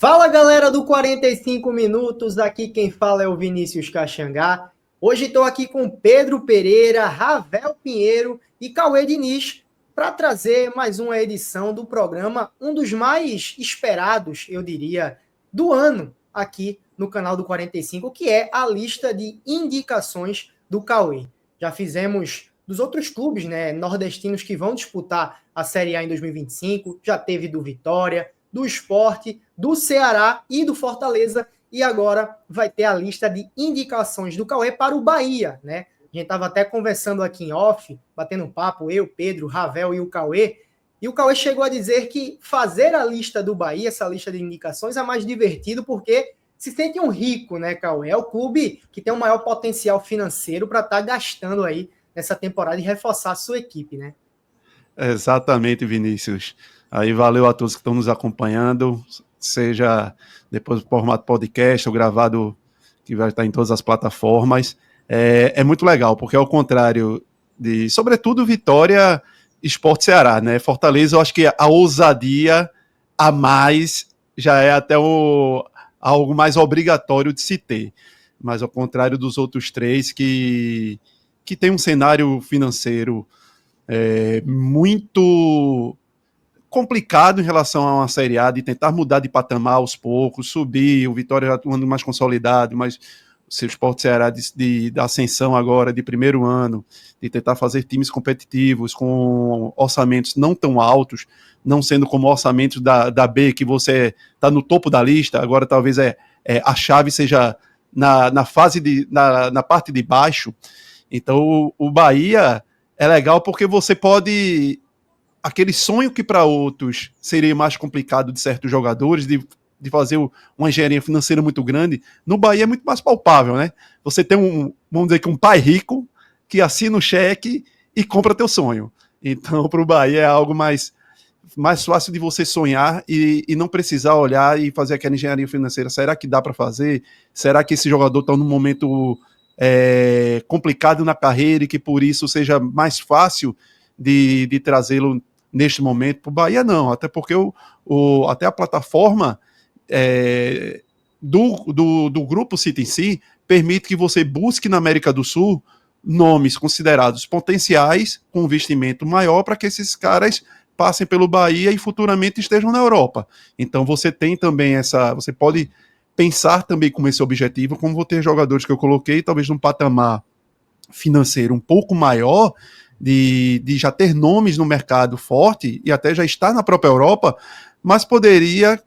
Fala galera do 45 Minutos, aqui quem fala é o Vinícius Caxangá. Hoje estou aqui com Pedro Pereira, Ravel Pinheiro e Cauê Diniz para trazer mais uma edição do programa, um dos mais esperados, eu diria, do ano aqui no canal do 45, que é a lista de indicações do Cauê. Já fizemos dos outros clubes, né, nordestinos que vão disputar a Série A em 2025, já teve do Vitória, do Sport, do Ceará e do Fortaleza, e agora vai ter a lista de indicações do Cauê para o Bahia, né? A gente estava até conversando aqui em off, batendo um papo, eu, Pedro, Ravel e o Cauê, e o Cauê chegou a dizer que fazer a lista do Bahia, essa lista de indicações, é mais divertido porque se sente um rico, né, Cauê? É o clube que tem o maior potencial financeiro para estar gastando aí nessa temporada e reforçar a sua equipe, né? Exatamente, Vinícius. Aí valeu a todos que estão nos acompanhando, seja depois do formato podcast ou gravado, que vai estar em todas as plataformas. É muito legal, porque ao contrário de, sobretudo, Vitória, Sport Ceará, né? Fortaleza, eu acho que a ousadia a mais já é até algo mais obrigatório de se ter. Mas ao contrário dos outros três que tem um cenário financeiro muito complicado em relação a uma Série A, de tentar mudar de patamar aos poucos, subir, o Vitória já atuando mais consolidado, mas o seu Sport Ceará de ascensão agora, de primeiro ano, de tentar fazer times competitivos com orçamentos não tão altos, não sendo como orçamentos da B, que você está no topo da lista, agora talvez a chave seja na fase na parte de baixo. Então o Bahia é legal porque você pode aquele sonho que para outros seria mais complicado de certos jogadores, de fazer uma engenharia financeira muito grande, no Bahia é muito mais palpável, né? Você tem vamos dizer que um pai rico que assina o cheque e compra teu sonho. Então, para o Bahia é algo mais fácil de você sonhar e não precisar olhar e fazer aquela engenharia financeira. Será que dá para fazer? Será que esse jogador está num momento complicado na carreira e que por isso seja mais fácil de trazê-lo neste momento? Para o Bahia não, até porque até a plataforma do Grupo City em si permite que você busque na América do Sul nomes considerados potenciais com investimento maior para que esses caras passem pelo Bahia e futuramente estejam na Europa. Então você tem também você pode pensar também com esse objetivo, como vou ter jogadores que eu coloquei, talvez num patamar financeiro um pouco maior, de já ter nomes no mercado forte e até já estar na própria Europa, mas poderia,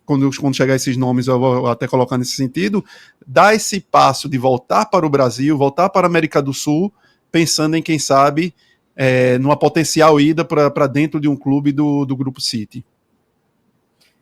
quando chegar esses nomes, eu vou até colocar nesse sentido, dar esse passo de voltar para o Brasil, voltar para a América do Sul, pensando em, quem sabe, numa potencial ida para dentro de um clube do Grupo City.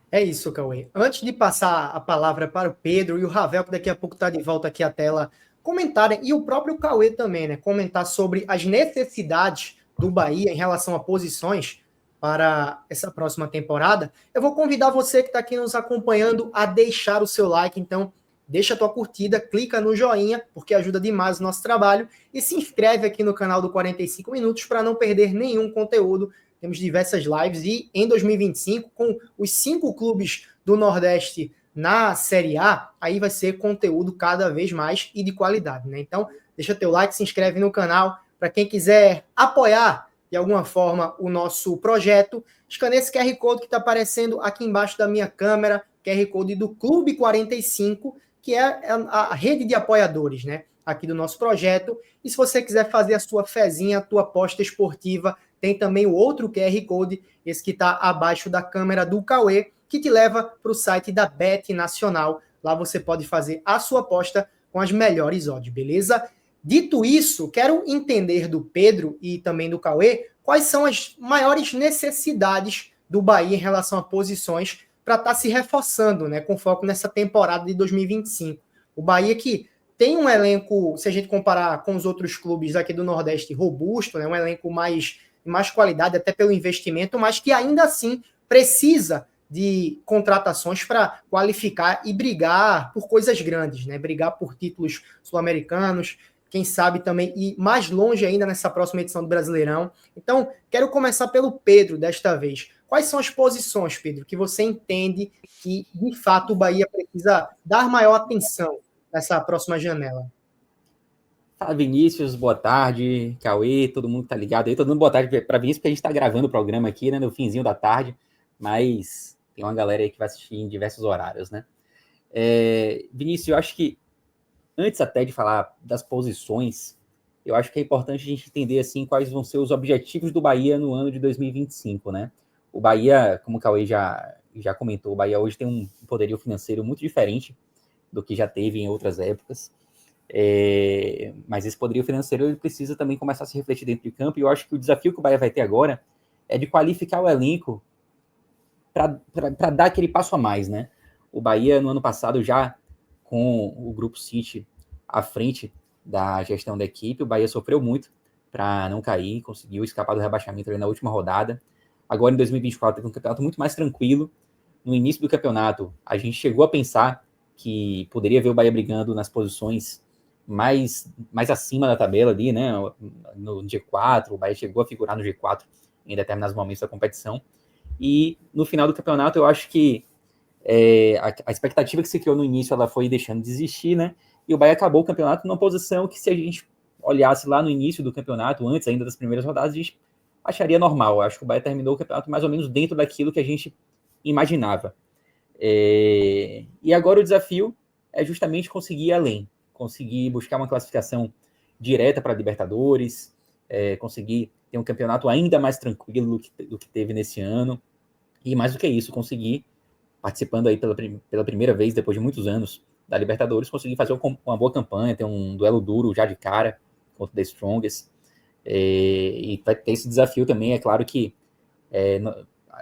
É isso, Cauê. Antes de passar a palavra para o Pedro e o Ravel, que daqui a pouco está de volta aqui à tela, comentarem, e o próprio Cauê também, né? Comentar sobre as necessidades do Bahia em relação a posições para essa próxima temporada. Eu vou convidar você que está aqui nos acompanhando a deixar o seu like. Então, deixa a tua curtida, clica no joinha, porque ajuda demais o nosso trabalho, e se inscreve aqui no canal do 45 Minutos para não perder nenhum conteúdo. Temos diversas lives e em 2025, com os 5 clubes do Nordeste na Série A, aí vai ser conteúdo cada vez mais e de qualidade, né? Então, deixa teu like, se inscreve no canal. Para quem quiser apoiar de alguma forma o nosso projeto, escaneia esse QR Code que está aparecendo aqui embaixo da minha câmera, QR Code do Clube 45, que é a rede de apoiadores, né? Aqui do nosso projeto. E se você quiser fazer a sua fezinha, a tua aposta esportiva, tem também o outro QR Code, esse que está abaixo da câmera do Cauê, que te leva para o site da Bet Nacional. Lá você pode fazer a sua aposta com as melhores odds, beleza? Dito isso, quero entender do Pedro e também do Cauê quais são as maiores necessidades do Bahia em relação a posições para estar se reforçando, né, com foco nessa temporada de 2025. O Bahia que tem um elenco, se a gente comparar com os outros clubes aqui do Nordeste, robusto, né, um elenco mais qualidade, até pelo investimento, mas que ainda assim precisa de contratações para qualificar e brigar por coisas grandes, né? Brigar por títulos sul-americanos. quem sabe também ir mais longe ainda nessa próxima edição do Brasileirão. Então, quero começar pelo Pedro desta vez. Quais são as posições, Pedro, que você entende que, de fato, o Bahia precisa dar maior atenção nessa próxima janela? Fala, Vinícius, boa tarde. Cauê, todo mundo que tá ligado aí. Todo mundo boa tarde para Vinícius, porque a gente tá gravando o programa aqui, né, no finzinho da tarde, mas tem uma galera aí que vai assistir em diversos horários, né? Vinícius, eu acho que antes até de falar das posições, eu acho que é importante a gente entender assim quais vão ser os objetivos do Bahia no ano de 2025, né? O Bahia, como o Cauê já comentou, o Bahia hoje tem um poderio financeiro muito diferente do que já teve em outras épocas. Mas esse poderio financeiro ele precisa também começar a se refletir dentro de campo, e eu acho que o desafio que o Bahia vai ter agora é de qualificar o elenco para dar aquele passo a mais, né? O Bahia, no ano passado, já com o Grupo City à frente da gestão da equipe, o Bahia sofreu muito para não cair, conseguiu escapar do rebaixamento ali na última rodada. Agora, em 2024, teve um campeonato muito mais tranquilo. No início do campeonato, a gente chegou a pensar que poderia ver o Bahia brigando nas posições mais acima da tabela ali, né? No G4, o Bahia chegou a figurar no G4 em determinados momentos da competição. E no final do campeonato, eu acho que a expectativa que se criou no início, ela foi deixando de existir, né? E o Bahia acabou o campeonato numa posição que, se a gente olhasse lá no início do campeonato, antes ainda das primeiras rodadas, a gente acharia normal. Eu acho que o Bahia terminou o campeonato mais ou menos dentro daquilo que a gente imaginava. E agora o desafio é justamente conseguir ir além, conseguir buscar uma classificação direta para a Libertadores, conseguir ter um campeonato ainda mais tranquilo do que teve nesse ano, e mais do que isso, conseguir, participando aí pela primeira vez, depois de muitos anos, da Libertadores, conseguir fazer uma boa campanha, ter um duelo duro já de cara contra o The Strongest, e vai ter esse desafio também. É claro que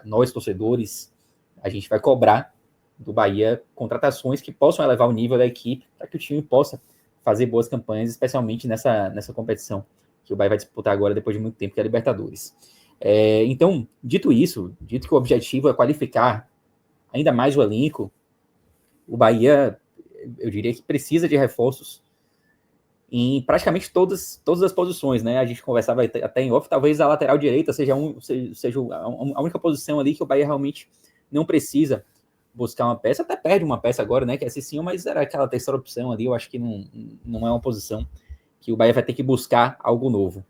nós, torcedores, a gente vai cobrar do Bahia contratações que possam elevar o nível da equipe para que o time possa fazer boas campanhas, especialmente nessa competição que o Bahia vai disputar agora depois de muito tempo, que é a Libertadores. Então, dito que o objetivo é qualificar ainda mais o elenco, o Bahia, eu diria que precisa de reforços em praticamente todas as posições, né? A gente conversava até em off, talvez a lateral direita seja a única posição ali que o Bahia realmente não precisa buscar uma peça, até perde uma peça agora, né? Que é Cicinho, mas era aquela terceira opção ali, eu acho que não é uma posição que o Bahia vai ter que buscar algo novo.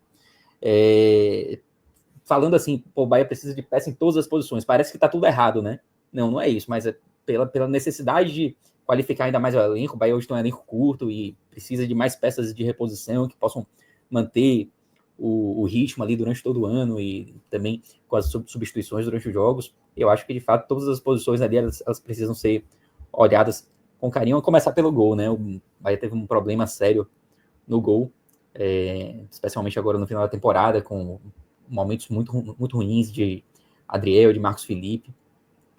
Falando assim, o Bahia precisa de peça em todas as posições, parece que tá tudo errado, né? Não é isso, mas é pela necessidade de qualificar ainda mais o elenco. O Bahia hoje tem um elenco curto e precisa de mais peças de reposição que possam manter o ritmo ali durante todo o ano, e também com as substituições durante os jogos. Eu acho que, de fato, todas as posições ali, elas precisam ser olhadas com carinho, a começar pelo gol, né? O Bahia teve um problema sério no gol, especialmente agora no final da temporada, com momentos muito, muito ruins de Adriel, de Marcos Felipe.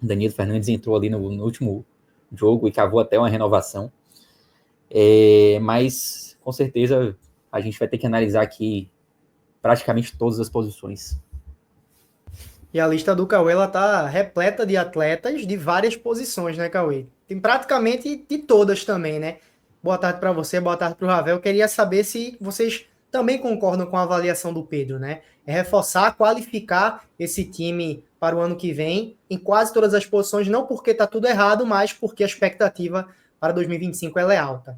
Danilo Fernandes entrou ali no último jogo e cavou até uma renovação. Mas, com certeza, a gente vai ter que analisar aqui praticamente todas as posições. E a lista do Cauê, ela tá repleta de atletas de várias posições, né, Cauê? Tem praticamente de todas também, né? Boa tarde para você, boa tarde para o Ravel. Eu queria saber se vocês também concordam com a avaliação do Pedro, né? É reforçar, qualificar esse time para o ano que vem em quase todas as posições, não porque tá tudo errado, mas porque a expectativa para 2025 ela é alta.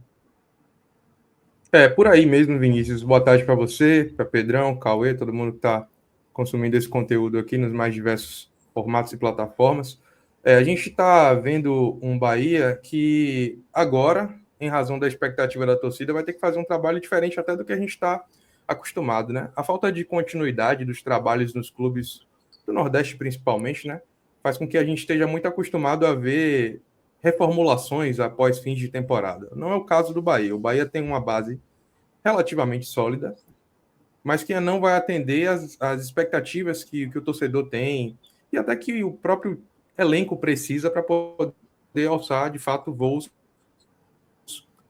Por aí mesmo, Vinícius. Boa tarde para você, para Pedrão, Cauê, todo mundo que está consumindo esse conteúdo aqui nos mais diversos formatos e plataformas. A gente está vendo um Bahia que agora, em razão da expectativa da torcida, vai ter que fazer um trabalho diferente até do que a gente está acostumado, né? A falta de continuidade dos trabalhos nos clubes do Nordeste, principalmente, né, faz com que a gente esteja muito acostumado a ver reformulações após fins de temporada. Não é o caso do Bahia. O Bahia tem uma base relativamente sólida, mas que não vai atender as expectativas que o torcedor tem e até que o próprio elenco precisa para poder alçar, de fato, voos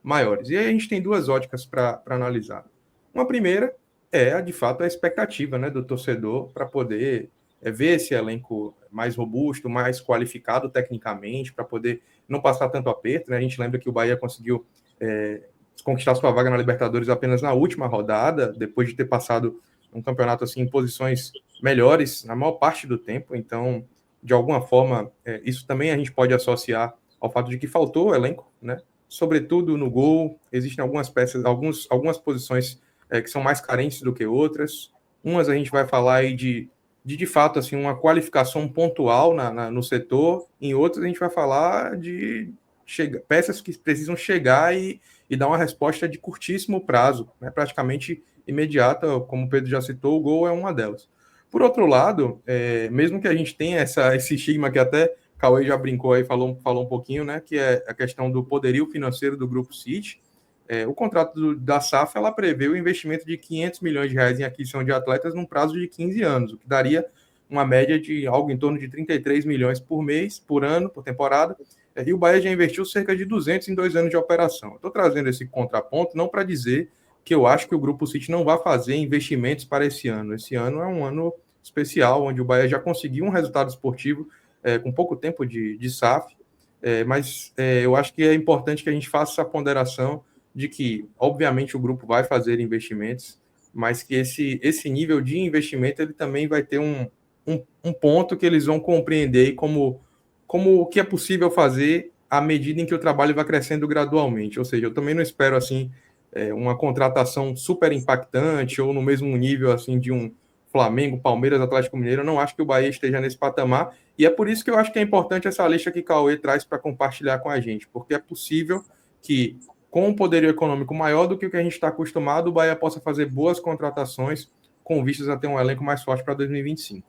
maiores. E aí a gente tem duas óticas para analisar. Uma primeira é, de fato, a expectativa, né, do torcedor para poder ver esse elenco mais robusto, mais qualificado tecnicamente, para poder não passar tanto aperto, né? A gente lembra que o Bahia conseguiu conquistar sua vaga na Libertadores apenas na última rodada, depois de ter passado um campeonato assim em posições melhores na maior parte do tempo. Então, de alguma forma, isso também a gente pode associar ao fato de que faltou elenco, né? Sobretudo no gol, existem algumas peças, algumas posições que são mais carentes do que outras. Umas a gente vai falar aí de fato, assim, uma qualificação pontual no setor, em outras a gente vai falar de peças que precisam chegar e dar uma resposta de curtíssimo prazo, né, praticamente imediata, como o Pedro já citou, o gol é uma delas. Por outro lado, mesmo que a gente tenha esse estigma que até Cauê já brincou aí, falou um pouquinho, né, que é a questão do poderio financeiro do Grupo City, o contrato da SAF, ela prevê o investimento de 500 milhões de reais em aquisição de atletas num prazo de 15 anos, o que daria uma média de algo em torno de 33 milhões por mês, por ano, por temporada, e o Bahia já investiu cerca de 200 em 2 anos de operação. Estou trazendo esse contraponto não para dizer que eu acho que o Grupo City não vai fazer investimentos para esse ano. Esse ano é um ano especial, onde o Bahia já conseguiu um resultado esportivo com pouco tempo de SAF, mas eu acho que é importante que a gente faça essa ponderação de que, obviamente, o grupo vai fazer investimentos, mas que esse nível de investimento ele também vai ter um ponto que eles vão compreender como o que é possível fazer à medida em que o trabalho vai crescendo gradualmente. Ou seja, eu também não espero assim uma contratação super impactante ou no mesmo nível assim de um Flamengo, Palmeiras, Atlético Mineiro. Eu não acho que o Bahia esteja nesse patamar, e é por isso que eu acho que é importante essa lista que Cauê traz para compartilhar com a gente, porque é possível que, com um poderio econômico maior do que o que a gente está acostumado, o Bahia possa fazer boas contratações com vistas a ter um elenco mais forte para 2025.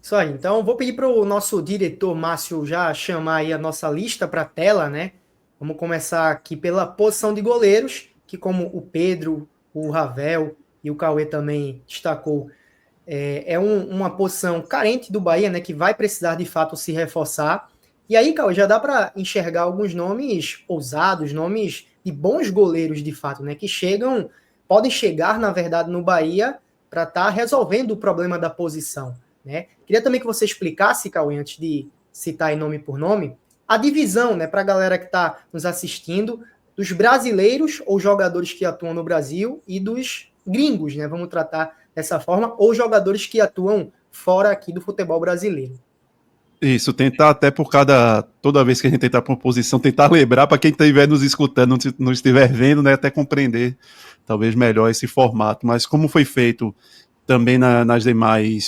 Isso aí, então vou pedir para o nosso diretor Márcio já chamar aí a nossa lista para a tela, né? Vamos começar aqui pela posição de goleiros, que como o Pedro, o Ravel e o Cauê também destacou, uma posição carente do Bahia, né? Que vai precisar de fato se reforçar. E aí, Cauê, já dá para enxergar alguns nomes ousados, nomes de bons goleiros de fato, né? Que podem chegar, na verdade, no Bahia para estar resolvendo o problema da posição. Né? Queria também que você explicasse, Cauê, antes de citar em nome por nome, a divisão, né, para a galera que está nos assistindo, dos brasileiros ou jogadores que atuam no Brasil e dos gringos, né, vamos tratar dessa forma, ou jogadores que atuam fora aqui do futebol brasileiro. Isso, tentar até toda vez que a gente tentar por posição, tentar lembrar para quem estiver nos escutando, não estiver vendo, né, até compreender talvez melhor esse formato, mas como foi feito também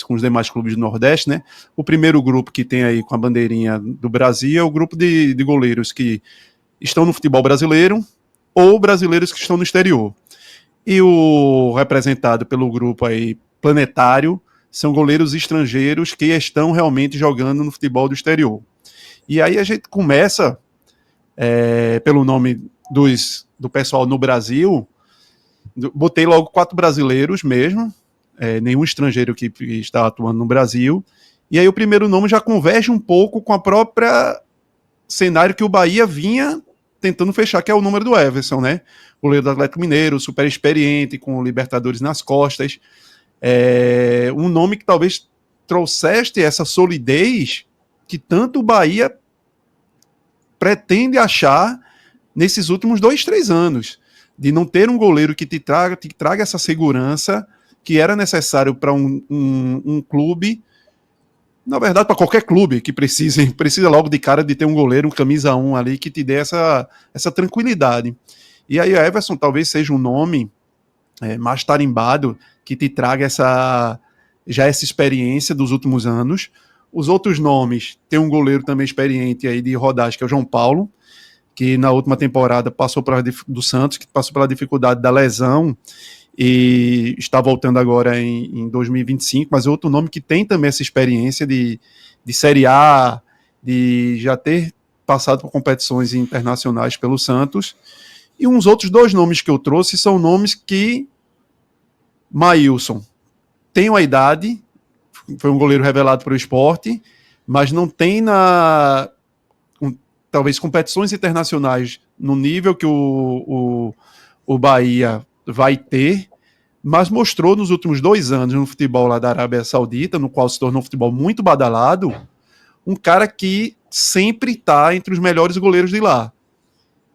com os demais clubes do Nordeste, né? O primeiro grupo que tem aí com a bandeirinha do Brasil é o grupo de goleiros que estão no futebol brasileiro ou brasileiros que estão no exterior. E o representado pelo grupo aí planetário são goleiros estrangeiros que estão realmente jogando no futebol do exterior. E aí a gente começa pelo nome do pessoal no Brasil, botei logo 4 brasileiros mesmo, nenhum estrangeiro que está atuando no Brasil, e aí o primeiro nome já converge um pouco com a própria cenário que o Bahia vinha tentando fechar, que é o número do Everson, né? Goleiro do Atlético Mineiro, super experiente, com o Libertadores nas costas, um nome que talvez trouxesse essa solidez que tanto o Bahia pretende achar nesses últimos 2-3 anos, de não ter um goleiro que te traga essa segurança que era necessário para um clube, na verdade para qualquer clube que precisa logo de cara de ter um goleiro, um camisa 1 ali que te dê essa tranquilidade. E aí o Everson talvez seja um nome mais tarimbado que te traga essa experiência dos últimos anos. Os outros nomes, tem um goleiro também experiente aí de rodagem, que é o João Paulo, que na última temporada do Santos, que passou pela dificuldade da lesão e está voltando agora em 2025, mas é outro nome que tem também essa experiência de Série A, de já ter passado por competições internacionais pelo Santos. E uns outros 2 nomes que eu trouxe são nomes que Maílson tem uma idade, foi um goleiro revelado para o Sport, mas não tem talvez competições internacionais no nível que o Bahia vai ter, mas mostrou nos últimos 2 anos no futebol lá da Arábia Saudita, no qual se tornou um futebol muito badalado, um cara que sempre está entre os melhores goleiros de lá.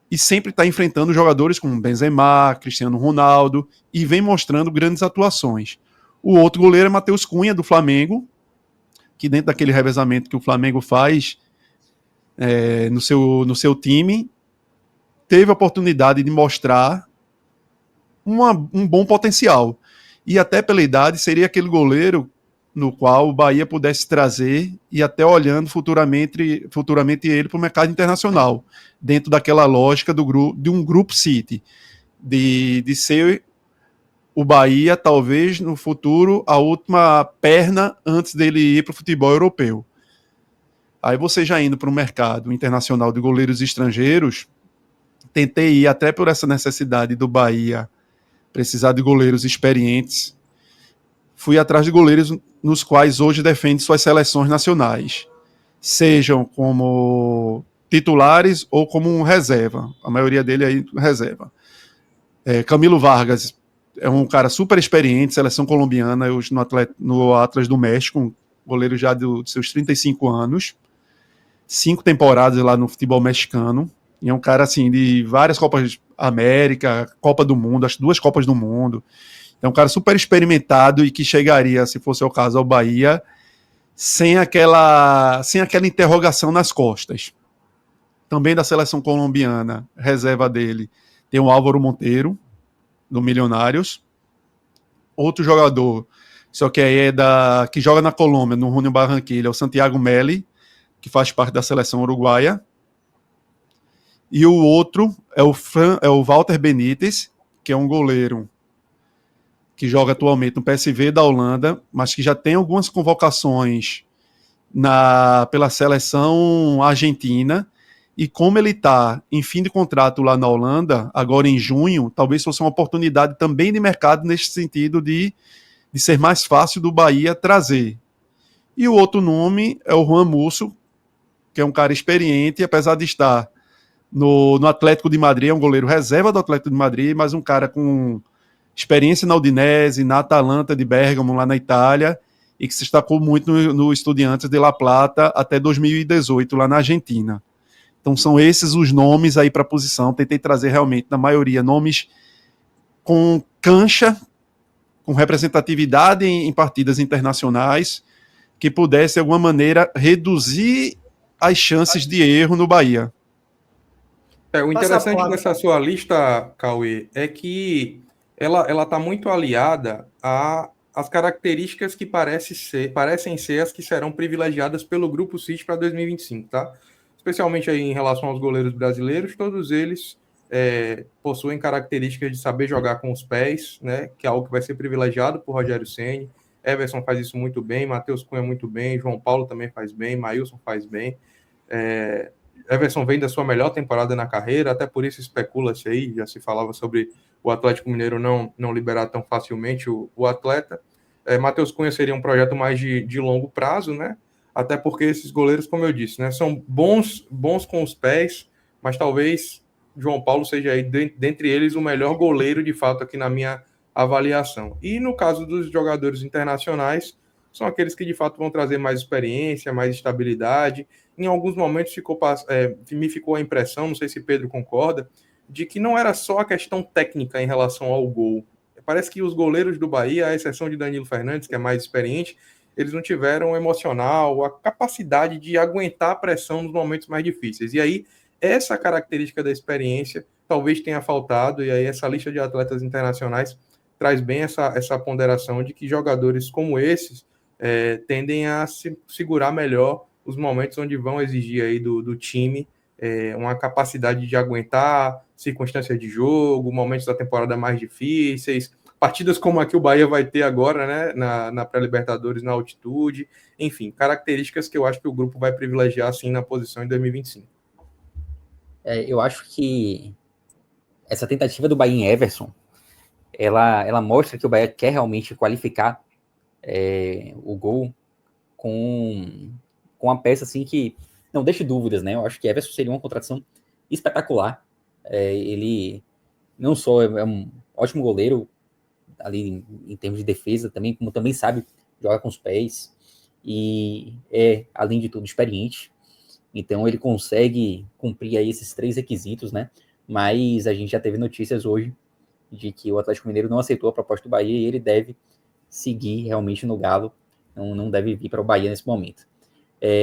e sempre está enfrentando jogadores como Benzema, Cristiano Ronaldo, e vem mostrando grandes atuações. O outro goleiro é Matheus Cunha, do Flamengo, que dentro daquele revezamento que o Flamengo faz no seu time, teve a oportunidade de mostrar um bom potencial. E até pela idade, seria aquele goleiro no qual o Bahia pudesse trazer e até olhando futuramente ele para o mercado internacional, dentro daquela lógica de um Grupo City, de ser o Bahia, talvez, no futuro, a última perna antes dele ir para o futebol europeu. Aí você já indo para o mercado internacional de goleiros estrangeiros, tentei ir até por essa necessidade do Bahia precisar de goleiros experientes. Fui atrás de goleiros nos quais hoje defende suas seleções nacionais, sejam como titulares ou como um reserva. A maioria dele aí reserva. Camilo Vargas é um cara super experiente, seleção colombiana, hoje no Atlas do México, um goleiro já dos seus 35 anos, 5 temporadas lá no futebol mexicano, e é um cara assim de várias Copas América, Copa do Mundo, acho 2 Copas do Mundo. É um cara super experimentado e que chegaria, se fosse o caso, ao Bahia sem aquela interrogação nas costas. Também da seleção colombiana, reserva dele, tem o Álvaro Monteiro, do Milionários. Outro jogador, só que aí que joga na Colômbia, no Junior Barranquilla, é o Santiago Meli, que faz parte da seleção uruguaia. E o outro é o Walter Benítez, que é um goleiro que joga atualmente no PSV da Holanda, mas que já tem algumas convocações pela seleção argentina, e como ele está em fim de contrato lá na Holanda, agora em junho, talvez fosse uma oportunidade também de mercado nesse sentido de ser mais fácil do Bahia trazer. E o outro nome é o Juan Musso, que é um cara experiente, apesar de estar no Atlético de Madrid, é um goleiro reserva do Atlético de Madrid, mas um cara com experiência na Udinese, na Atalanta de Bergamo, lá na Itália, e que se destacou muito no Estudiantes de La Plata até 2018, lá na Argentina. Então são esses os nomes aí para a posição. Tentei trazer realmente, na maioria, nomes com cancha, com representatividade em partidas internacionais, que pudesse, de alguma maneira, reduzir as chances de erro no Bahia. O interessante dessa sua lista, Cauê, é que ela está muito aliada às características que parecem ser as que serão privilegiadas pelo Grupo City para 2025, tá? Especialmente aí em relação aos goleiros brasileiros, todos eles possuem características de saber jogar com os pés, né? Que é algo que vai ser privilegiado por Rogério Ceni. Everson faz isso muito bem, Matheus Cunha muito bem, João Paulo também faz bem, Maílson faz bem. Everson vem da sua melhor temporada na carreira, até por isso especula-se aí, já se falava sobre o Atlético Mineiro não liberar tão facilmente o atleta. Matheus Cunha seria um projeto mais de longo prazo, né? Até porque esses goleiros, como eu disse, né, são bons com os pés, mas talvez João Paulo seja aí, dentre eles, o melhor goleiro, de fato, aqui na minha avaliação. E no caso dos jogadores internacionais, são aqueles que, de fato, vão trazer mais experiência, mais estabilidade. Em alguns momentos me ficou a impressão, não sei se Pedro concorda, de que não era só a questão técnica em relação ao gol. Parece que os goleiros do Bahia, à exceção de Danilo Fernandes, que é mais experiente, eles não tiveram o emocional, a capacidade de aguentar a pressão nos momentos mais difíceis. E aí, essa característica da experiência talvez tenha faltado, e aí essa lista de atletas internacionais traz bem essa ponderação de que jogadores como esses tendem a segurar melhor os momentos onde vão exigir aí do time uma capacidade de aguentar circunstâncias de jogo, momentos da temporada mais difíceis, partidas como a que o Bahia vai ter agora, né, na pré-Libertadores, na altitude, enfim, características que eu acho que o grupo vai privilegiar, assim, na posição em 2025. Eu acho que essa tentativa do Bahia em Everson, ela mostra que o Bahia quer realmente qualificar o gol com uma peça assim que não deixe dúvidas, né? Eu acho que Everson seria uma contratação espetacular. Ele não só é um ótimo goleiro ali em termos de defesa também, como também sabe jogar com os pés e além de tudo, experiente. Então ele consegue cumprir aí esses 3 requisitos, né? mas a gente já teve notícias hoje de que o Atlético Mineiro não aceitou a proposta do Bahia e ele deve seguir realmente no Galo, não deve vir para o Bahia nesse momento.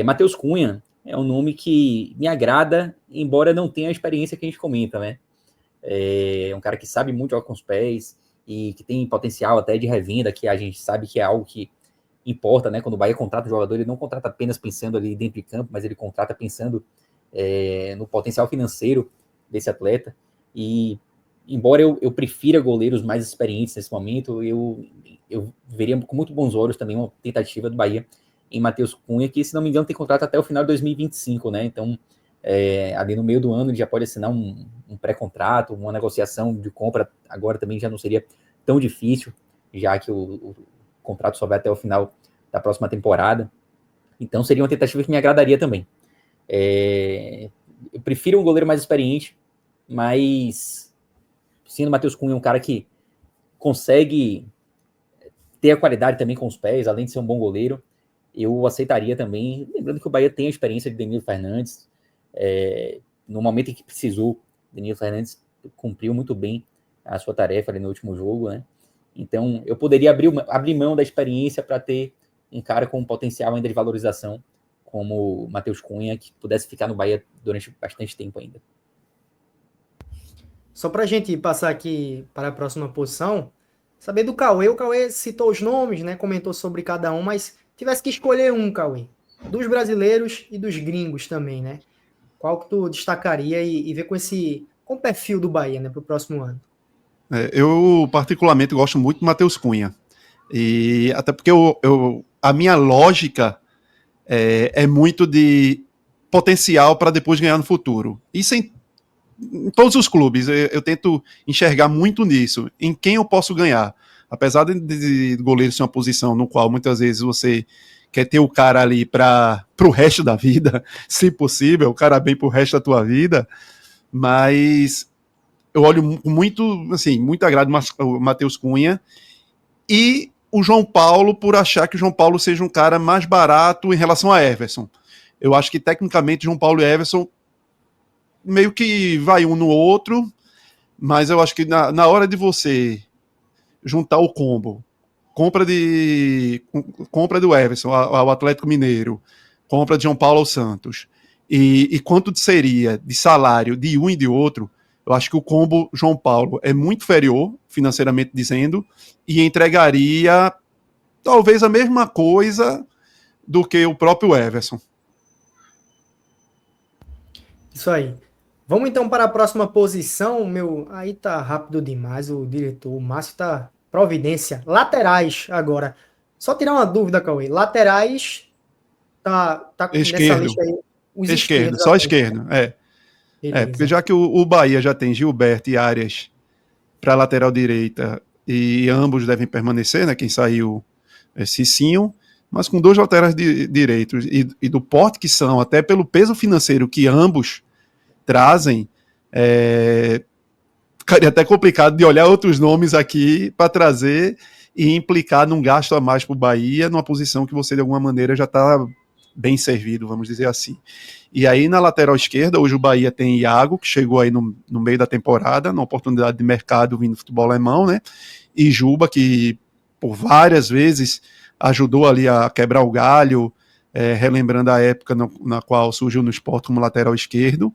Matheus Cunha é um nome que me agrada, embora não tenha a experiência que a gente comenta, né? É um cara que sabe muito jogar com os pés e que tem potencial até de revenda, que a gente sabe que é algo que importa, né? Quando o Bahia contrata o jogador, ele não contrata apenas pensando ali dentro de campo, mas ele contrata pensando no potencial financeiro desse atleta. E embora eu prefira goleiros mais experientes nesse momento, eu veria com muito bons olhos também uma tentativa do Bahia em Matheus Cunha, que, se não me engano, tem contrato até o final de 2025, né? Então, ali no meio do ano, ele já pode assinar um pré-contrato, uma negociação de compra, agora também já não seria tão difícil, já que o contrato só vai até o final da próxima temporada. Então, seria uma tentativa que me agradaria também. Eu prefiro um goleiro mais experiente, mas sendo o Matheus Cunha um cara que consegue ter a qualidade também com os pés, além de ser um bom goleiro, eu aceitaria também. Lembrando que o Bahia tem a experiência de Danilo Fernandes. No momento em que precisou, Danilo Fernandes cumpriu muito bem a sua tarefa ali no último jogo, né? Então, eu poderia abrir mão da experiência para ter um cara com um potencial ainda de valorização, como o Matheus Cunha, que pudesse ficar no Bahia durante bastante tempo ainda. Só para a gente passar aqui para a próxima posição, saber do Cauê. O Cauê citou os nomes, né? Comentou sobre cada um, mas tivesse que escolher um, Cauê, dos brasileiros e dos gringos também, né? Qual que tu destacaria e ver com o perfil do Bahia, né, para o próximo ano? Eu particularmente gosto muito do Matheus Cunha. E até porque a minha lógica é muito de potencial para depois ganhar no futuro. Isso em todos os clubes, eu tento enxergar muito nisso, em quem eu posso ganhar. Apesar de goleiro ser uma posição no qual muitas vezes você quer ter o cara ali para o resto da vida, se possível, o cara bem para o resto da tua vida, mas eu olho muito, assim, muito agrado o Matheus Cunha e o João Paulo, por achar que o João Paulo seja um cara mais barato em relação a Everson. Eu acho que tecnicamente João Paulo e Everson meio que vai um no outro, mas eu acho que na hora de você juntar o combo, compra do Everson ao Atlético Mineiro, compra de João Paulo ao Santos, e quanto seria de salário de um e de outro, eu acho que o combo João Paulo é muito inferior, financeiramente dizendo, e entregaria talvez a mesma coisa do que o próprio Everson. Isso aí. Vamos então para a próxima posição, Aí tá rápido demais o diretor, o Márcio tá providência. Laterais agora. Só tirar uma dúvida, Cauê. Laterais tá nessa lista aí. Os esquerdo, só esquerdo. Porque já que o Bahia já tem Gilberto e Arias para lateral direita e ambos devem permanecer, né? Quem saiu é Cicinho, mas com dois laterais direitos e do porte que são, até pelo peso financeiro que ambos trazem, ficaria até complicado de olhar outros nomes aqui para trazer e implicar num gasto a mais para o Bahia, numa posição que você de alguma maneira já está bem servido, vamos dizer assim. E aí na lateral esquerda, hoje o Bahia tem Iago, que chegou aí no meio da temporada, na oportunidade de mercado vindo do futebol alemão, né? E Juba, que por várias vezes ajudou ali a quebrar o galho, relembrando a época na qual surgiu no Sport como lateral esquerdo.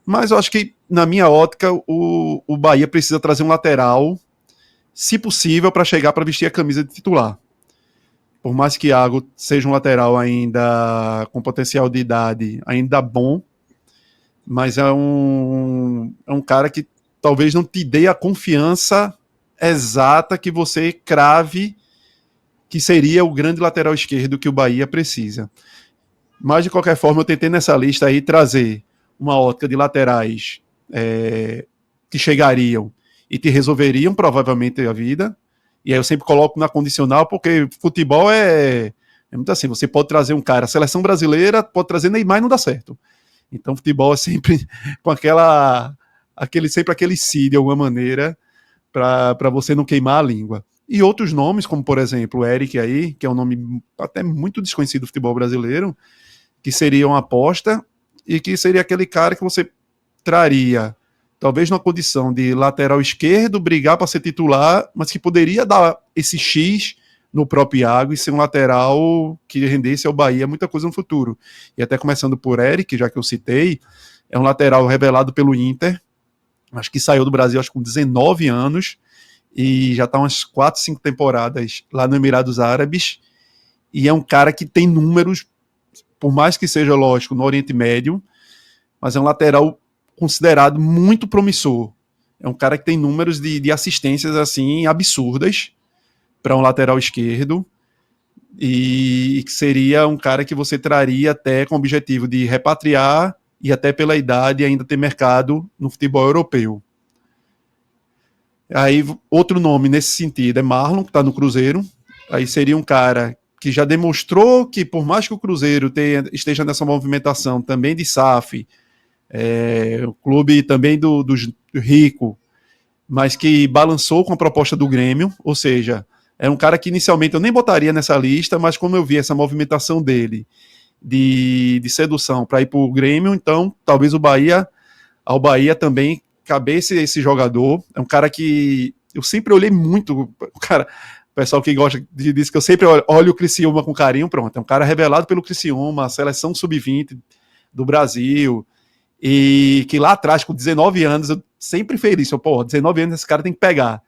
Mas eu acho que, na minha ótica, o Bahia precisa trazer um lateral, se possível, para chegar para vestir a camisa de titular. Por mais que Iago seja um lateral ainda com potencial de idade ainda bom, mas é um cara que talvez não te dê a confiança exata que você crave que seria o grande lateral esquerdo que o Bahia precisa. Mas, de qualquer forma, eu tentei nessa lista aí trazer uma ótica de laterais que chegariam e te resolveriam provavelmente a vida. E aí eu sempre coloco na condicional, porque futebol é muito assim, você pode trazer um cara, a seleção brasileira pode trazer Neymar e não dá certo. Então futebol é sempre com aquele seed de alguma maneira para você não queimar a língua. E outros nomes, como por exemplo o Eric aí, que é um nome até muito desconhecido do futebol brasileiro, que seria uma aposta e que seria aquele cara que você traria talvez numa condição de lateral esquerdo, brigar para ser titular, mas que poderia dar esse X no próprio Iago e ser um lateral que rendesse ao Bahia muita coisa no futuro. E até começando por Eric, já que eu citei, é um lateral revelado pelo Inter, acho que saiu do Brasil acho, com 19 anos, e já está umas 4, 5 temporadas lá no Emirados Árabes, e é um cara que tem números, por mais que seja, lógico, no Oriente Médio, mas é um lateral considerado muito promissor. É um cara que tem números de assistências assim absurdas para um lateral esquerdo, e que seria um cara que você traria até com o objetivo de repatriar e até pela idade ainda ter mercado no futebol europeu. Aí outro nome nesse sentido é Marlon, que está no Cruzeiro. Aí seria um cara que já demonstrou que por mais que o Cruzeiro esteja nessa movimentação também de SAF, o clube também do rico, mas que balançou com a proposta do Grêmio, ou seja, é um cara que inicialmente eu nem botaria nessa lista, mas como eu vi essa movimentação dele de sedução para ir para o Grêmio, então talvez ao Bahia também cabesse esse jogador. É um cara que eu sempre olhei muito, o pessoal que gosta diz que eu sempre olho o Criciúma com carinho, pronto, é um cara revelado pelo Criciúma, a seleção sub-20 do Brasil, e que lá atrás, com 19 anos, eu sempre feliz, 19 anos esse cara tem que pegar.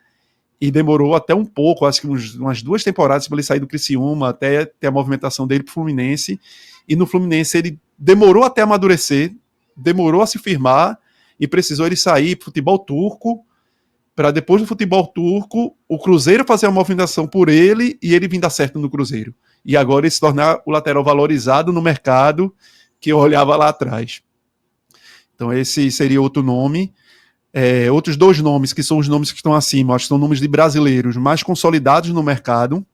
E demorou até um pouco, acho que umas 2 temporadas para ele sair do Criciúma, até ter a movimentação dele para o Fluminense. E no Fluminense ele demorou até amadurecer, demorou a se firmar e precisou ele sair para o futebol turco, para depois do futebol turco o Cruzeiro fazer a movimentação por ele e ele vir dar certo no Cruzeiro. E agora ele se tornar o lateral valorizado no mercado que eu olhava lá atrás. Então esse seria outro nome. Outros 2 nomes, que são os nomes que estão acima, acho que são nomes de brasileiros mais consolidados no mercado.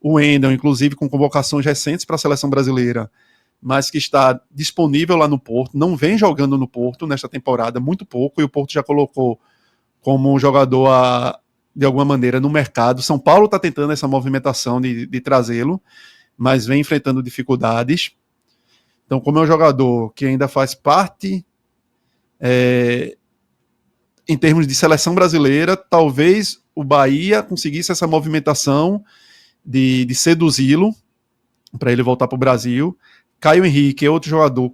O Wendel, inclusive, com convocações recentes para a seleção brasileira, mas que está disponível lá no Porto, não vem jogando no Porto nesta temporada, muito pouco, e o Porto já colocou como um jogador, de alguma maneira, no mercado. São Paulo está tentando essa movimentação de trazê-lo, mas vem enfrentando dificuldades. Então, como é um jogador que ainda faz parte... em termos de seleção brasileira, talvez o Bahia conseguisse essa movimentação de seduzi-lo para ele voltar para o Brasil. Caio Henrique é outro jogador,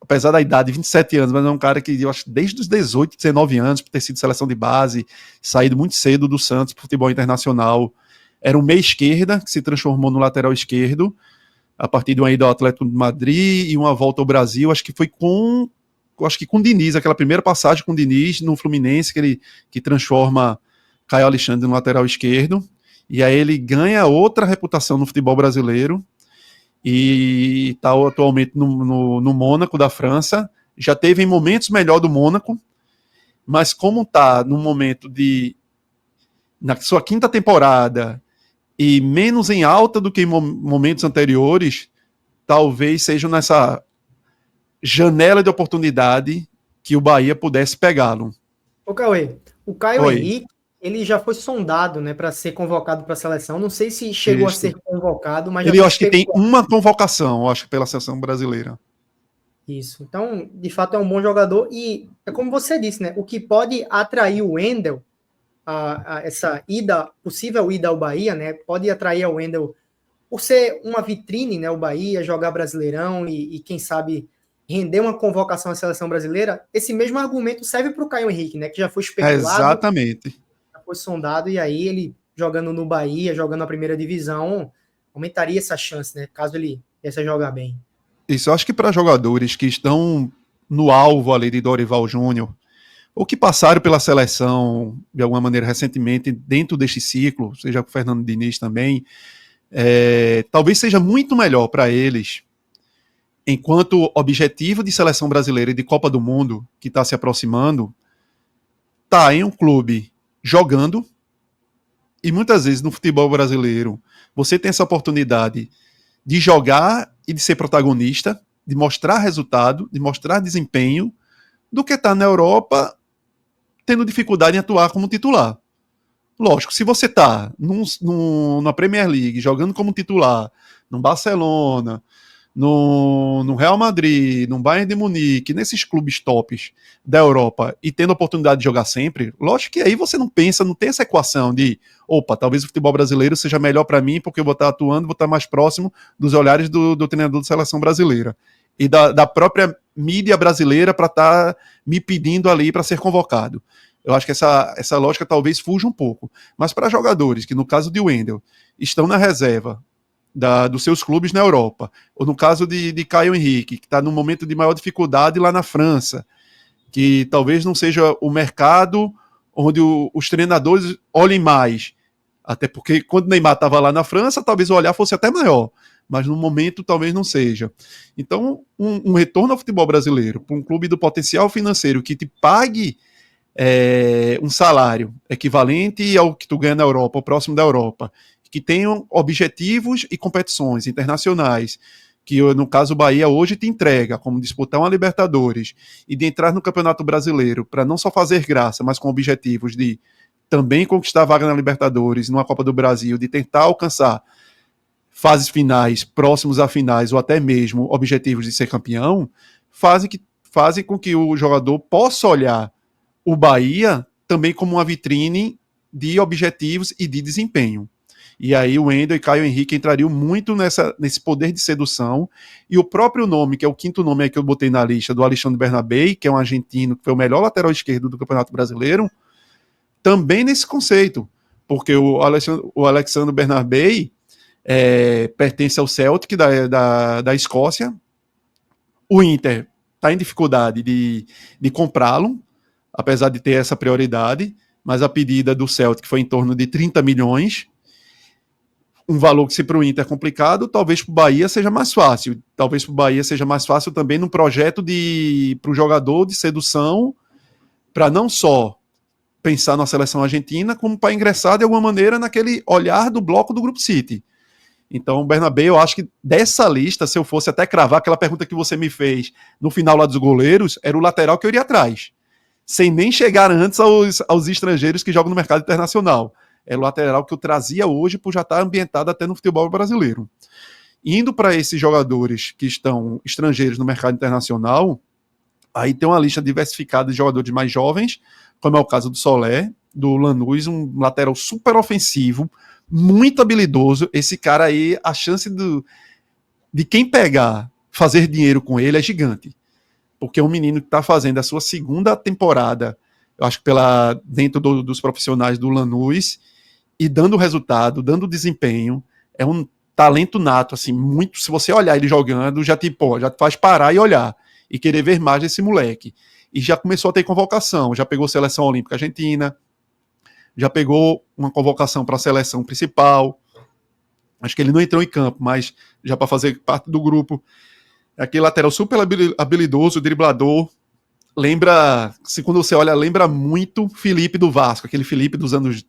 apesar da idade, 27 anos, mas é um cara que eu acho desde os 18, 19 anos, por ter sido seleção de base, saído muito cedo do Santos para o futebol internacional. Era um meia esquerda, que se transformou no lateral esquerdo, a partir de uma ida ao Atlético de Madrid e uma volta ao Brasil, acho que foi com o Diniz, aquela primeira passagem com o Diniz no Fluminense, que transforma Caio Alexandre no lateral esquerdo, e aí ele ganha outra reputação no futebol brasileiro, e está atualmente no Mônaco da França, já teve em momentos melhor do Mônaco, mas como está no momento na sua 5ª temporada, e menos em alta do que em momentos anteriores, talvez seja nessa janela de oportunidade que o Bahia pudesse pegá-lo. Ô, Cauê, o Caio Henrique, ele já foi sondado, né, para ser convocado para a seleção. Não sei se chegou a ser convocado, mas ele acho que tem uma convocação, acho que pela seleção brasileira. Isso. Então, de fato, é um bom jogador e é como você disse, né? O que pode atrair o Wendel, essa possível ida ao Bahia, né? Pode atrair o Wendel por ser uma vitrine, né? O Bahia, jogar Brasileirão e quem sabe render uma convocação à seleção brasileira. Esse mesmo argumento serve para o Caio Henrique, né? Que já foi especulado. Exatamente. Já foi sondado e aí ele jogando no Bahia, jogando na primeira divisão, aumentaria essa chance, né? Caso ele viesse a jogar bem. Isso, eu acho que para jogadores que estão no alvo ali de Dorival Júnior, ou que passaram pela seleção de alguma maneira recentemente dentro deste ciclo, seja com o Fernando Diniz também, talvez seja muito melhor para eles, enquanto objetivo de seleção brasileira e de Copa do Mundo que está se aproximando, tá em um clube jogando, e muitas vezes no futebol brasileiro você tem essa oportunidade de jogar e de ser protagonista, de mostrar resultado, de mostrar desempenho, do que estar na Europa tendo dificuldade em atuar como titular. Lógico, se você está na Premier League jogando como titular, no Barcelona, no Real Madrid, no Bayern de Munique, nesses clubes tops da Europa e tendo a oportunidade de jogar sempre, lógico que aí você não pensa, não tem essa equação de opa, talvez o futebol brasileiro seja melhor para mim porque eu vou estar atuando, vou estar mais próximo dos olhares do treinador da seleção brasileira e da própria mídia brasileira para estar me pedindo ali para ser convocado. Eu acho que essa lógica talvez fuja um pouco. Mas para jogadores que, no caso de Wendel, estão na reserva dos seus clubes na Europa, ou no caso de Caio Henrique, que está num momento de maior dificuldade lá na França, que talvez não seja o mercado onde os treinadores olhem mais, até porque quando o Neymar estava lá na França, talvez o olhar fosse até maior, mas no momento talvez não seja. Então, um retorno ao futebol brasileiro, para um clube do potencial financeiro que te pague um salário equivalente ao que tu ganha na Europa, ou próximo da Europa, que tenham objetivos e competições internacionais, que no caso o Bahia hoje te entrega, como disputar uma Libertadores e de entrar no Campeonato Brasileiro para não só fazer graça, mas com objetivos de também conquistar a vaga na Libertadores, numa Copa do Brasil, de tentar alcançar fases finais, próximos a finais, ou até mesmo objetivos de ser campeão, fazem com que o jogador possa olhar o Bahia também como uma vitrine de objetivos e de desempenho. E aí o Wendel e Caio Henrique entrariam muito nesse poder de sedução, e o próprio nome, que é o quinto nome aí que eu botei na lista, do Alexandre Bernabei, que é um argentino, que foi o melhor lateral esquerdo do Campeonato Brasileiro, também nesse conceito, porque o Alexandre Bernabei pertence ao Celtic da Escócia, o Inter está em dificuldade de comprá-lo, apesar de ter essa prioridade, mas a pedida do Celtic foi em torno de 30 milhões, um valor que se para o Inter é complicado, talvez para o Bahia seja mais fácil. Talvez para o Bahia seja mais fácil também num projeto para o jogador de sedução, para não só pensar na seleção argentina, como para ingressar de alguma maneira naquele olhar do bloco do Grupo City. Então, o Bernabé, eu acho que dessa lista, se eu fosse até cravar aquela pergunta que você me fez no final lá dos goleiros, era o lateral que eu iria atrás, sem nem chegar antes aos estrangeiros que jogam no mercado internacional. É o lateral que eu trazia hoje por já estar ambientado até no futebol brasileiro. Indo para esses jogadores que estão estrangeiros no mercado internacional, aí tem uma lista diversificada de jogadores mais jovens, como é o caso do Solé, do Lanús, um lateral super ofensivo, muito habilidoso. Esse cara aí, a chance de quem pegar, fazer dinheiro com ele é gigante. Porque é um menino que está fazendo a sua segunda temporada, eu acho que dentro dos profissionais do Lanús, e dando resultado, dando desempenho. É um talento nato, assim, muito. Se você olhar ele jogando, já te faz parar e olhar, e querer ver mais desse moleque. E já começou a ter convocação, já pegou seleção olímpica argentina, já pegou uma convocação para a seleção principal. Acho que ele não entrou em campo, mas já para fazer parte do grupo. É aquele lateral super habilidoso, driblador. Lembra, quando você olha, lembra muito Felipe do Vasco, aquele Felipe dos anos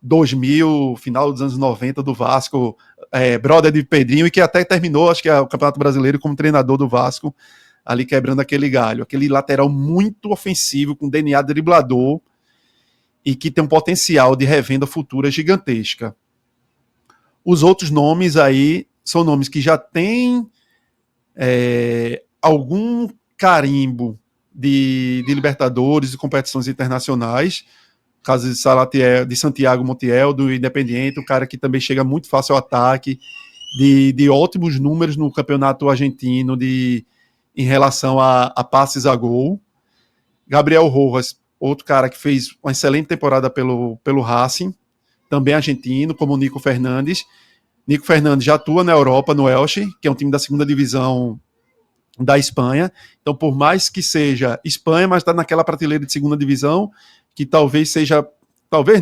2000, final dos anos 90 do Vasco, brother de Pedrinho, e que até terminou, acho que o Campeonato Brasileiro como treinador do Vasco, ali quebrando aquele galho. Aquele lateral muito ofensivo, com DNA driblador, e que tem um potencial de revenda futura gigantesca. Os outros nomes aí são nomes que já têm algum carimbo de Libertadores e competições internacionais, caso de Santiago Montiel, do Independiente, o cara que também chega muito fácil ao ataque, de ótimos números no campeonato argentino em relação a passes a gol. Gabriel Rojas, outro cara que fez uma excelente temporada pelo Racing, também argentino, como o Nico Fernandes. Nico Fernandes já atua na Europa, no Elche, que é um time da segunda divisão da Espanha. Então, por mais que seja Espanha, mas está naquela prateleira de segunda divisão, que talvez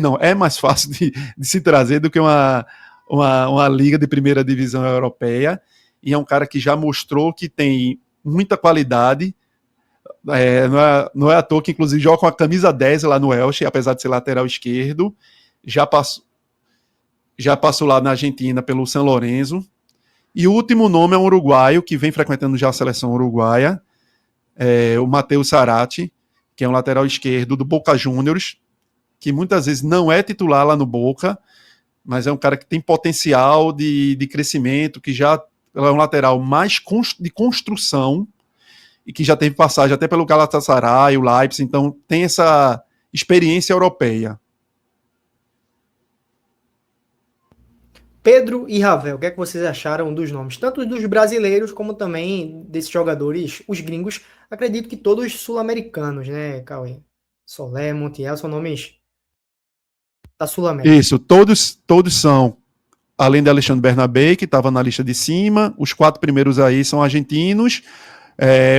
não, é mais fácil de se trazer do que uma liga de primeira divisão europeia, e é um cara que já mostrou que tem muita qualidade, não é à toa que inclusive joga com a camisa 10 lá no Elche, apesar de ser lateral esquerdo, já passou lá na Argentina pelo San Lorenzo, e o último nome é um uruguaio, que vem frequentando já a seleção uruguaia, o Matheus Sarati, que é um lateral esquerdo do Boca Juniors, que muitas vezes não é titular lá no Boca, mas é um cara que tem potencial de crescimento, que já Ela é um lateral mais de construção e que já teve passagem até pelo Galatasaray, o Leipzig, então tem essa experiência europeia. Pedro e Ravel, o que é que vocês acharam dos nomes? Tanto dos brasileiros, como também desses jogadores, os gringos. Acredito que todos sul-americanos, né, Cauê? Solé, Montiel, são nomes da Sul-América. Isso, todos são, além de Alexandre Bernabé, que estava na lista de cima, os 4 primeiros aí são argentinos.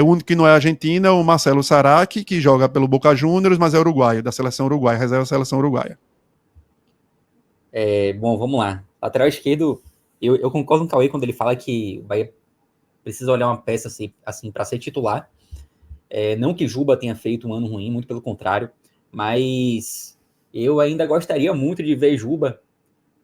O único que não é argentino é o Marcelo Saracchi, que joga pelo Boca Juniors, mas é uruguaio, da seleção uruguaia, reserva da seleção uruguaia. Bom, vamos lá. Lateral esquerdo, eu concordo com o Cauê quando ele fala que o Bahia precisa olhar uma peça assim para ser titular. Não que Juba tenha feito um ano ruim, muito pelo contrário, mas eu ainda gostaria muito de ver Juba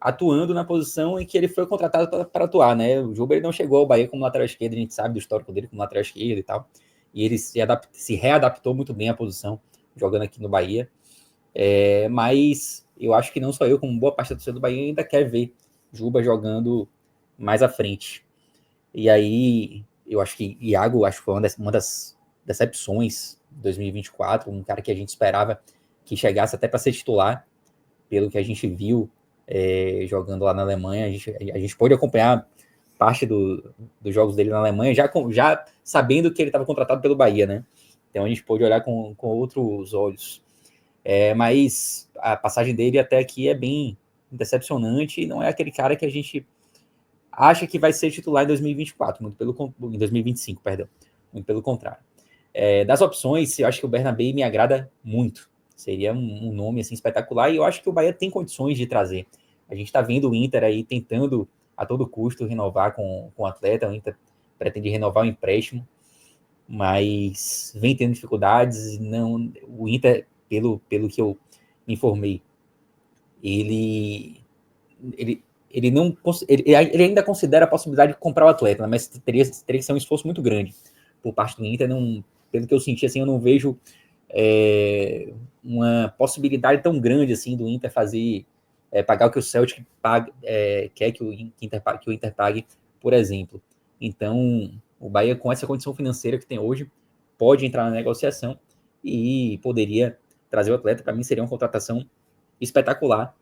atuando na posição em que ele foi contratado para atuar, né? O Juba ele não chegou ao Bahia como lateral esquerdo, a gente sabe do histórico dele como lateral esquerdo e tal, e ele se readaptou muito bem à posição, jogando aqui no Bahia, mas eu acho que não só eu, como boa parte da torcida do Bahia ainda quer ver Juba jogando mais à frente. E aí, eu acho que Iago foi uma das decepções de 2024, um cara que a gente esperava que chegasse até para ser titular, pelo que a gente viu jogando lá na Alemanha. A gente pôde acompanhar parte dos jogos dele na Alemanha, já sabendo que ele estava contratado pelo Bahia, né? Então a gente pôde olhar com outros olhos. Mas a passagem dele até aqui é bem decepcionante, e não é aquele cara que a gente acha que vai ser titular em 2024, em 2025, perdão, muito pelo contrário. Das opções, eu acho que o Bernabé me agrada muito, seria um nome assim, espetacular, e eu acho que o Bahia tem condições de trazer. A gente está vendo o Inter aí tentando a todo custo renovar com o atleta, o Inter pretende renovar o empréstimo, mas vem tendo dificuldades. Não, o Inter, pelo que eu me informei, ele ainda considera a possibilidade de comprar o atleta, mas teria que ser um esforço muito grande por parte do Inter. Não, pelo que eu senti, assim, eu não vejo uma possibilidade tão grande assim do Inter pagar o que o Celtic quer que o Inter pague, por exemplo. Então, o Bahia, com essa condição financeira que tem hoje, pode entrar na negociação e poderia trazer o atleta. Para mim, seria uma contratação espetacular,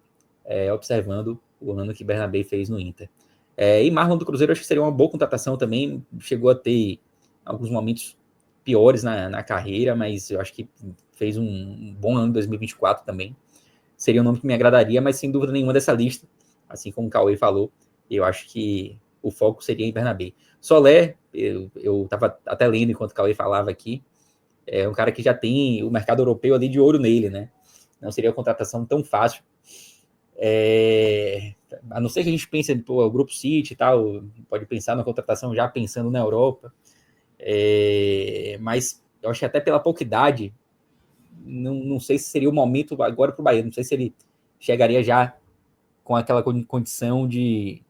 observando o ano que Bernabé fez no Inter. E Marlon do Cruzeiro, acho que seria uma boa contratação também. Chegou a ter alguns momentos piores na carreira, mas eu acho que fez um bom ano em 2024 também. Seria um nome que me agradaria, mas sem dúvida nenhuma dessa lista, assim como o Cauê falou, eu acho que o foco seria em Bernabé. Solé, eu estava até lendo enquanto o Cauê falava aqui, é um cara que já tem o mercado europeu ali de olho nele, né? Não seria uma contratação tão fácil. A não ser que a gente pense o Grupo City e tal, pode pensar na contratação já pensando na Europa, mas eu acho que até pela pouca idade, não sei se seria o momento agora para o Bahia, não sei se ele chegaria já com aquela condição de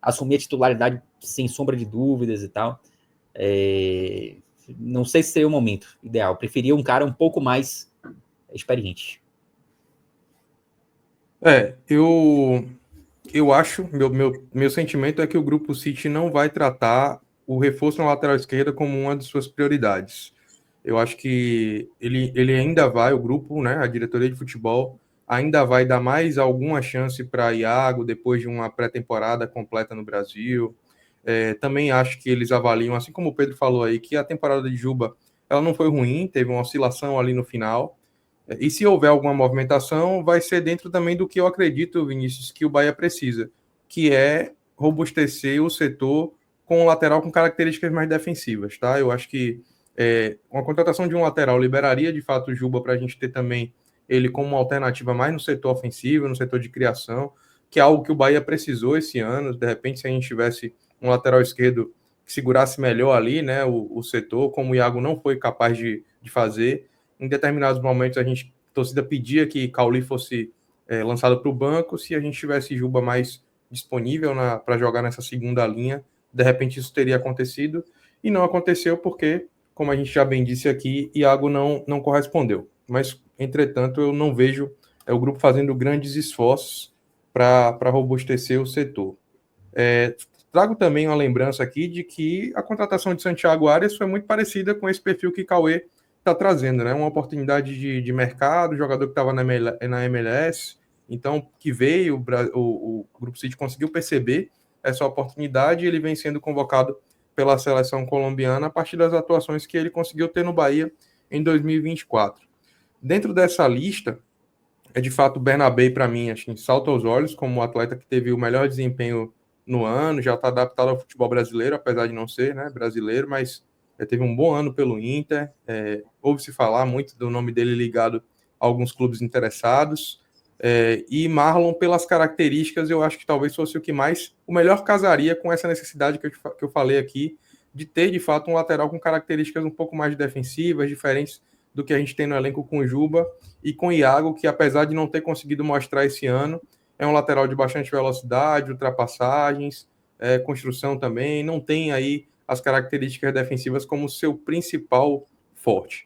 assumir a titularidade sem sombra de dúvidas e tal. Não sei se seria o momento ideal, preferia um cara um pouco mais experiente. Eu acho, meu sentimento é que o Grupo City não vai tratar o reforço na lateral esquerda como uma de suas prioridades. Eu acho que ele ainda vai, o grupo, né, a diretoria de futebol, ainda vai dar mais alguma chance para Iago depois de uma pré-temporada completa no Brasil. Também acho que eles avaliam, assim como o Pedro falou aí, que a temporada de Juba ela não foi ruim, teve uma oscilação ali no final. E se houver alguma movimentação, vai ser dentro também do que eu acredito, Vinícius, que o Bahia precisa, que é robustecer o setor com um lateral com características mais defensivas, tá? Eu acho que uma contratação de um lateral liberaria, de fato, o Juba para a gente ter também ele como uma alternativa mais no setor ofensivo, no setor de criação, que é algo que o Bahia precisou esse ano. De repente, se a gente tivesse um lateral esquerdo que segurasse melhor ali, né, o setor, como o Iago não foi capaz de fazer. Em determinados momentos, a torcida pedia que Cauli fosse lançado para o banco. Se a gente tivesse Juba mais disponível para jogar nessa segunda linha, de repente isso teria acontecido. E não aconteceu porque, como a gente já bem disse aqui, Iago não correspondeu. Mas, entretanto, eu não vejo o grupo fazendo grandes esforços para robustecer o setor. trago também uma lembrança aqui de que a contratação de Santiago Arias foi muito parecida com esse perfil que Cauê está trazendo, né? Uma oportunidade de mercado, jogador que estava na MLS, então que veio, o Grupo City conseguiu perceber essa oportunidade e ele vem sendo convocado pela seleção colombiana a partir das atuações que ele conseguiu ter no Bahia em 2024. Dentro dessa lista, de fato o Bernabé, para mim, acho que salta aos olhos como um atleta que teve o melhor desempenho no ano, já está adaptado ao futebol brasileiro, apesar de não ser, né, brasileiro, mas teve um bom ano pelo Inter, ouve-se falar muito do nome dele ligado a alguns clubes interessados, e Marlon, pelas características, eu acho que talvez fosse o melhor casaria com essa necessidade que eu falei aqui, de ter, de fato, um lateral com características um pouco mais defensivas, diferentes do que a gente tem no elenco com o Juba e com o Iago, que apesar de não ter conseguido mostrar esse ano, é um lateral de bastante velocidade, ultrapassagens, construção também, não tem aí as características defensivas como seu principal forte.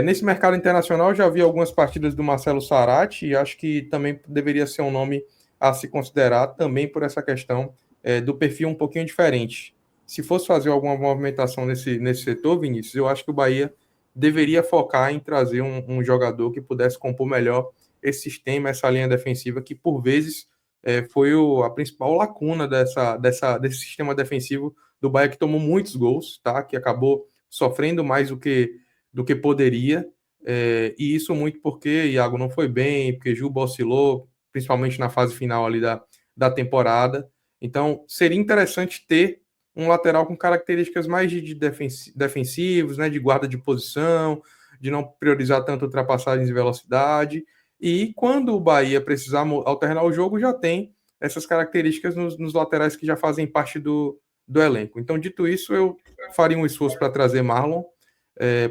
Nesse mercado internacional, já vi algumas partidas do Marcelo Sarati e acho que também deveria ser um nome a se considerar também por essa questão do perfil um pouquinho diferente. Se fosse fazer alguma movimentação nesse setor, Vinícius, eu acho que o Bahia deveria focar em trazer um jogador que pudesse compor melhor esse sistema, essa linha defensiva, que por vezes foi a principal lacuna desse sistema defensivo do Bahia, que tomou muitos gols, tá? Que acabou sofrendo mais do que poderia, e isso muito porque Iago não foi bem, porque Juba oscilou, principalmente na fase final ali da temporada. Então, seria interessante ter um lateral com características mais de defensivos, né, de guarda de posição, de não priorizar tanto ultrapassagens e velocidade, e quando o Bahia precisar alternar o jogo, já tem essas características nos laterais que já fazem parte do elenco. Então, dito isso, eu faria um esforço para trazer Marlon,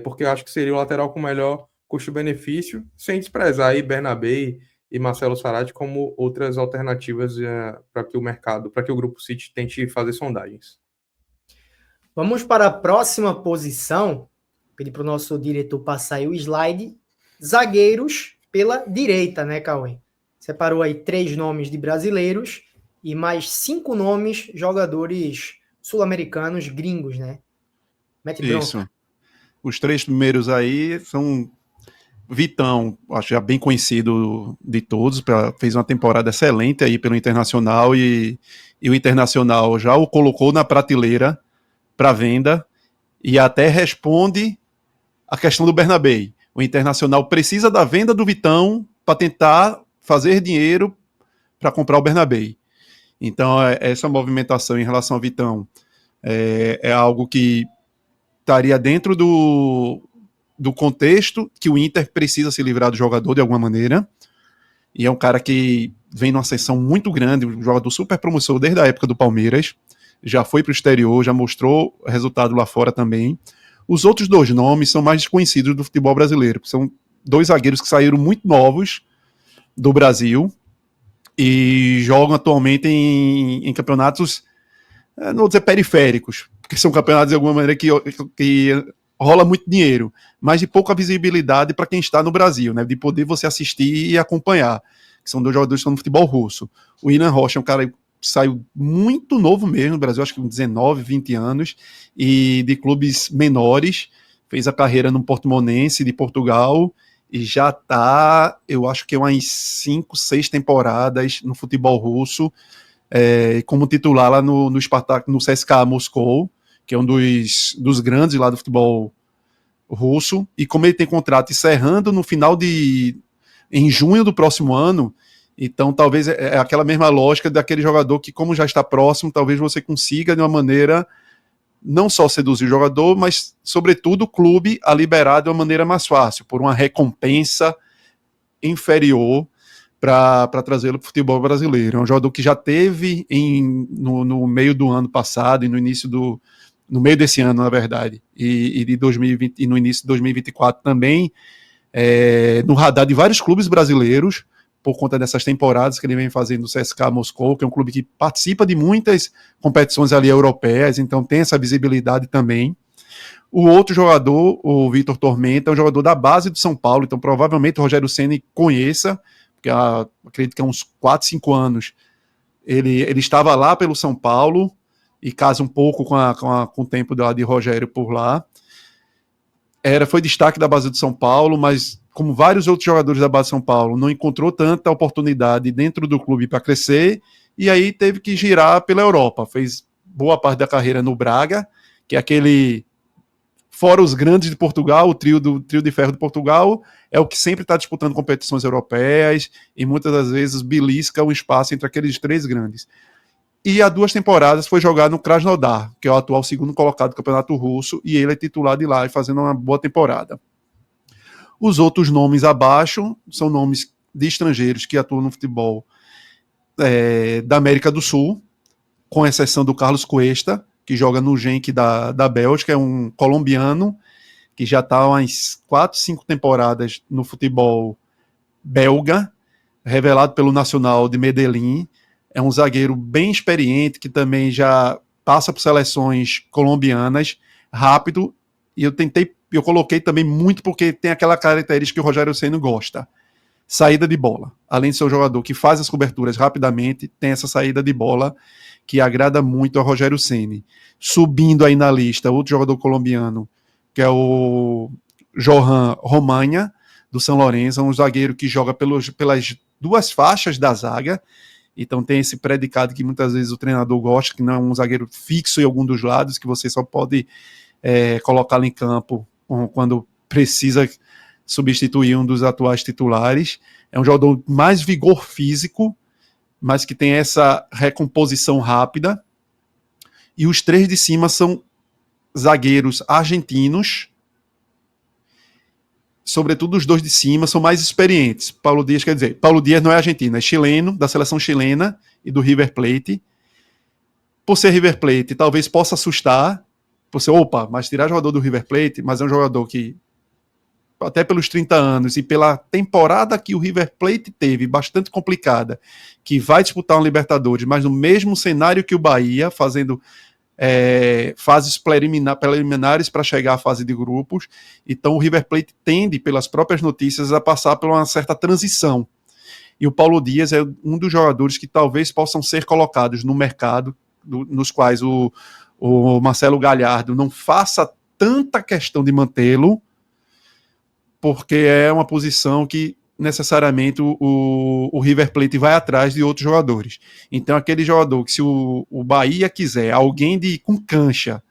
porque eu acho que seria o lateral com melhor custo-benefício, sem desprezar aí Bernabé e Marcelo Sarati como outras alternativas para que o Grupo City tente fazer sondagens. Vamos para a próxima posição. Pedir para o nosso diretor passar aí o slide. Zagueiros pela direita, né, Cauê? Separou aí 3 nomes de brasileiros e mais 5 nomes jogadores sul-americanos gringos, né? Mete bronca. Isso. Os 3 primeiros aí são Vitão, acho já bem conhecido de todos, fez uma temporada excelente aí pelo Internacional e o Internacional já o colocou na prateleira para venda e até responde a questão do Bernabé. O Internacional precisa da venda do Vitão para tentar fazer dinheiro para comprar o Bernabé. Então, essa movimentação em relação ao Vitão é algo que estaria dentro do contexto que o Inter precisa se livrar do jogador de alguma maneira. E é um cara que vem numa ascensão muito grande, um jogador super promissor desde a época do Palmeiras. Já foi para o exterior, já mostrou resultado lá fora também. Os outros 2 nomes são mais desconhecidos do futebol brasileiro, são 2 zagueiros que saíram muito novos do Brasil e jogam atualmente em campeonatos, não vou dizer periféricos, porque são campeonatos de alguma maneira que rola muito dinheiro, mas de pouca visibilidade para quem está no Brasil, né? De poder você assistir e acompanhar, que são 2 jogadores que estão no futebol russo. O Inan Rocha é um cara saiu muito novo mesmo no Brasil, acho que com 19, 20 anos, e de clubes menores, fez a carreira no Portimonense de Portugal, e já está, eu acho que umas 5, 6 temporadas no futebol russo, como titular lá no Spartak, no CSKA Moscou, que é um dos grandes lá do futebol russo, e como ele tem contrato encerrando em junho do próximo ano, então talvez é aquela mesma lógica daquele jogador que, como já está próximo, talvez você consiga de uma maneira não só seduzir o jogador, mas sobretudo o clube a liberar de uma maneira mais fácil, por uma recompensa inferior para trazê-lo para o futebol brasileiro. É um jogador que já teve no meio do ano passado e no meio desse ano, na verdade, e de 2020, e no início de 2024 também, no radar de vários clubes brasileiros, por conta dessas temporadas que ele vem fazendo no CSKA Moscou, que é um clube que participa de muitas competições ali europeias, então tem essa visibilidade também. O outro jogador, o Vitor Tormenta, é um jogador da base do São Paulo, então provavelmente o Rogério Ceni conheça, porque acredito que há uns 4, 5 anos ele estava lá pelo São Paulo, e casa um pouco com o tempo de Rogério por lá. Foi destaque da base de São Paulo, mas como vários outros jogadores da base de São Paulo, não encontrou tanta oportunidade dentro do clube para crescer, e aí teve que girar pela Europa. Fez boa parte da carreira no Braga, que é aquele, fora os grandes de Portugal, o trio de ferro de Portugal, é o que sempre está disputando competições europeias, e muitas das vezes belisca um espaço entre aqueles 3 grandes. E há 2 temporadas foi jogar no Krasnodar, que é o atual segundo colocado do campeonato russo, e ele é titular de lá e fazendo uma boa temporada. Os outros nomes abaixo são nomes de estrangeiros que atuam no futebol da América do Sul, com exceção do Carlos Cuesta, que joga no Genk da Bélgica, é um colombiano que já está há umas 4, 5 temporadas no futebol belga, revelado pelo Nacional de Medellín. É um zagueiro bem experiente, que também já passa por seleções colombianas, rápido, e eu coloquei também muito porque tem aquela característica que o Rogério Ceni gosta, saída de bola. Além de ser um jogador que faz as coberturas rapidamente, tem essa saída de bola que agrada muito ao Rogério Ceni. Subindo aí na lista, outro jogador colombiano, que é o Johan Romaña, do São Lourenço, um zagueiro que joga pelas 2 faixas da zaga. Então tem esse predicado que muitas vezes o treinador gosta, que não é um zagueiro fixo em algum dos lados, que você só pode colocá-lo em campo quando precisa substituir um dos atuais titulares. É um jogador mais vigor físico, mas que tem essa recomposição rápida. E os 3 de cima são zagueiros argentinos, sobretudo os 2 de cima são mais experientes. Paulo Dias não é argentino, é chileno, da seleção chilena e do River Plate. Por ser River Plate, talvez possa assustar, mas tirar jogador do River Plate, mas é um jogador que, até pelos 30 anos e pela temporada que o River Plate teve, bastante complicada, que vai disputar um Libertadores, mas no mesmo cenário que o Bahia, fazendo fases preliminares para chegar à fase de grupos. Então o River Plate tende, pelas próprias notícias, a passar por uma certa transição. E o Paulo Dias é um dos jogadores que talvez possam ser colocados no mercado, nos quais o Marcelo Galhardo não faça tanta questão de mantê-lo, porque é uma posição que necessariamente o River Plate vai atrás de outros jogadores. Então aquele jogador que, se o Bahia quiser alguém com cancha,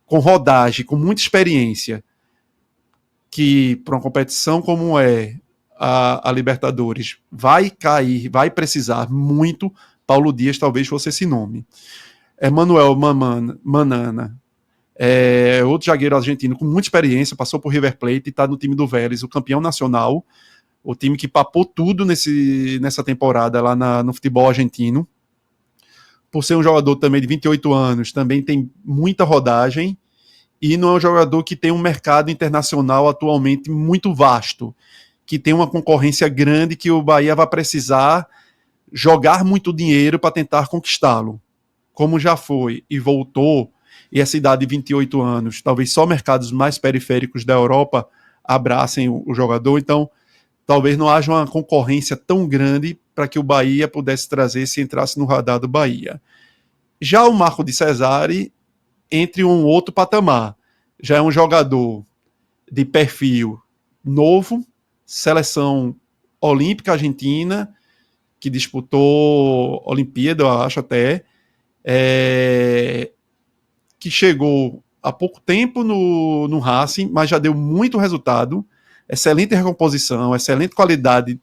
com rodagem, com muita experiência, que para uma competição como a Libertadores vai cair, vai precisar muito, Paulo Dias talvez fosse esse nome. Emmanuel Manana, outro zagueiro argentino com muita experiência, passou por River Plate e está no time do Vélez, o campeão nacional, o time que papou tudo nessa temporada lá no futebol argentino. Por ser um jogador também de 28 anos, também tem muita rodagem, e não é um jogador que tem um mercado internacional atualmente muito vasto, que tem uma concorrência grande, que o Bahia vai precisar jogar muito dinheiro para tentar conquistá-lo. Como já foi e voltou, e essa idade de 28 anos, talvez só mercados mais periféricos da Europa abracem o jogador, então talvez não haja uma concorrência tão grande para que o Bahia pudesse trazer, se entrasse no radar do Bahia. Já o Marco de Cesare, entre um outro patamar, já é um jogador de perfil novo, seleção olímpica argentina, que disputou Olimpíada, eu acho até, que chegou há pouco tempo no Racing, mas já deu muito resultado, excelente recomposição, excelente qualidade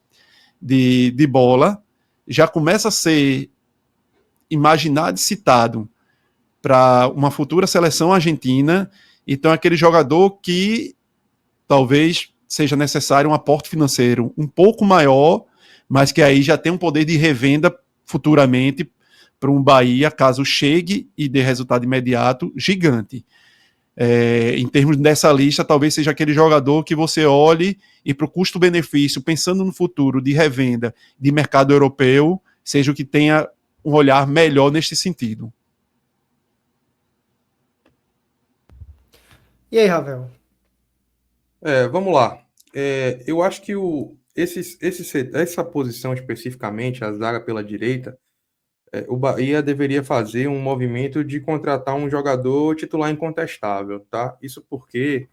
de bola, já começa a ser imaginado e citado para uma futura seleção argentina. Então é aquele jogador que talvez seja necessário um aporte financeiro um pouco maior, mas que aí já tem um poder de revenda futuramente para um Bahia, caso chegue e dê resultado imediato, gigante. Em termos dessa lista, talvez seja aquele jogador que você olhe e, para o custo-benefício, pensando no futuro de revenda de mercado europeu, seja o que tenha um olhar melhor neste sentido. E aí, Ravel? Vamos lá. Eu acho que essa posição especificamente, a zaga pela direita, o Bahia deveria fazer um movimento de contratar um jogador titular incontestável, tá? Isso porque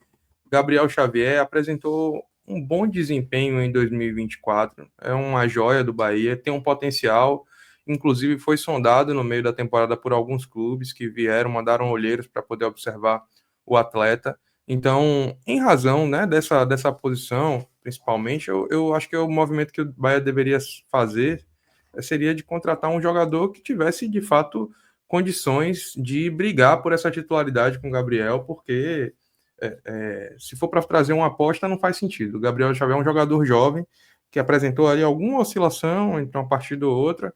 Gabriel Xavier apresentou um bom desempenho em 2024, é uma joia do Bahia, tem um potencial, inclusive foi sondado no meio da temporada por alguns clubes que vieram, mandaram olheiros para poder observar o atleta. Então, em razão, né, dessa posição, principalmente, eu acho que o movimento que o Bahia deveria fazer seria de contratar um jogador que tivesse, de fato, condições de brigar por essa titularidade com o Gabriel, porque se for para trazer uma aposta, não faz sentido. O Gabriel Xavier é um jogador jovem que apresentou ali alguma oscilação entre uma partida ou outra.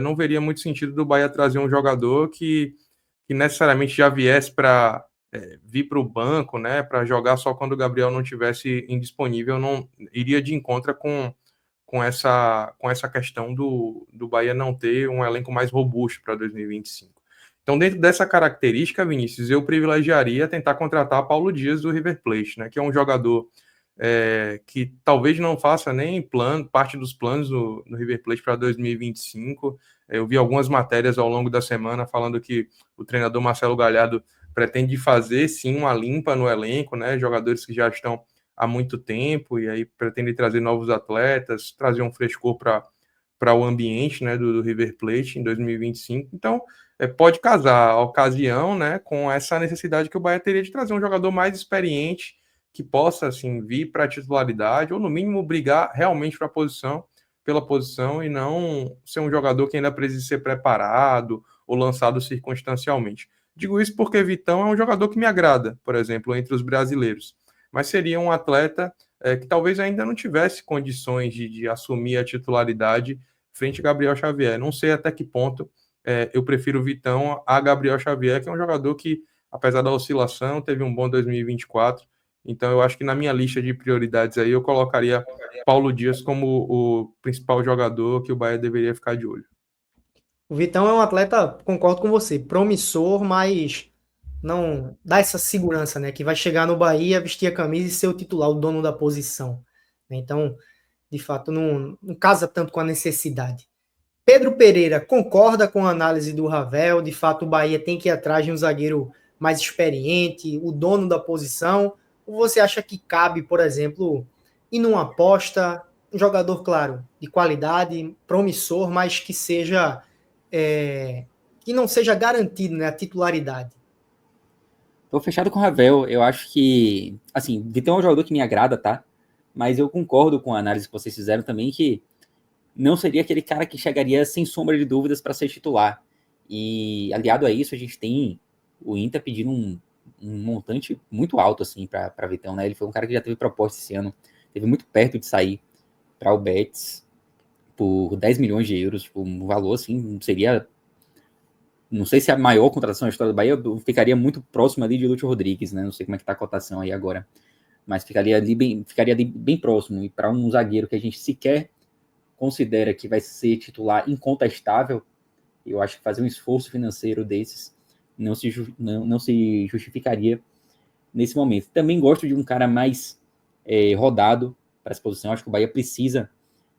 Não veria muito sentido do Bahia trazer um jogador que necessariamente já viesse para vir para o banco, né, para jogar só quando o Gabriel não tivesse indisponível, não iria de encontro com essa questão do Bahia não ter um elenco mais robusto para 2025. Então, dentro dessa característica, Vinícius, eu privilegiaria tentar contratar Paulo Dias do River Plate, né, que é um jogador que talvez não faça nem parte dos planos do River Plate para 2025. Eu vi algumas matérias ao longo da semana falando que o treinador Marcelo Galhardo pretende fazer, sim, uma limpa no elenco, né, jogadores que já estão há muito tempo, e aí pretende trazer novos atletas, trazer um frescor para o ambiente, né, do River Plate em 2025. Então, pode casar a ocasião, né, com essa necessidade que o Bahia teria de trazer um jogador mais experiente, que possa, assim, vir para a titularidade, ou no mínimo brigar realmente pela posição, e não ser um jogador que ainda precisa ser preparado ou lançado circunstancialmente. Digo isso porque Vitão é um jogador que me agrada, por exemplo, entre os brasileiros, mas seria um atleta que talvez ainda não tivesse condições de assumir a titularidade frente a Gabriel Xavier. Não sei até que ponto eu prefiro o Vitão a Gabriel Xavier, que é um jogador que, apesar da oscilação, teve um bom 2024. Então, eu acho que na minha lista de prioridades aí, eu colocaria Paulo Dias como o principal jogador que o Bahia deveria ficar de olho. O Vitão é um atleta, concordo com você, promissor, mas não dá essa segurança, né? Que vai chegar no Bahia, vestir a camisa e ser o titular, o dono da posição. Então, de fato, não casa tanto com a necessidade. Pedro Pereira concorda com a análise do Ravel. De fato, o Bahia tem que ir atrás de um zagueiro mais experiente, o dono da posição. Ou você acha que cabe, por exemplo, ir numa aposta, um jogador, claro, de qualidade, promissor, mas que seja que não seja garantido, né, a titularidade? Tô fechado com o Ravel. Eu acho que, assim, Vitão é um jogador que me agrada, tá? Mas eu concordo com a análise que vocês fizeram também, que não seria aquele cara que chegaria sem sombra de dúvidas para ser titular. E, aliado a isso, a gente tem o Inter pedindo um montante muito alto, assim, para Vitão, né? Ele foi um cara que já teve proposta esse ano, teve muito perto de sair para o Betis por 10 milhões de euros, tipo, um valor, assim, seria... Não sei se é a maior contratação da história do Bahia, ficaria muito próximo ali de Lúcio Rodrigues, né? Não sei como é que tá a cotação aí agora, mas ficaria ali bem próximo. E para um zagueiro que a gente sequer considera que vai ser titular incontestável, eu acho que fazer um esforço financeiro desses não se justificaria nesse momento. Também gosto de um cara mais rodado para essa posição. Acho que o Bahia precisa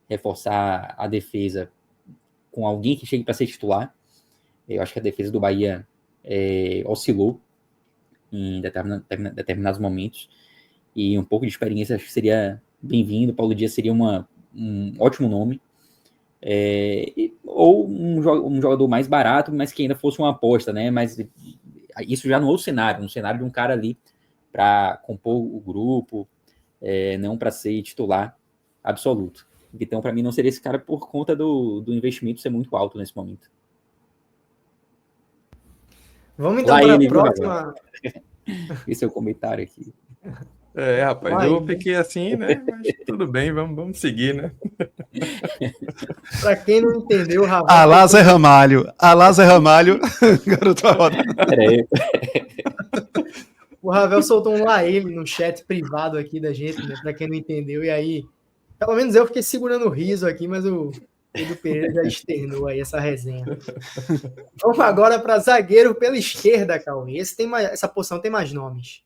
reforçar a defesa com alguém que chegue para ser titular. Eu acho que a defesa do Bahia oscilou em determinados momentos, e um pouco de experiência acho que seria bem-vindo. Paulo Dias seria um ótimo nome, ou um jogador mais barato, mas que ainda fosse uma aposta, né? Mas isso já no outro cenário, no cenário de um cara ali para compor o grupo, não para ser titular absoluto. Então, para mim, não seria esse cara por conta do investimento ser muito alto nesse momento. Vamos então para a próxima. Esse é o comentário aqui. Rapaz, eu fiquei assim, né? Mas tudo bem, vamos seguir, né? Para quem não entendeu, Ravel... Alá Zé Ramalho, garoto a roda. Peraí. O Ravel soltou um lá ele no chat privado aqui da gente, né? Para quem não entendeu, e aí, pelo menos eu fiquei segurando o riso aqui, mas o Pedro Pereira já externou aí essa resenha. Vamos agora para zagueiro pela esquerda, Cauê. Essa posição tem mais nomes.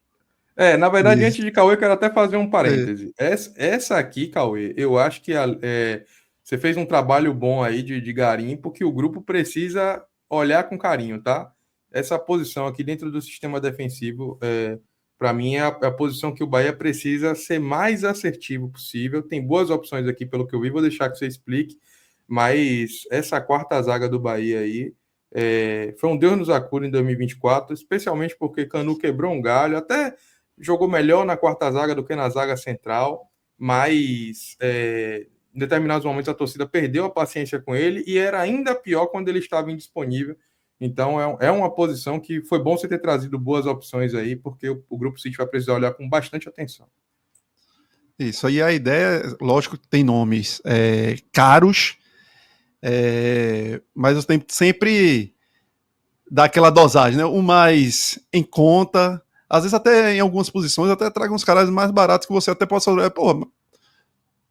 Na verdade, antes de Cauê, eu quero até fazer um parêntese. Essa aqui, Cauê, eu acho que você fez um trabalho bom aí de garimpo que o grupo precisa olhar com carinho, tá? Essa posição aqui dentro do sistema defensivo, para mim, é a posição que o Bahia precisa ser mais assertivo possível. Tem boas opções aqui, pelo que eu vi, vou deixar que você explique, mas essa quarta zaga do Bahia aí foi um Deus nos acuda em 2024, especialmente porque Canu quebrou um galho, até jogou melhor na quarta zaga do que na zaga central, mas em determinados momentos a torcida perdeu a paciência com ele e era ainda pior quando ele estava indisponível. Então é uma posição que foi bom você ter trazido boas opções aí, porque o Grupo City vai precisar olhar com bastante atenção. Isso aí, a ideia, lógico que tem nomes caros, mas você tem que sempre dar aquela dosagem, né? O mais em conta, às vezes até em algumas posições, até traga uns caras mais baratos que você até possa olhar, pô,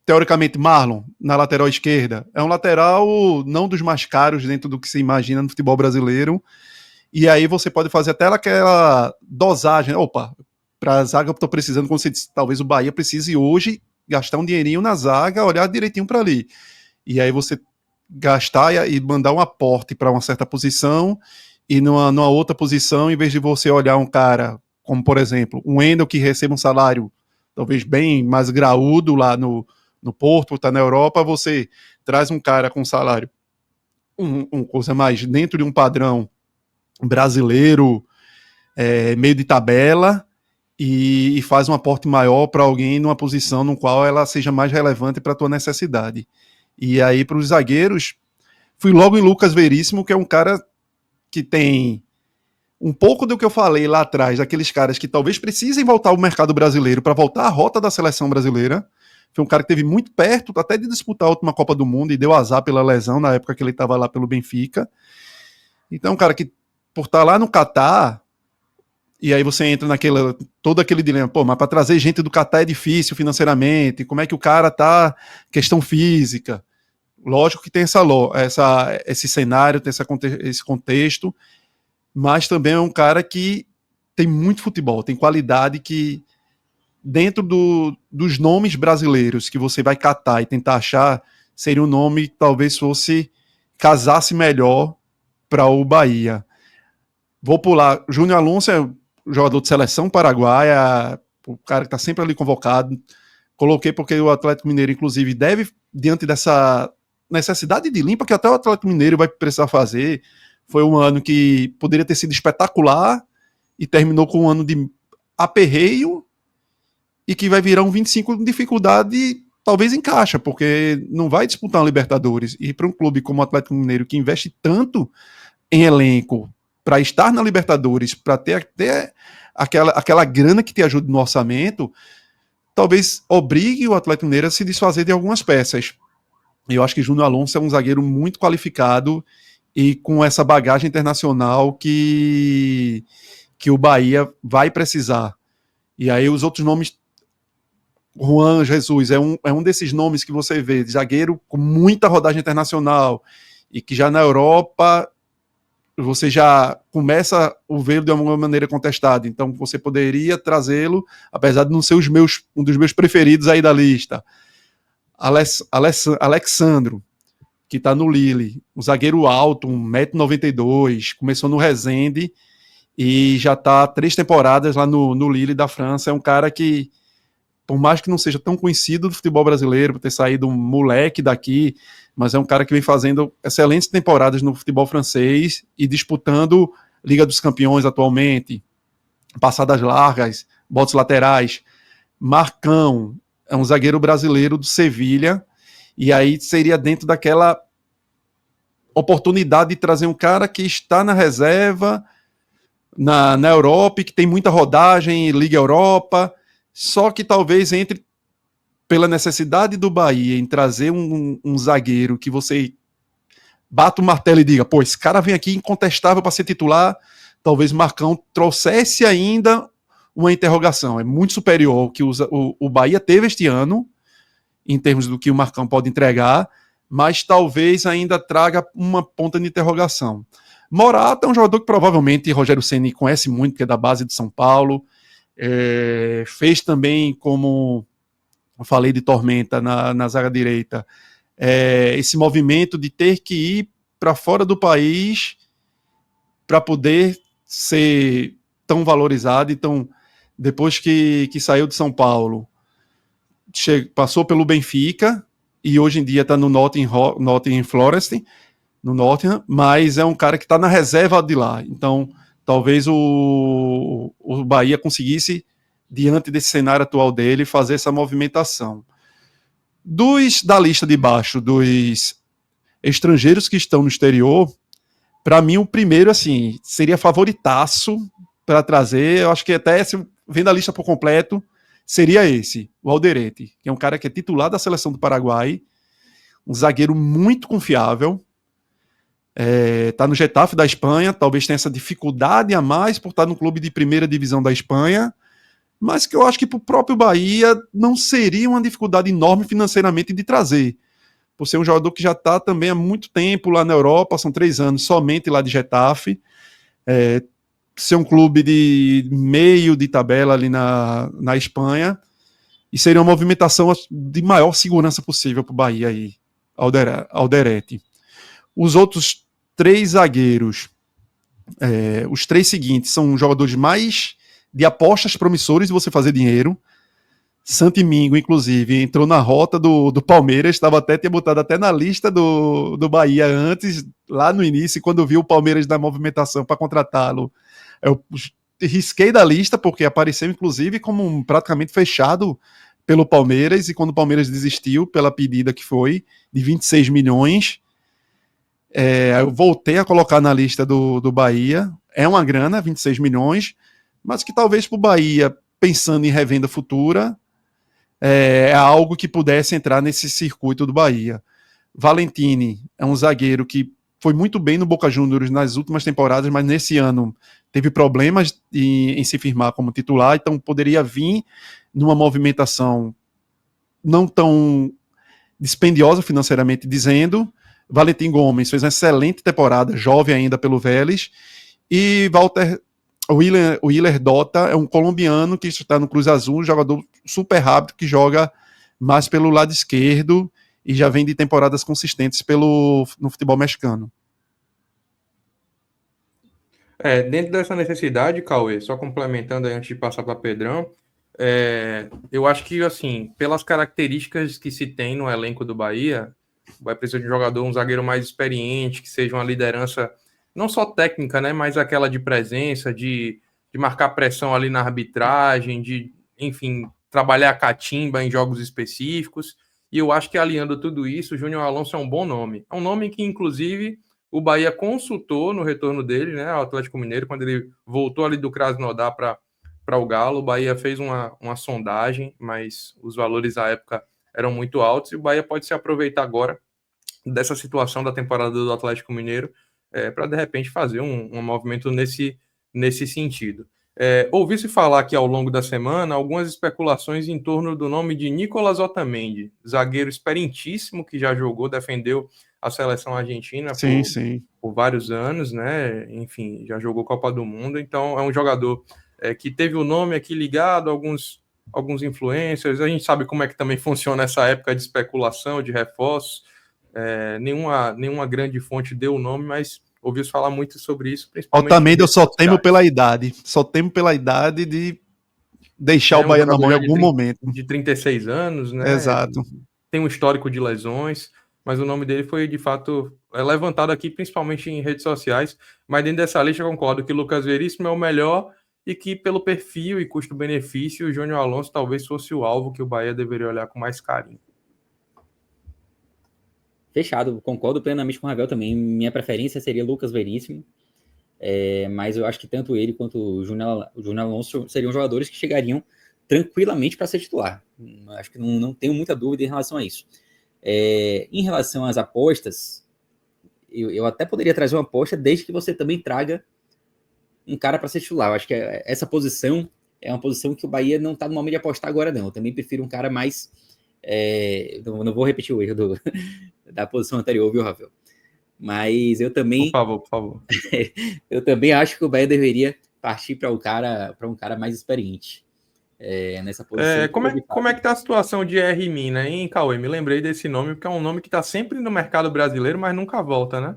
teoricamente, Marlon, na lateral esquerda, é um lateral não dos mais caros dentro do que se imagina no futebol brasileiro, e aí você pode fazer até aquela dosagem, opa, para a zaga eu estou precisando, como você disse, talvez o Bahia precise hoje gastar um dinheirinho na zaga, olhar direitinho para ali, e aí você gastar e mandar um aporte para uma certa posição, e numa outra posição, em vez de você olhar um cara, como por exemplo, um Wendel que recebe um salário talvez bem mais graúdo lá no Porto, está na Europa, você traz um cara com salário, coisa mais dentro de um padrão brasileiro, meio de tabela, e faz um aporte maior para alguém numa posição no qual ela seja mais relevante para a tua necessidade. E aí, para os zagueiros, fui logo em Lucas Veríssimo, que é um cara que tem um pouco do que eu falei lá atrás, daqueles caras que talvez precisem voltar ao mercado brasileiro para voltar à rota da seleção brasileira. Foi um cara que esteve muito perto até de disputar a última Copa do Mundo e deu azar pela lesão na época que ele estava lá pelo Benfica. Então, um cara que, por estar lá no Catar, e aí você entra todo aquele dilema, pô, mas para trazer gente do Catar é difícil financeiramente, como é que o cara tá, questão física. Lógico que tem esse cenário, tem esse contexto, mas também é um cara que tem muito futebol, tem qualidade que dentro dos nomes brasileiros que você vai catar e tentar achar, seria um nome que talvez casasse melhor para o Bahia. Vou pular. Júnior Alonso é jogador de seleção paraguaia, o cara que está sempre ali convocado. Coloquei porque o Atlético Mineiro, inclusive, deve, diante dessa necessidade de limpa que até o Atlético Mineiro vai precisar fazer. Foi um ano que poderia ter sido espetacular e terminou com um ano de aperreio e que vai virar um 25 de dificuldade, talvez encaixa, porque não vai disputar uma Libertadores. E para um clube como o Atlético Mineiro, que investe tanto em elenco para estar na Libertadores, para ter até aquela grana que te ajuda no orçamento, talvez obrigue o Atlético Mineiro a se desfazer de algumas peças. Eu acho que Júnior Alonso é um zagueiro muito qualificado e com essa bagagem internacional que o Bahia vai precisar. E aí os outros nomes, Juan Jesus é um desses nomes que você vê, zagueiro com muita rodagem internacional e que já na Europa você já começa a vê-lo de alguma maneira contestado, então você poderia trazê-lo, apesar de não ser um dos meus preferidos aí da lista. Alexandro, que está no Lille, um zagueiro alto, 1,92 m, começou no Resende e já está 3 temporadas lá no Lille da França. É um cara que, por mais que não seja tão conhecido do futebol brasileiro, por ter saído um moleque daqui, mas é um cara que vem fazendo excelentes temporadas no futebol francês e disputando Liga dos Campeões atualmente, passadas largas, botes laterais. Marcão é um zagueiro brasileiro do Sevilha, e aí seria dentro daquela oportunidade de trazer um cara que está na reserva, na Europa, e que tem muita rodagem, Liga Europa, só que talvez entre pela necessidade do Bahia em trazer um zagueiro que você bata o martelo e diga, pô, esse cara vem aqui incontestável para ser titular, talvez Marcão trouxesse ainda uma interrogação. É muito superior ao que o Bahia teve este ano, em termos do que o Marcão pode entregar, mas talvez ainda traga uma ponta de interrogação. Morata é um jogador que provavelmente Rogério Ceni conhece muito, que é da base de São Paulo, fez também, como eu falei de Tormenta na zaga direita, esse movimento de ter que ir para fora do país para poder ser tão valorizado. Então, depois que saiu de São Paulo, passou pelo Benfica e hoje em dia está no Nottingham Forest, no Nottingham, mas é um cara que está na reserva de lá. Então, talvez o Bahia conseguisse, diante desse cenário atual dele, fazer essa movimentação. Da lista de baixo, dos estrangeiros que estão no exterior, para mim o primeiro, assim, seria favoritaço para trazer. Eu acho que até, se vendo a lista por completo, seria esse, o Alderete, que é um cara que é titular da seleção do Paraguai, um zagueiro muito confiável, tá no Getafe da Espanha, talvez tenha essa dificuldade a mais por estar no clube de primeira divisão da Espanha, mas que eu acho que para o próprio Bahia não seria uma dificuldade enorme financeiramente de trazer, por ser um jogador que já está também há muito tempo lá na Europa, são 3 anos somente lá de Getafe, ser um clube de meio de tabela ali na Espanha, e seria uma movimentação de maior segurança possível para o Bahia aí, Alderete. Os outros 3 zagueiros, os 3 seguintes, são jogadores mais de apostas promissores de você fazer dinheiro. Santi Mingo, inclusive, entrou na rota do Palmeiras, tinha botado até na lista do Bahia antes, lá no início, quando viu o Palmeiras na movimentação para contratá-lo. Eu risquei da lista, porque apareceu, inclusive, como praticamente fechado pelo Palmeiras, e quando o Palmeiras desistiu pela pedida que foi, de 26 milhões, eu voltei a colocar na lista do Bahia. É uma grana, 26 milhões, mas que talvez para o Bahia, pensando em revenda futura, é algo que pudesse entrar nesse circuito do Bahia. Valentini é um zagueiro que foi muito bem no Boca Juniors nas últimas temporadas, mas nesse ano teve problemas em se firmar como titular, então poderia vir numa movimentação não tão dispendiosa financeiramente dizendo. Valentim Gomes fez uma excelente temporada, jovem ainda pelo Vélez, e o Willer Dota é um colombiano que está no Cruz Azul, um jogador super rápido que joga mais pelo lado esquerdo e já vem de temporadas consistentes no futebol mexicano. Dentro dessa necessidade, Cauê, só complementando aí antes de passar para Pedrão, eu acho que, assim, pelas características que se tem no elenco do Bahia, vai precisar de um jogador, um zagueiro mais experiente, que seja uma liderança não só técnica, né, mas aquela de presença, de marcar pressão ali na arbitragem, de, enfim, trabalhar a catimba em jogos específicos. E eu acho que, alinhando tudo isso, o Júnior Alonso é um bom nome. É um nome que, inclusive, o Bahia consultou no retorno dele, né, ao Atlético Mineiro, quando ele voltou ali do Krasnodar para o Galo. O Bahia fez uma sondagem, mas os valores à época eram muito altos, e o Bahia pode se aproveitar agora dessa situação da temporada do Atlético Mineiro para, de repente, fazer um movimento nesse sentido. Ouvi-se falar aqui ao longo da semana algumas especulações em torno do nome de Nicolás Otamendi, zagueiro experientíssimo que já jogou, defendeu a seleção argentina por vários anos, né? Enfim, já jogou Copa do Mundo, então é um jogador que teve o nome aqui ligado a alguns influencers. A gente sabe como é que também funciona essa época de especulação, de reforços. Nenhuma grande fonte deu o nome, mas ouviu falar muito sobre isso, principalmente. Otamendi eu só temo pela idade. Só temo pela idade de deixar o Bahia na mão em algum momento. De 36 anos, né? Exato. Tem um histórico de lesões, mas o nome dele foi, de fato, levantado aqui, principalmente em redes sociais. Mas dentro dessa lista eu concordo que Lucas Veríssimo é o melhor e que, pelo perfil e custo-benefício, o Júnior Alonso talvez fosse o alvo que o Bahia deveria olhar com mais carinho. Fechado, concordo plenamente com o Ravel também. Minha preferência seria Lucas Veríssimo, mas eu acho que tanto ele quanto o Júnior Alonso seriam jogadores que chegariam tranquilamente para ser titular. Acho que não tenho muita dúvida em relação a isso. Em relação às apostas, eu até poderia trazer uma aposta desde que você também traga um cara para ser titular. Eu acho que essa posição é uma posição que o Bahia não está no momento de apostar agora, não. Eu também prefiro um cara mais... não vou repetir o erro da posição anterior, viu, Rafael? Mas eu também... Por favor. Eu também acho que o Bahia deveria partir para um cara mais experiente. nessa posição. Como é que tá a situação de R. né, hein, Cauê? Me lembrei desse nome, porque é um nome que tá sempre no mercado brasileiro, mas nunca volta, né?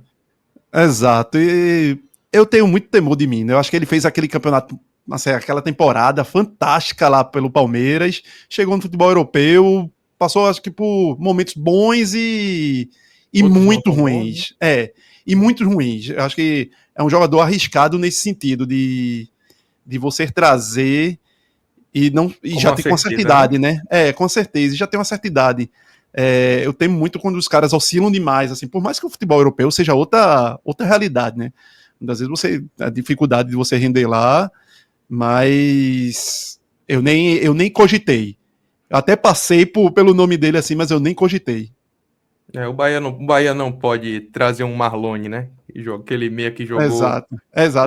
Exato. E eu tenho muito temor de Mina. Eu acho que ele fez aquele campeonato, assim, aquela temporada fantástica lá pelo Palmeiras, chegou no futebol europeu, passou, acho que, por momentos bons e muito ruins. E muito ruins. Eu acho que é um jogador arriscado nesse sentido, de você trazer e já ter uma certa idade, né? Com certeza, e já tem uma certa idade. Eu temo muito quando os caras oscilam demais, assim, por mais que o futebol europeu seja outra realidade, né? Às vezes a dificuldade de você render lá, mas eu nem cogitei. Até passei pelo nome dele assim, mas eu nem cogitei. O Bahia não pode trazer um Marlone, né? Aquele meia que jogou. Exato,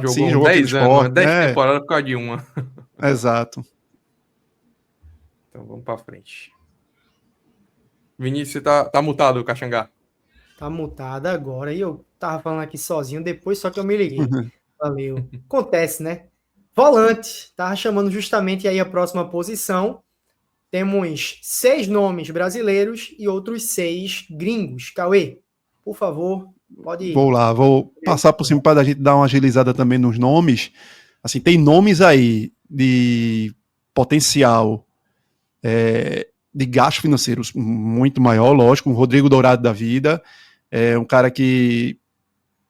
sim, jogou 10 anos, 10 né? temporadas por causa de uma. Exato. Então vamos pra frente. Vinícius, você tá mutado, Caxangá. Tá mutada agora. E eu tava falando aqui sozinho depois, só que eu me liguei. Valeu. Acontece, né? Volante. Tava chamando justamente aí a próxima posição. Temos 6 nomes brasileiros e outros 6 gringos. Cauê, por favor, pode ir. Vou passar por cima para a gente dar uma agilizada também nos nomes. Assim, tem nomes aí de potencial de gastos financeiros muito maior, lógico. O Rodrigo Dourado da vida é um cara que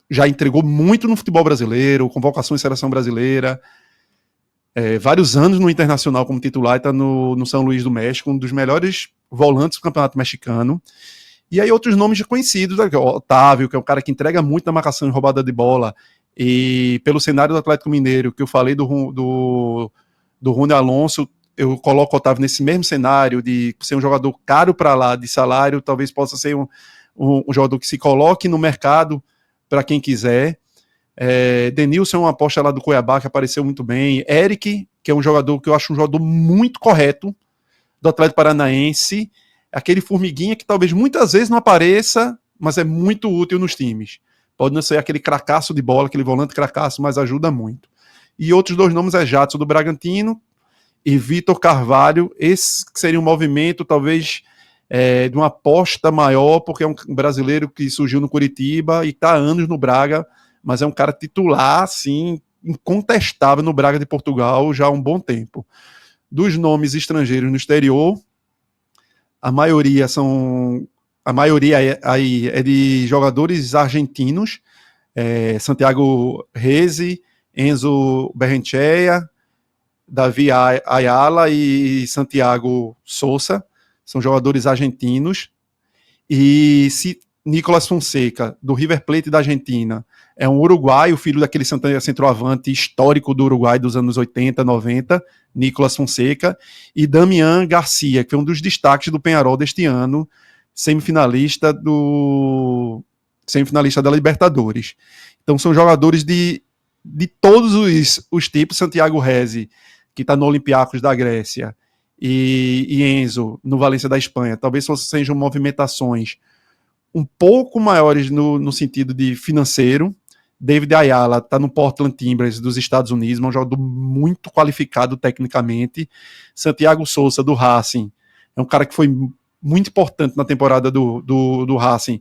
já entregou muito no futebol brasileiro, convocação em seleção brasileira, vários anos no Internacional como titular, está no São Luís do México, um dos melhores volantes do campeonato mexicano. E aí outros nomes conhecidos, né? O Otávio, que é um cara que entrega muito na marcação e roubada de bola, e pelo cenário do Atlético Mineiro, que eu falei do Rony Alonso, eu coloco o Otávio nesse mesmo cenário de ser um jogador caro para lá, de salário, talvez possa ser um jogador que se coloque no mercado para quem quiser. Denilson é uma aposta lá do Cuiabá que apareceu muito bem. Eric, que é um jogador que eu acho um jogador muito correto do Atlético Paranaense, aquele formiguinha que talvez muitas vezes não apareça, mas é muito útil nos times. Pode não ser aquele cracaço de bola, aquele volante cracaço, mas ajuda muito. E outros 2 nomes é Jadson do Bragantino e Vitor Carvalho. Esse seria um movimento talvez de uma aposta maior, porque é um brasileiro que surgiu no Curitiba e está há anos no Braga, mas é um cara titular, assim, incontestável no Braga de Portugal já há um bom tempo. Dos nomes estrangeiros no exterior, a maioria aí é de jogadores argentinos, Santiago Rezi, Enzo Berrencheia, Davi Ayala e Santiago Sousa, são jogadores argentinos. E Nicolas Fonseca, do River Plate da Argentina, é um uruguaio, filho daquele centroavante histórico do Uruguai dos anos 80, 90, Nicolas Fonseca, e Damian Garcia, que é um dos destaques do Peñarol deste ano, semifinalista da Libertadores. Então são jogadores de todos os tipos. Santiago Rezi, que está no Olympiacos da Grécia, e Enzo, no Valência da Espanha, talvez sejam movimentações um pouco maiores no sentido de financeiro. David Ayala está no Portland Timbers dos Estados Unidos, um jogador muito qualificado tecnicamente. Santiago Sousa, do Racing, é um cara que foi muito importante na temporada do Racing,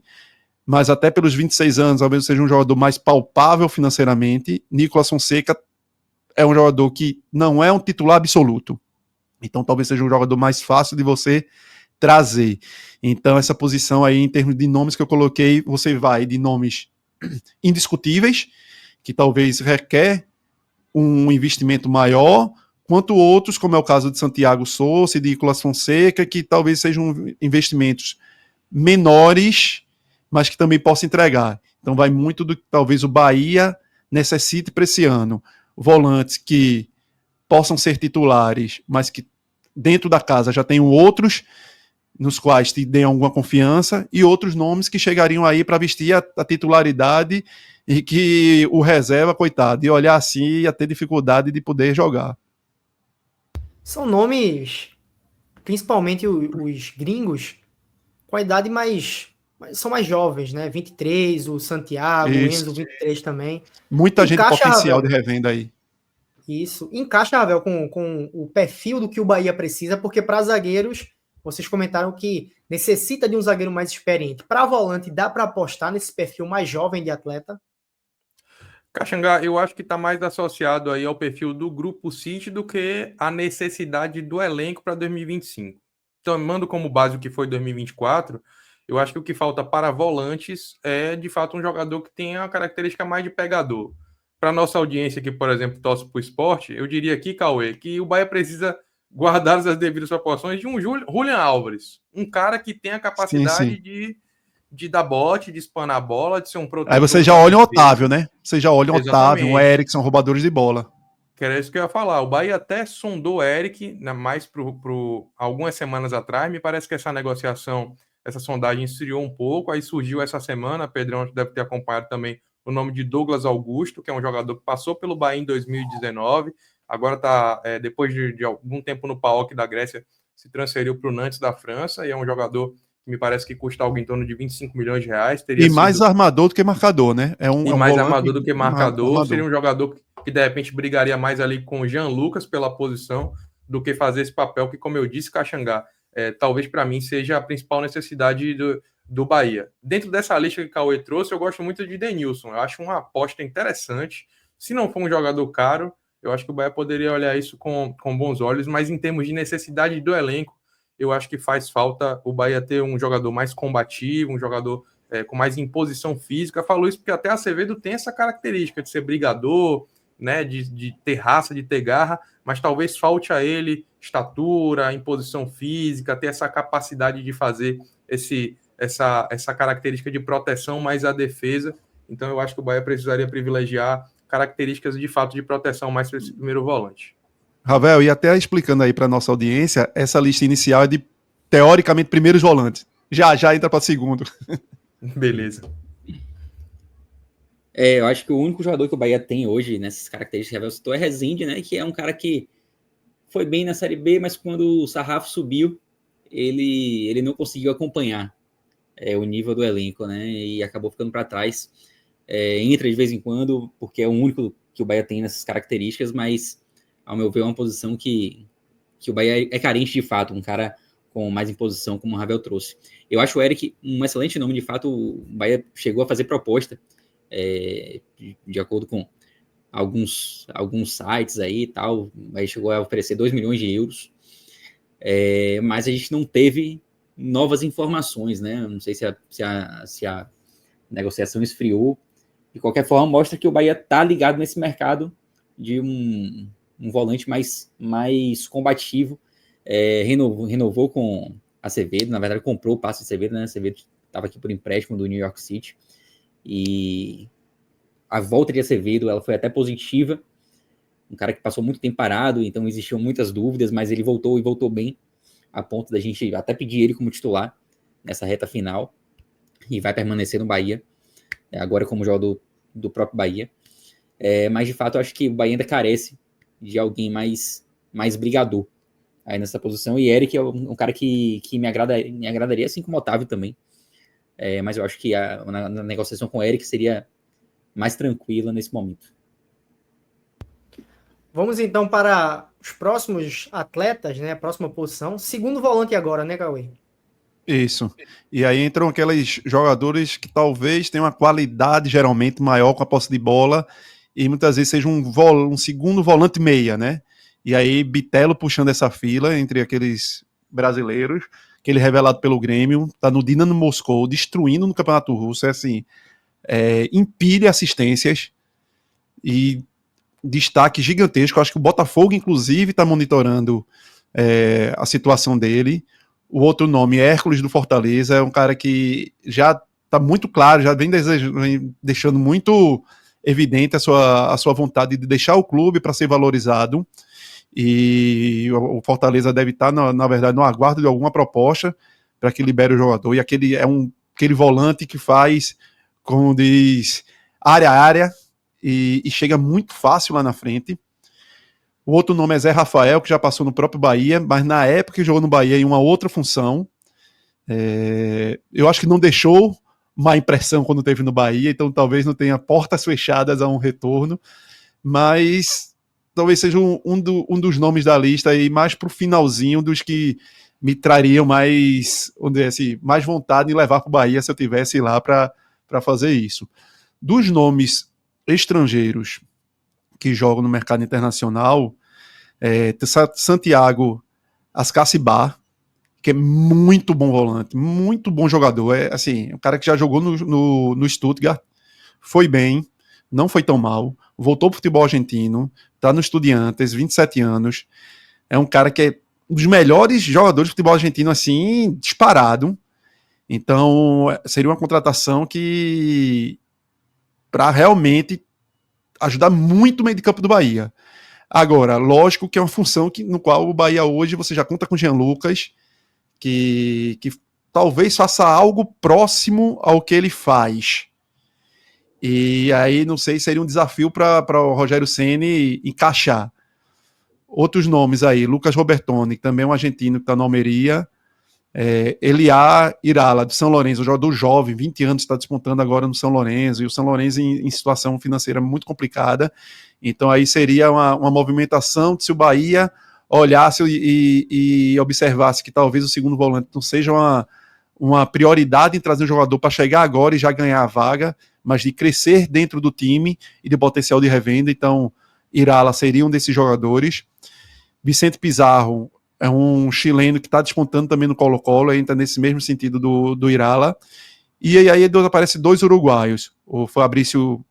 mas até pelos 26 anos, talvez seja um jogador mais palpável financeiramente. Nicolas Fonseca é um jogador que não é um titular absoluto, então talvez seja um jogador mais fácil de você trazer. Então essa posição aí, em termos de nomes que eu coloquei, você vai de nomes indiscutíveis, que talvez requer um investimento maior, quanto outros, como é o caso de Santiago Sousa e de Nicolas Fonseca, que talvez sejam investimentos menores, mas que também possa entregar. Então vai muito do que talvez o Bahia necessite para esse ano. Volantes que possam ser titulares, mas que dentro da casa já tenham outros nos quais te deem alguma confiança, e outros nomes que chegariam aí para vestir a titularidade e que o reserva, coitado, e olhar assim ia ter dificuldade de poder jogar. São nomes, principalmente os gringos, com a idade são mais jovens, né? 23, o Santiago, o Enzo, 23 também. Muita E gente Caixa, potencial Ravel, de revenda aí. Isso. Encaixa, Ravel, com o perfil do que o Bahia precisa, porque para zagueiros, vocês comentaram que necessita de um zagueiro mais experiente. Para volante, dá para apostar nesse perfil mais jovem de atleta? Caxangá, eu acho que está mais associado aí ao perfil do Grupo City do que a necessidade do elenco para 2025. Tomando como base o que foi 2024, eu acho que o que falta para volantes é, de fato, um jogador que tenha a característica mais de pegador. Para nossa audiência que, por exemplo, torce para o esporte, eu diria aqui, Cauê, que o Bahia precisa guardar as devidas proporções de um Julian Álvares, um cara que tem a Sim, capacidade sim. de dar bote, de espanar a bola, de ser um protetor. Aí você já olha o Otávio, né? Você já olha o Otávio, o Exatamente. Eric, são roubadores de bola. Que era isso que eu ia falar. O Bahia até sondou o Eric, né, mais pro algumas semanas atrás. Me parece que essa negociação, essa sondagem esfriou um pouco. Aí surgiu essa semana, Pedrão deve ter acompanhado também o nome de Douglas Augusto, que é um jogador que passou pelo Bahia em 2019. Agora está, depois de algum tempo no PAOK da Grécia, se transferiu para o Nantes da França. E é um jogador que me parece que custa algo em torno de 25 milhões de reais. E mais armador do que marcador, né? É um mais volante armador do que marcador. armador. Seria um jogador que de repente brigaria mais ali com o Jean Lucas pela posição do que fazer esse papel que, como eu disse, Caxangá, talvez para mim seja a principal necessidade do Bahia. Dentro dessa lista que o Cauê trouxe, eu gosto muito de Denilson. Eu acho uma aposta interessante. Se não for um jogador caro, eu acho que o Bahia poderia olhar isso com bons olhos, mas em termos de necessidade do elenco, eu acho que faz falta o Bahia ter um jogador mais combativo, um jogador com mais imposição física. Falou isso porque até Acevedo tem essa característica de ser brigador, né, de ter raça, de ter garra, mas talvez falte a ele estatura, imposição física, ter essa capacidade de fazer essa característica de proteção mais a defesa. Então eu acho que o Bahia precisaria privilegiar características de fato de proteção mais para esse primeiro volante. Ravel, e até explicando aí para nossa audiência, essa lista inicial é de, teoricamente, primeiros volantes. Já entra para segundo. Beleza. Eu acho que o único jogador que o Bahia tem hoje, nessas características que o Ravel citou, é Rezende, né? Que é um cara que foi bem na Série B, mas quando o sarrafo subiu, ele não conseguiu acompanhar o nível do elenco, né? E acabou ficando para trás. Entra de vez em quando, porque é o único que o Bahia tem nessas características, mas, ao meu ver, é uma posição que o Bahia é carente de fato, um cara com mais imposição, como o Ravel trouxe. Eu acho o Eric um excelente nome, de fato. O Bahia chegou a fazer proposta, de acordo com alguns sites aí e tal, aí chegou a oferecer 2 milhões de euros, mas a gente não teve novas informações, né? Não sei se a negociação esfriou. De qualquer forma, mostra que o Bahia tá ligado nesse mercado de um volante mais combativo. Renovou com Acevedo, na verdade comprou o passe de Acevedo, né? Acevedo estava aqui por empréstimo do New York City, e a volta de Acevedo ela foi até positiva, um cara que passou muito tempo parado, então existiam muitas dúvidas, mas ele voltou e voltou bem, a ponto da gente até pedir ele como titular nessa reta final, e vai permanecer no Bahia, agora como jogador do próprio Bahia. Mas de fato eu acho que o Bahia ainda carece de alguém mais brigador aí nessa posição, e Eric é um cara que me agradaria, assim como Otávio também, mas eu acho que na negociação com o Eric seria mais tranquila nesse momento. Vamos então para os próximos atletas, né? A próxima posição. Segundo volante agora, né, Cauê? Isso. E aí entram aqueles jogadores que talvez tenham uma qualidade geralmente maior com a posse de bola e muitas vezes seja um segundo volante meia, né? E aí Bitelo puxando essa fila entre aqueles brasileiros, aquele revelado pelo Grêmio, tá no Dinamo Moscou, destruindo no Campeonato Russo, empilha assistências e destaque gigantesco. Acho que o Botafogo, inclusive, está monitorando a situação dele. O outro nome, Hércules do Fortaleza, é um cara que já está muito claro, já vem deixando muito evidente a sua vontade de deixar o clube para ser valorizado. E o Fortaleza deve estar, na verdade, no aguardo de alguma proposta para que libere o jogador. E aquele volante que faz, como diz, área a área, e chega muito fácil lá na frente. O outro nome é Zé Rafael, que já passou no próprio Bahia, mas na época que jogou no Bahia em uma outra função. Eu acho que não deixou má impressão quando teve no Bahia, então talvez não tenha portas fechadas a um retorno, mas talvez seja um dos nomes da lista e mais pro finalzinho dos que me trariam mais, vamos dizer assim, mais vontade em levar para o Bahia se eu tivesse lá para fazer isso. Dos nomes estrangeiros que jogam no mercado internacional, Santiago Ascacibá, que é muito bom volante, muito bom jogador. É assim, um cara que já jogou no Stuttgart, foi bem, não foi tão mal, voltou para o futebol argentino, está no Estudiantes, 27 anos. É um cara que é um dos melhores jogadores de futebol argentino, assim, disparado. Então, seria uma contratação que para realmente ajudar muito o meio de campo do Bahia. Agora, lógico que é uma função no qual o Bahia hoje você já conta com o Jean Lucas, que talvez faça algo próximo ao que ele faz. E aí, não sei, seria um desafio para o Rogério Ceni encaixar. Outros nomes aí, Lucas Robertoni, que também é um argentino que está na Almeria, Eliá Irala, do São Lourenço, um jogador jovem, 20 anos, está despontando agora no São Lourenço, e o São Lourenço em situação financeira muito complicada. Então aí seria uma movimentação se o Bahia olhasse e observasse que talvez o segundo volante não seja uma prioridade em trazer um jogador para chegar agora e já ganhar a vaga, mas de crescer dentro do time e de potencial de revenda. Então Irala seria um desses jogadores. Vicente Pizarro é um chileno que está despontando também no Colo-Colo, entra nesse mesmo sentido do Irala. E aí aparecem dois uruguaios, o Fabrício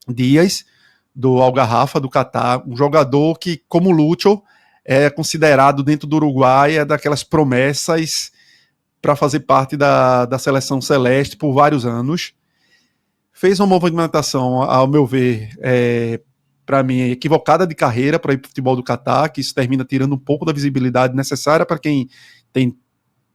Dias, do Algarrafa, do Catar, um jogador que, como Lúcio, é considerado dentro do Uruguai, é daquelas promessas para fazer parte da seleção celeste por vários anos. Fez uma movimentação, ao meu ver, para mim, equivocada de carreira para ir para o futebol do Catar, que isso termina tirando um pouco da visibilidade necessária para quem tem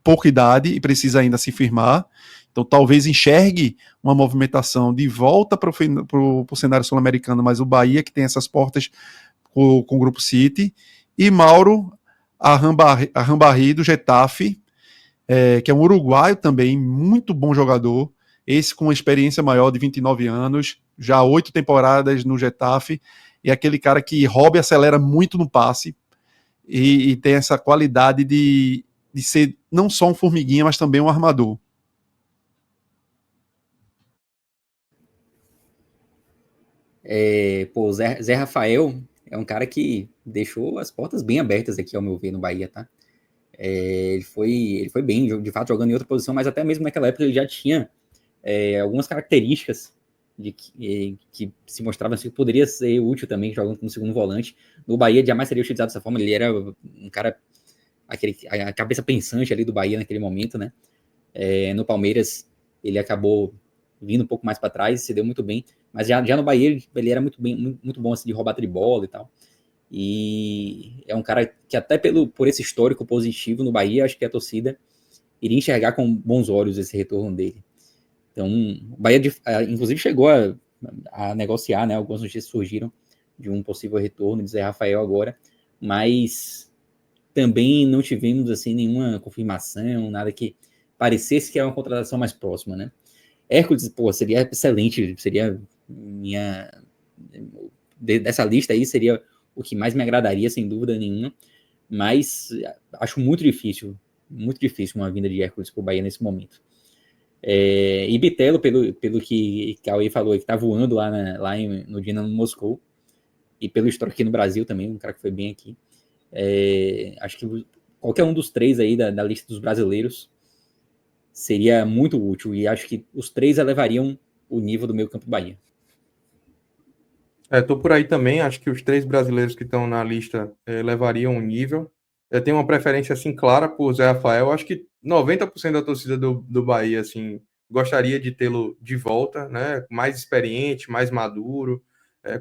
pouca idade e precisa ainda se firmar. Então, talvez enxergue uma movimentação de volta para o cenário sul-americano, mas o Bahia, que tem essas portas com o Grupo City, e Mauro Arrambarri, do Getafe, que é um uruguaio também, muito bom jogador, esse com uma experiência maior de 29 anos, já 8 temporadas no Getafe, e aquele cara que rouba e acelera muito no passe, e tem essa qualidade de ser não só um formiguinha, mas também um armador. O Zé Rafael é um cara que deixou as portas bem abertas aqui, ao meu ver, no Bahia, tá? Ele foi bem, de fato, jogando em outra posição, mas até mesmo naquela época ele já tinha algumas características que se mostravam assim, que poderia ser útil também, jogando como segundo volante. No Bahia, jamais seria utilizado dessa forma, ele era um cara, a cabeça pensante ali do Bahia naquele momento, né? No Palmeiras, ele acabou vindo um pouco mais para trás, se deu muito bem, mas já no Bahia ele era muito bom assim, de roubar tribola e tal. E é um cara que até por esse histórico positivo no Bahia, acho que a torcida iria enxergar com bons olhos esse retorno dele. Então, o Bahia, inclusive, chegou a negociar, né? Algumas notícias surgiram de um possível retorno de Zé Rafael agora, mas também não tivemos assim nenhuma confirmação, nada que parecesse que era uma contratação mais próxima, né? Hércules, seria excelente, seria dessa lista aí, seria o que mais me agradaria, sem dúvida nenhuma, mas acho muito difícil uma vinda de Hércules para o Bahia nesse momento. E Bitelo, pelo que Cauê falou, que tá voando lá no Dinamo Moscou, e pelo histórico aqui no Brasil também, um cara que foi bem aqui. Acho que qualquer um dos três aí da lista dos brasileiros seria muito útil, e acho que os três elevariam o nível do meio campo do Bahia. Tô por aí também, acho que os 3 brasileiros que estão na lista levariam um nível. Eu tenho uma preferência assim clara por Zé Rafael, acho que 90% da torcida do Bahia assim, gostaria de tê-lo de volta, né? Mais experiente, mais maduro,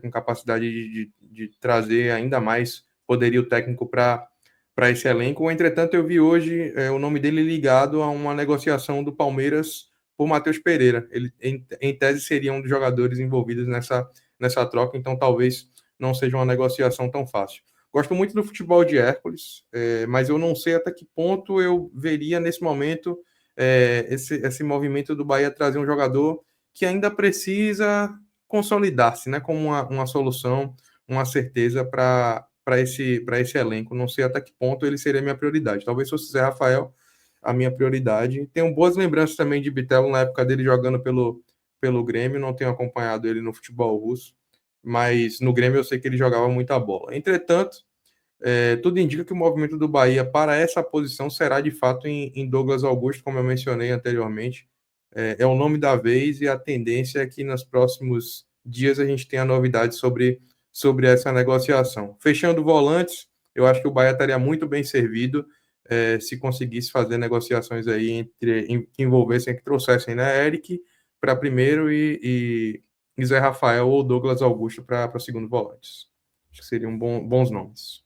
com capacidade de trazer ainda mais poderio técnico para esse elenco. Entretanto, eu vi hoje o nome dele ligado a uma negociação do Palmeiras por Matheus Pereira. Ele, em tese, seria um dos jogadores envolvidos nessa troca, então talvez não seja uma negociação tão fácil. Gosto muito do futebol de Hércules, mas eu não sei até que ponto eu veria nesse momento esse movimento do Bahia trazer um jogador que ainda precisa consolidar-se, né, como uma solução, uma certeza para esse elenco. Não sei até que ponto ele seria minha prioridade. Talvez fosse Zé Rafael a minha prioridade. Tenho boas lembranças também de Bitelo na época dele jogando pelo Grêmio. Não tenho acompanhado ele no futebol russo, mas no Grêmio eu sei que ele jogava muita bola. Entretanto, tudo indica que o movimento do Bahia para essa posição será de fato em Douglas Augusto, como eu mencionei anteriormente. É o nome da vez, e a tendência é que nos próximos dias a gente tenha novidades sobre essa negociação. Fechando volantes, eu acho que o Bahia estaria muito bem servido se conseguisse fazer negociações aí que envolvessem, que trouxessem, né, Eric para primeiro e Zé Rafael ou Douglas Augusto para segundo volantes. Acho que seriam bons nomes.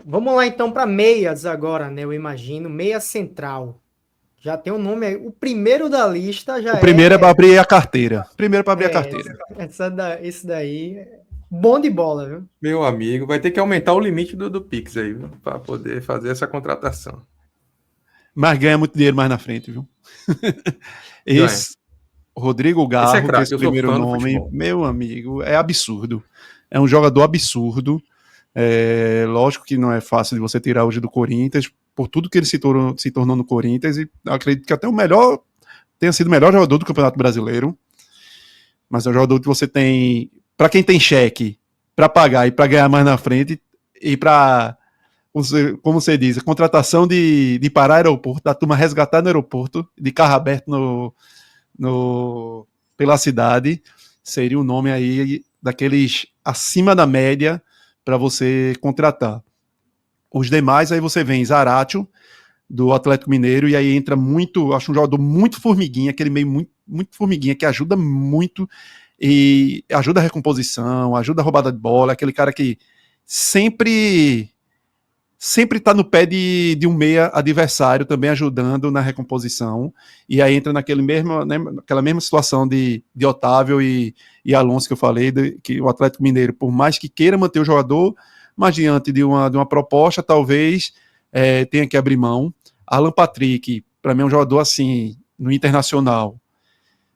Vamos lá então para meias agora, né? Eu imagino, meia central. Já tem um nome aí. O primeiro da lista já O primeiro é para abrir a carteira. Esse daí, bom de bola, viu? Meu amigo, vai ter que aumentar o limite do Pix aí, para poder fazer essa contratação. Mas ganha muito dinheiro mais na frente, viu? Esse Rodrigo Garro, esse é craque, esse primeiro nome, meu amigo, é absurdo. É um jogador absurdo. Lógico que não é fácil de você tirar hoje do Corinthians, por tudo que ele se tornou no Corinthians, e acredito que até tenha sido o melhor jogador do Campeonato Brasileiro. Mas é um jogador que você tem, para quem tem cheque, para pagar e para ganhar mais na frente, e para, como você diz, a contratação de parar aeroporto, da turma resgatar no aeroporto, de carro aberto pela cidade, seria um nome aí daqueles acima da média para você contratar. Os demais, aí você vem Zaratio, do Atlético Mineiro, e aí entra muito, acho um jogador muito formiguinha, aquele meio muito, muito formiguinha, que ajuda muito, e ajuda a recomposição, ajuda a roubada de bola, aquele cara que sempre tá no pé de um meia adversário, também ajudando na recomposição, e aí entra naquela mesma situação de Otávio e Alonso que eu falei, que o Atlético Mineiro, por mais que queira manter o jogador, mas diante de uma proposta, talvez tenha que abrir mão. Alan Patrick, para mim é um jogador assim, no Internacional,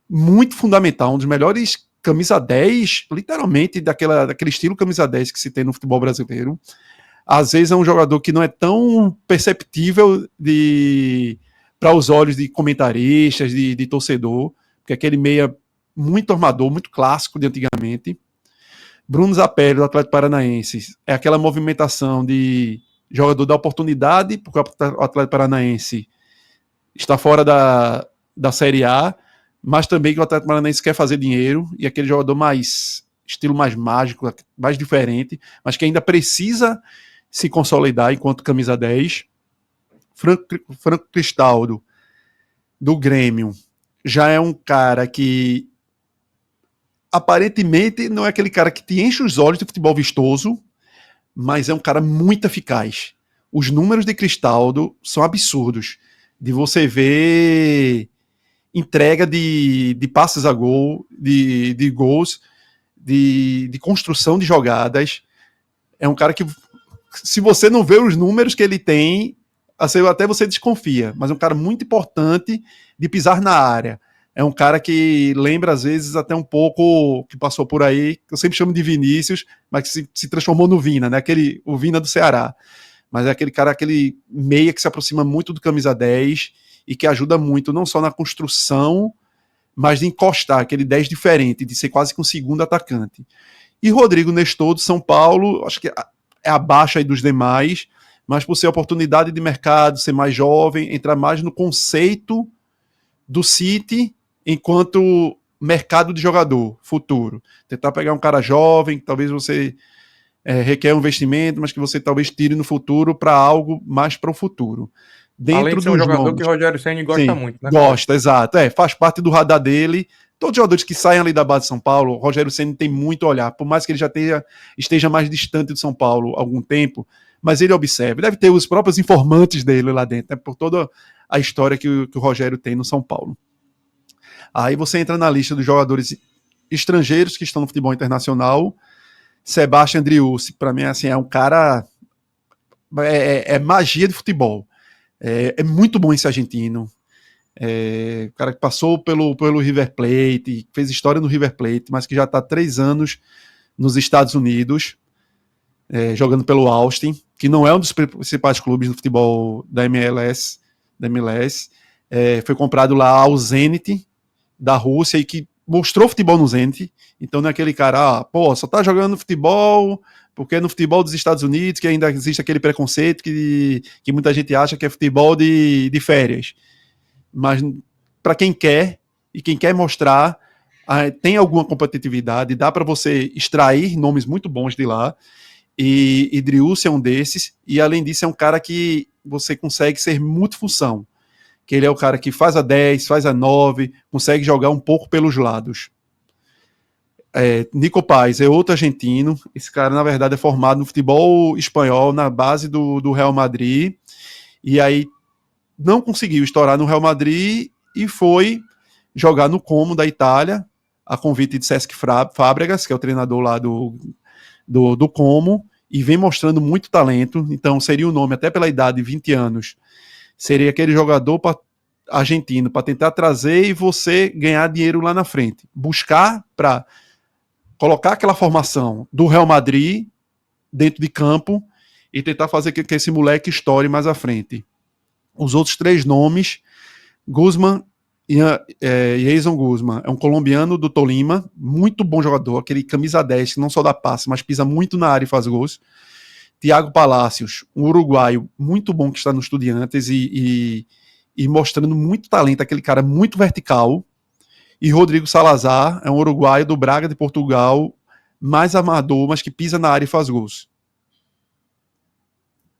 muito fundamental, um dos melhores camisa 10, literalmente daquele estilo camisa 10 que se tem no futebol brasileiro. Às vezes é um jogador que não é tão perceptível para os olhos de comentaristas, de torcedor, porque aquele meia muito armador, muito clássico de antigamente. Bruno Zapelli, do Atlético Paranaense, é aquela movimentação de jogador da oportunidade, porque o Atlético Paranaense está fora da Série A, mas também que o Atlético Paranaense quer fazer dinheiro, e aquele jogador estilo mais mágico, mais diferente, mas que ainda precisa se consolidar enquanto camisa 10. Franco Cristaldo, do Grêmio, já é um cara que aparentemente não é aquele cara que te enche os olhos de futebol vistoso, mas é um cara muito eficaz. Os números de Cristaldo são absurdos, de você ver entrega de passes a gol, de gols, de construção de jogadas. É um cara que, se você não vê os números que ele tem, até você desconfia, mas é um cara muito importante de pisar na área. É um cara que lembra, às vezes, até um pouco, que passou por aí, que eu sempre chamo de Vinícius, mas que se transformou no Vina, né? O Vina do Ceará. Mas é aquele cara, aquele meia que se aproxima muito do camisa 10 e que ajuda muito, não só na construção, mas de encostar, aquele 10 diferente, de ser quase que um segundo atacante. E Rodrigo Nestor, do São Paulo, acho que é abaixo aí dos demais, mas por ser oportunidade de mercado, ser mais jovem, entrar mais no conceito do City enquanto mercado de jogador futuro. Tentar pegar um cara jovem, que talvez você requer um investimento, mas que você talvez tire no futuro para algo mais para o futuro. Dentro além de ser um jogador que o Rogério Ceni gosta muito, né? Gosta, exato. Faz parte do radar dele. Todos os jogadores que saem ali da base de São Paulo, o Rogério Ceni tem muito a olhar, por mais que ele já esteja mais distante de São Paulo há algum tempo, mas ele observa. Deve ter os próprios informantes dele lá dentro, né, por toda a história que o Rogério tem no São Paulo. Aí você entra na lista dos jogadores estrangeiros que estão no futebol internacional. Sebastian Driussi, para mim, assim, é um cara... É magia de futebol. É muito bom esse argentino. O cara que passou pelo River Plate, fez história no River Plate, mas que já está há 3 anos nos Estados Unidos, jogando pelo Austin, que não é um dos principais clubes do futebol da MLS. Foi comprado lá ao Zenit, da Rússia, e que mostrou futebol no Zenit. Então não é aquele cara, só tá jogando futebol porque é no futebol dos Estados Unidos que ainda existe aquele preconceito que muita gente acha que é futebol de férias. Mas para quem quer, e quem quer mostrar, tem alguma competitividade, dá para você extrair nomes muito bons de lá, e Driussi é um desses, e além disso é um cara que você consegue ser multifunção, que ele é o cara que faz a 10, faz a 9, consegue jogar um pouco pelos lados. Nico Paz é outro argentino, esse cara na verdade é formado no futebol espanhol, na base do Real Madrid, e aí não conseguiu estourar no Real Madrid e foi jogar no Como da Itália, a convite de Cesc Fábregas, que é o treinador lá do Como, e vem mostrando muito talento. Então seria um nome, até pela idade, 20 anos, seria aquele jogador argentino para tentar trazer e você ganhar dinheiro lá na frente, buscar para colocar aquela formação do Real Madrid dentro de campo e tentar fazer que esse moleque estoure mais à frente. Os outros 3 nomes, Guzmán e Jason Guzmán, é um colombiano do Tolima, muito bom jogador, aquele camisa 10 que não só dá passe, mas pisa muito na área e faz gols. Thiago Palacios, um uruguaio muito bom que está no Estudiantes e mostrando muito talento, aquele cara muito vertical. E Rodrigo Salazar, é um uruguaio do Braga de Portugal, mais amador, mas que pisa na área e faz gols.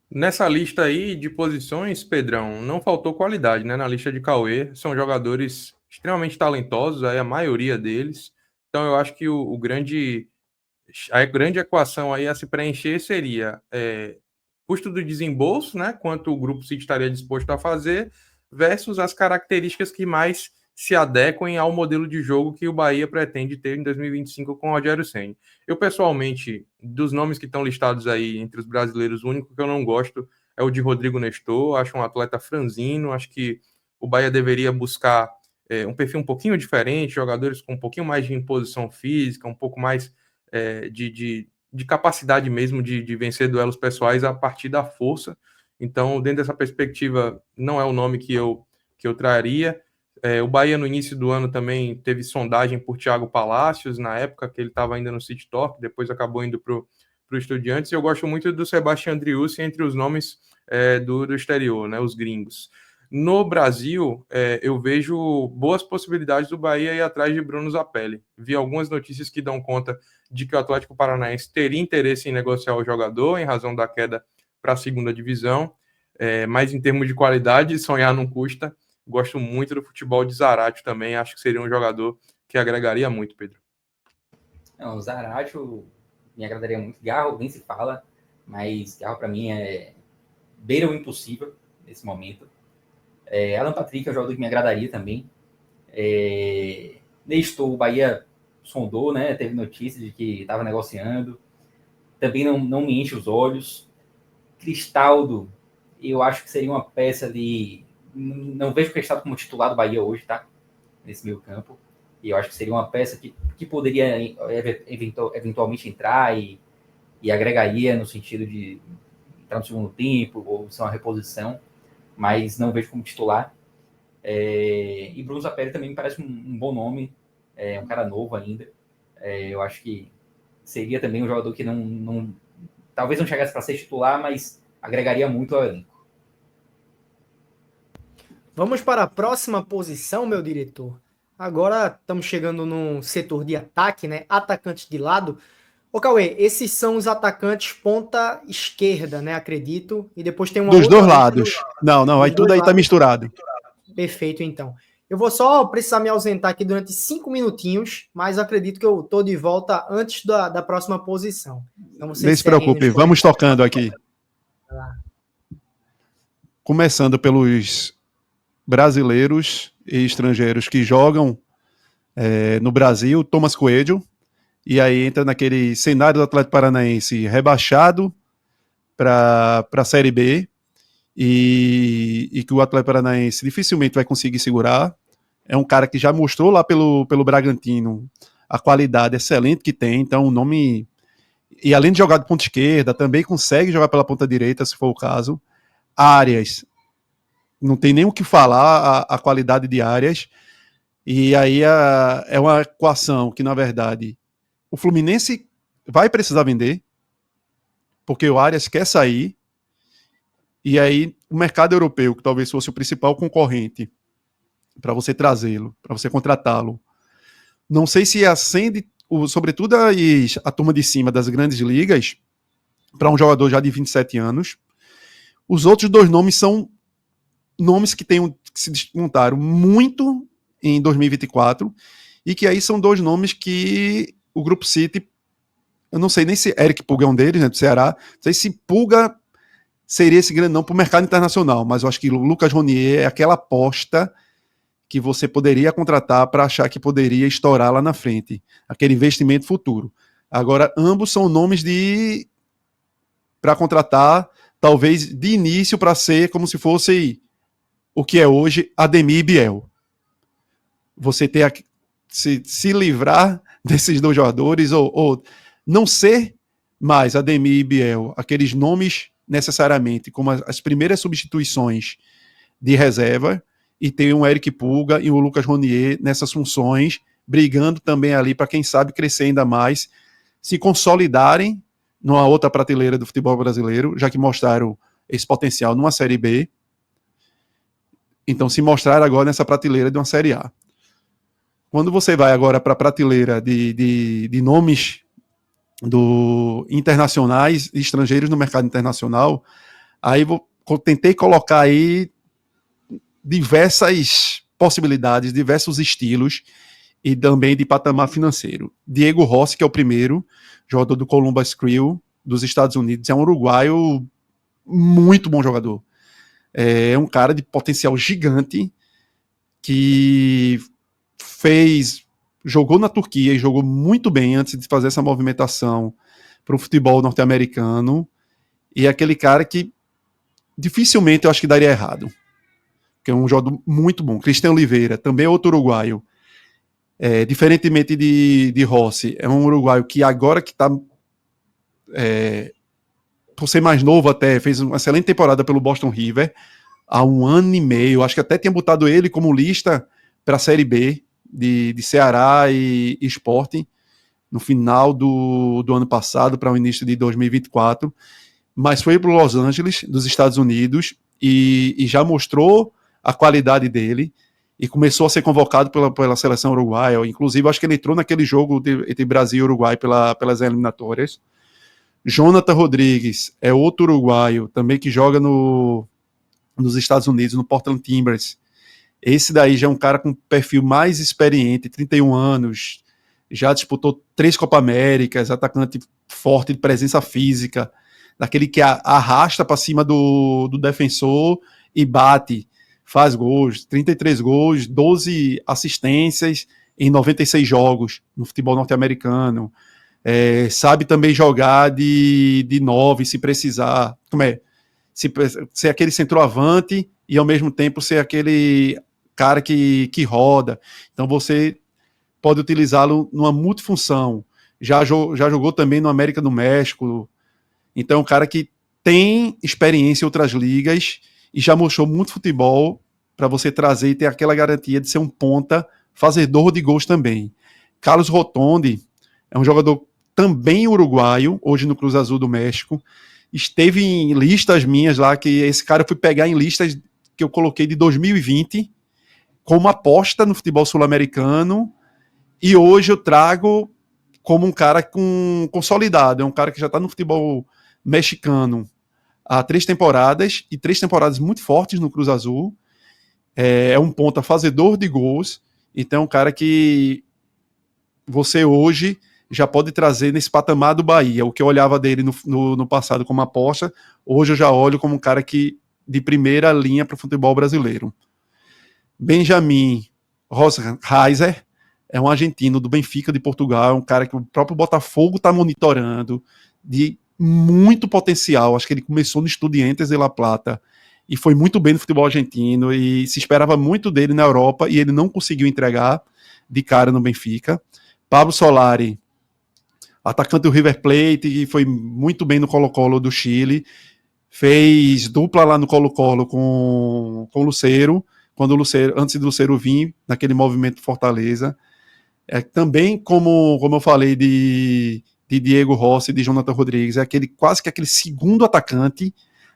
Nessa lista aí de posições, Pedrão, não faltou qualidade, né? Na lista de Cauê, são jogadores extremamente talentosos, aí a maioria deles. Então eu acho que a grande equação aí a se preencher seria custo do desembolso, né? Quanto o Grupo City estaria disposto a fazer, versus as características que mais se adequem ao modelo de jogo que o Bahia pretende ter em 2025 com o Rogério Ceni. Eu, pessoalmente, dos nomes que estão listados aí entre os brasileiros, o único que eu não gosto é o de Rodrigo Nestor. Acho um atleta franzino, acho que o Bahia deveria buscar um perfil um pouquinho diferente, jogadores com um pouquinho mais de imposição física, um pouco mais de capacidade mesmo de vencer duelos pessoais a partir da força. Então, dentro dessa perspectiva, não é o nome que eu traria. O Bahia, no início do ano, também teve sondagem por Thiago Palacios, na época que ele estava ainda no City Talk, depois acabou indo para o Estudiantes, e eu gosto muito do Sebastião Driussi entre os nomes do exterior, né, os gringos. No Brasil, eu vejo boas possibilidades do Bahia ir atrás de Bruno Zapelli. Vi algumas notícias que dão conta de que o Atlético Paranaense teria interesse em negociar o jogador, em razão da queda para a segunda divisão, mas em termos de qualidade, sonhar não custa. Gosto muito do futebol de Zaratio também, acho que seria um jogador que agregaria muito, Pedro. Não, o Zaratio me agradaria muito. Garro nem se fala, mas Garro para mim beira o impossível nesse momento. Alan Patrick é um jogador que me agradaria também. Nestor, o Bahia sondou, né? Teve notícia de que estava negociando. Também não me enche os olhos. Cristaldo, eu acho que seria uma peça ali. Não vejo o Cristaldo como titular do Bahia hoje, tá? Nesse meio campo. E eu acho que seria uma peça que poderia eventualmente entrar e agregaria no sentido de entrar no segundo tempo ou ser uma reposição, mas não vejo como titular. E Bruno Zapelli também me parece um bom nome, um cara novo ainda. Eu acho que seria também um jogador que talvez não chegasse para ser titular, mas agregaria muito ao elenco. Vamos para a próxima posição, meu diretor. Agora estamos chegando no setor de ataque, né? Atacantes de lado. Ô, Cauê, esses são os atacantes ponta esquerda, né? Acredito. E depois tem uma dos outra dois lados. Não, aí tudo aí tá misturado. Perfeito, então. Eu vou só precisar me ausentar aqui durante 5 minutinhos, mas acredito que eu tô de volta antes da próxima posição. Então, não se preocupe, vamos tocando aqui. Começando pelos brasileiros e estrangeiros que jogam no Brasil, Thomas Coelho, e aí entra naquele cenário do Atlético Paranaense rebaixado para a Série B, e que o Atlético Paranaense dificilmente vai conseguir segurar. É um cara que já mostrou lá pelo Bragantino a qualidade excelente que tem, então o nome... E além de jogar de ponta esquerda, também consegue jogar pela ponta direita, se for o caso. Arias, não tem nem o que falar a qualidade de Arias. E aí é uma equação que, na verdade, o Fluminense vai precisar vender, porque o Arias quer sair. E aí o mercado europeu, que talvez fosse o principal concorrente para você trazê-lo, para você contratá-lo, não sei se acende, sobretudo a turma de cima das grandes ligas, para um jogador já de 27 anos. Os outros dois nomes são nomes que se desmontaram muito em 2024 e que aí são dois nomes que o Grupo City, eu não sei nem se Eric Pulga é um deles, né, do Ceará, não sei se Pulga seria esse grande nome para o mercado internacional, mas eu acho que o Lucas Ronier é aquela aposta que você poderia contratar para achar que poderia estourar lá na frente, aquele investimento futuro. Agora, ambos são nomes para contratar, talvez de início para ser como se fosse o que é hoje Ademir e Biel. Você ter se livrar desses dois jogadores ou não ser mais Ademir e Biel, aqueles nomes necessariamente como as primeiras substituições de reserva, e ter um Eric Pulga e um Lucas Ronier nessas funções, brigando também ali para, quem sabe, crescer ainda mais, se consolidarem numa outra prateleira do futebol brasileiro, já que mostraram esse potencial numa Série B. Então, se mostrar agora nessa prateleira de uma Série A. Quando você vai agora para a prateleira de nomes internacionais e estrangeiros no mercado internacional, aí tentei colocar aí diversas possibilidades, diversos estilos e também de patamar financeiro. Diego Rossi, que é o primeiro, jogador do Columbus Crew dos Estados Unidos, é um uruguaio muito bom jogador. É um cara de potencial gigante que jogou na Turquia e jogou muito bem antes de fazer essa movimentação para o futebol norte-americano, e é aquele cara que dificilmente eu acho que daria errado, que é um jogador muito bom. Cristian Oliveira, também é outro uruguaio, diferentemente de Rossi, é um uruguaio que agora que está, por ser mais novo até, fez uma excelente temporada pelo Boston River, há 1 ano e meio, acho que até tinha botado ele como lista para a Série B, de Ceará e Sporting, no final do ano passado, para o início de 2024, mas foi para Los Angeles, dos Estados Unidos, e já mostrou a qualidade dele, e começou a ser convocado pela seleção uruguaia. Inclusive, acho que ele entrou naquele jogo entre Brasil e Uruguai pelas eliminatórias. Jonathan Rodrigues é outro uruguaio, também que joga nos Estados Unidos, no Portland Timbers. Esse daí já é um cara com perfil mais experiente, 31 anos, já disputou 3 Copa Américas, atacante forte de presença física, daquele que arrasta para cima do defensor e bate, faz gols, 33 gols, 12 assistências em 96 jogos no futebol norte-americano. Sabe também jogar de 9, se precisar. Ser aquele centroavante e ao mesmo tempo ser aquele cara que roda. Então você pode utilizá-lo numa multifunção. Já jogou também no América do México. Então é um cara que tem experiência em outras ligas e já mostrou muito futebol para você trazer e ter aquela garantia de ser um ponta fazedor de gols também. Carlos Rotondi é um jogador também uruguaio, hoje no Cruz Azul do México. Esteve em listas minhas lá, que esse cara eu fui pegar em listas que eu coloquei de 2020 como aposta no futebol sul-americano, e hoje eu trago como um cara consolidado, é um cara que já está no futebol mexicano há 3 temporadas, e 3 temporadas muito fortes no Cruz Azul. É um ponta fazedor de gols, então é um cara que você hoje já pode trazer nesse patamar do Bahia. O que eu olhava dele no passado como aposta, hoje eu já olho como um cara que de primeira linha para o futebol brasileiro. Benjamin Rosenheiser é um argentino do Benfica de Portugal, é um cara que o próprio Botafogo está monitorando, de muito potencial. Acho que ele começou no Estudiantes de La Plata e foi muito bem no futebol argentino, e se esperava muito dele na Europa e ele não conseguiu entregar de cara no Benfica, Pablo Solari, atacante do River Plate, e foi muito bem no Colo-Colo do Chile, fez dupla lá no Colo-Colo com o Lucero, antes do Lucero vir, naquele movimento Fortaleza. Também, como eu falei de Diego Rossi e de Jonathan Rodrigues, quase que aquele segundo atacante,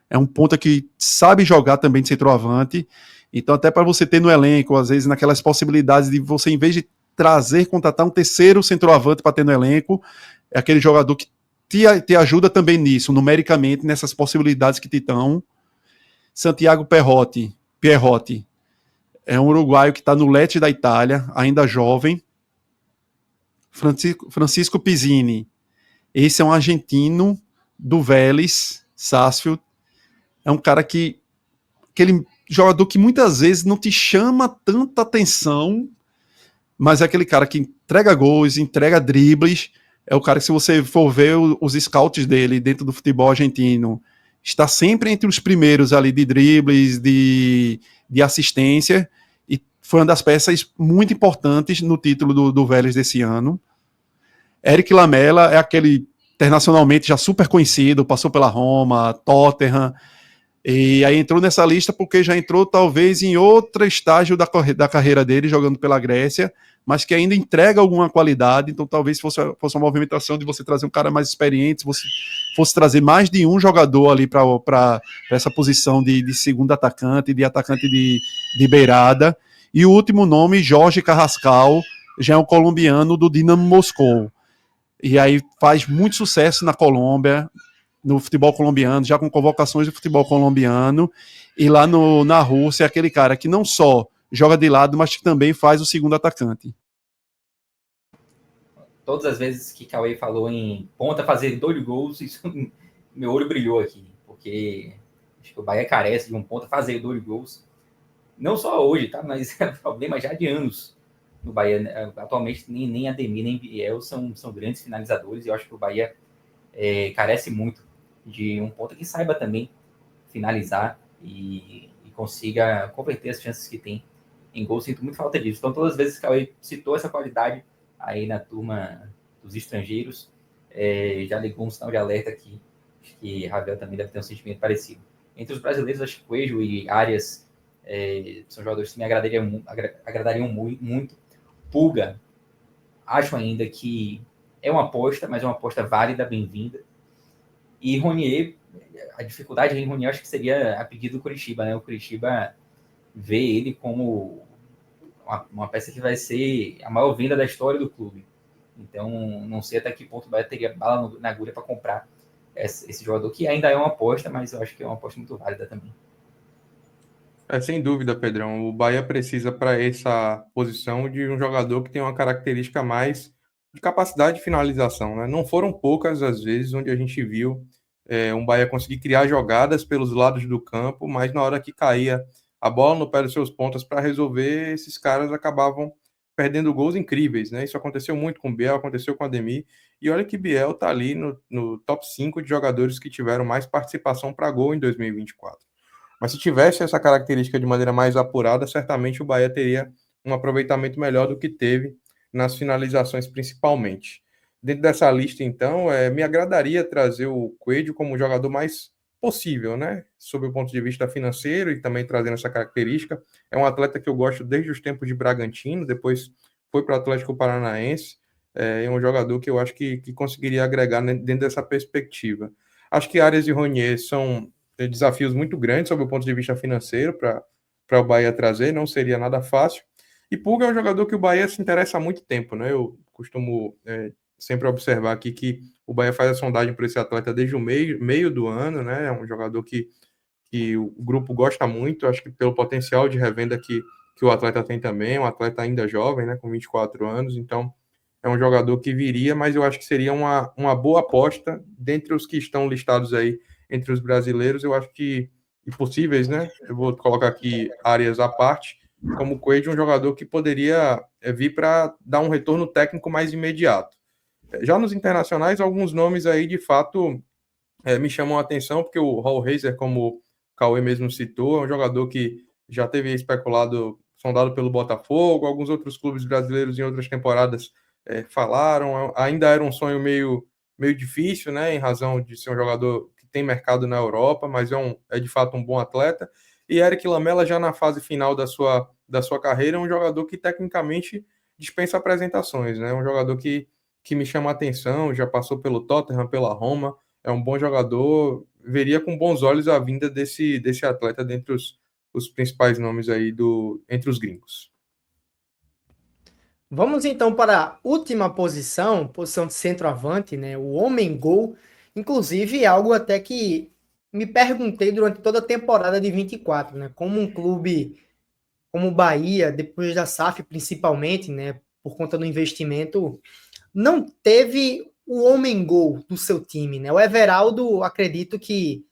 é um ponta que sabe jogar também de centroavante. Então, até para você ter no elenco, às vezes, naquelas possibilidades de você, em vez de contratar um terceiro centroavante para ter no elenco, é aquele jogador que te ajuda também nisso, numericamente, nessas possibilidades que te dão. Santiago Pierrotti é um uruguaio que está no Lecce da Itália, ainda jovem. Francisco Pizzini, esse é um argentino do Vélez, Sarsfield. É um cara aquele jogador que muitas vezes não te chama tanta atenção, mas é aquele cara que entrega gols, entrega dribles. É o cara que, se você for ver os scouts dele dentro do futebol argentino, está sempre entre os primeiros ali de dribles, de assistência, e foi uma das peças muito importantes no título do Vélez desse ano. Eric Lamela é aquele internacionalmente já super conhecido, passou pela Roma, Tottenham, e aí entrou nessa lista porque já entrou talvez em outro estágio da carreira dele, jogando pela Grécia, mas que ainda entrega alguma qualidade. Então talvez fosse uma movimentação de você trazer um cara mais experiente, se você fosse trazer mais de um jogador ali para essa posição de segundo atacante, de atacante de beirada. E o último nome, Jorge Carrascal, já é um colombiano do Dinamo Moscou. E aí faz muito sucesso na Colômbia, no futebol colombiano, já com convocações do futebol colombiano, e lá na Rússia é aquele cara que não só joga de lado, mas que também faz o segundo atacante. Todas as vezes que Cauê falou em ponta fazer 2 gols, isso, meu olho brilhou aqui, porque acho que o Bahia carece de um ponta fazer 2 gols, não só hoje, tá? Mas é um problema já de anos no Bahia. Atualmente nem Ademir nem Biel são grandes finalizadores, e eu acho que o Bahia carece muito de um ponta que saiba também finalizar e consiga converter as chances que tem em gol. Sinto muito falta disso. Então, todas as vezes que o Cauê citou essa qualidade aí na turma dos estrangeiros, já ligou um sinal de alerta aqui. Acho que Ravel também deve ter um sentimento parecido. Entre os brasileiros, acho que Coelho e Arias são jogadores que me agradariam muito. Pulga, acho ainda que é uma aposta, mas é uma aposta válida, bem-vinda. E Ronier, a dificuldade em Ronier acho que seria a pedido do Curitiba, né? O Curitiba vê ele como uma peça que vai ser a maior venda da história do clube. Então, não sei até que ponto o Bahia teria bala na agulha para comprar esse jogador, que ainda é uma aposta, mas eu acho que é uma aposta muito válida também. Sem dúvida, Pedrão. O Bahia precisa, para essa posição, de um jogador que tem uma característica mais de capacidade de finalização, né? Não foram poucas as vezes onde a gente viu um Bahia conseguir criar jogadas pelos lados do campo, mas na hora que caía a bola no pé dos seus pontas para resolver, esses caras acabavam perdendo gols incríveis, né? Isso aconteceu muito com o Biel, aconteceu com o Ademir, e olha que Biel está ali no top 5 de jogadores que tiveram mais participação para gol em 2024. Mas se tivesse essa característica de maneira mais apurada, certamente o Bahia teria um aproveitamento melhor do que teve nas finalizações, principalmente. Dentro dessa lista, então, me agradaria trazer o Coelho como o jogador mais possível, né? Sob o ponto de vista financeiro e também trazendo essa característica. É um atleta que eu gosto desde os tempos de Bragantino, depois foi para o Atlético Paranaense. É um jogador que eu acho que conseguiria agregar dentro dessa perspectiva. Acho que Arias e Ronier são desafios muito grandes sob o ponto de vista financeiro para o Bahia trazer, não seria nada fácil. E Pulga é um jogador que o Bahia se interessa há muito tempo, né? Eu costumo sempre observar aqui que o Bahia faz a sondagem por esse atleta desde o meio do ano, né? É um jogador que o grupo gosta muito, acho que pelo potencial de revenda que o atleta tem também, um atleta ainda jovem, né? Com 24 anos, então é um jogador que viria, mas eu acho que seria uma boa aposta dentre os que estão listados aí entre os brasileiros. Eu acho que impossíveis, né? Eu vou colocar aqui áreas à parte, como o Coelho, um jogador que poderia vir para dar um retorno técnico mais imediato. Já nos internacionais, alguns nomes aí, de fato, me chamam a atenção, porque o Raul Reiser, como o Cauê mesmo citou, é um jogador que já teve especulado, sondado pelo Botafogo, alguns outros clubes brasileiros em outras temporadas falaram, ainda era um sonho meio difícil, né, em razão de ser um jogador que tem mercado na Europa, mas é de fato um bom atleta. E Eric Lamela, já na fase final da sua carreira, é um jogador que tecnicamente dispensa apresentações, né? Um jogador que me chama a atenção, já passou pelo Tottenham, pela Roma, é um bom jogador, veria com bons olhos a vinda desse atleta dentre os principais nomes aí entre os gringos. Vamos então para a última posição de centroavante, né? O homem-gol. Inclusive, é algo até que me perguntei durante toda a temporada de 24, né? Como um clube como o Bahia, depois da SAF principalmente, né? Por conta do investimento, não teve o homem-gol do seu time, né? O Everaldo, acredito que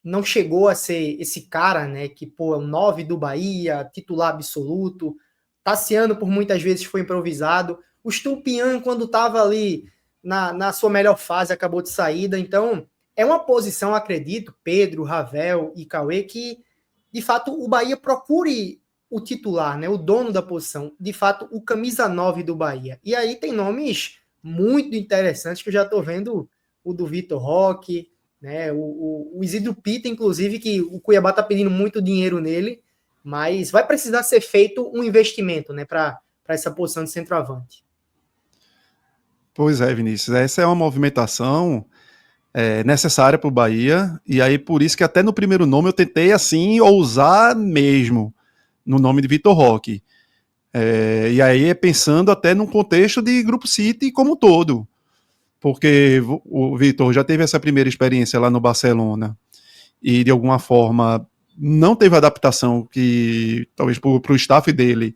não chegou a ser esse cara, né? Que, pô, é o 9 do Bahia, titular absoluto. Tassiano, por muitas vezes, foi improvisado. O Stulpian, quando estava ali na sua melhor fase, acabou de saída. Então, é uma posição, acredito, Pedro, Ravel e Cauê, que, de fato, o Bahia procure o titular, né? O dono da posição. De fato, o camisa 9 do Bahia. E aí tem nomes muito interessantes que eu já estou vendo. O do Vitor Roque, né? O Isidro Pita, inclusive, que o Cuiabá está pedindo muito dinheiro nele, mas vai precisar ser feito um investimento, né, para essa posição de centroavante. Pois é, Vinícius, essa é uma movimentação necessária para o Bahia, e aí por isso que até no primeiro nome eu tentei assim ousar mesmo no nome de Vitor Roque. E aí pensando até num contexto de Grupo City como um todo, porque o Vitor já teve essa primeira experiência lá no Barcelona e de alguma forma não teve a adaptação que talvez para o staff dele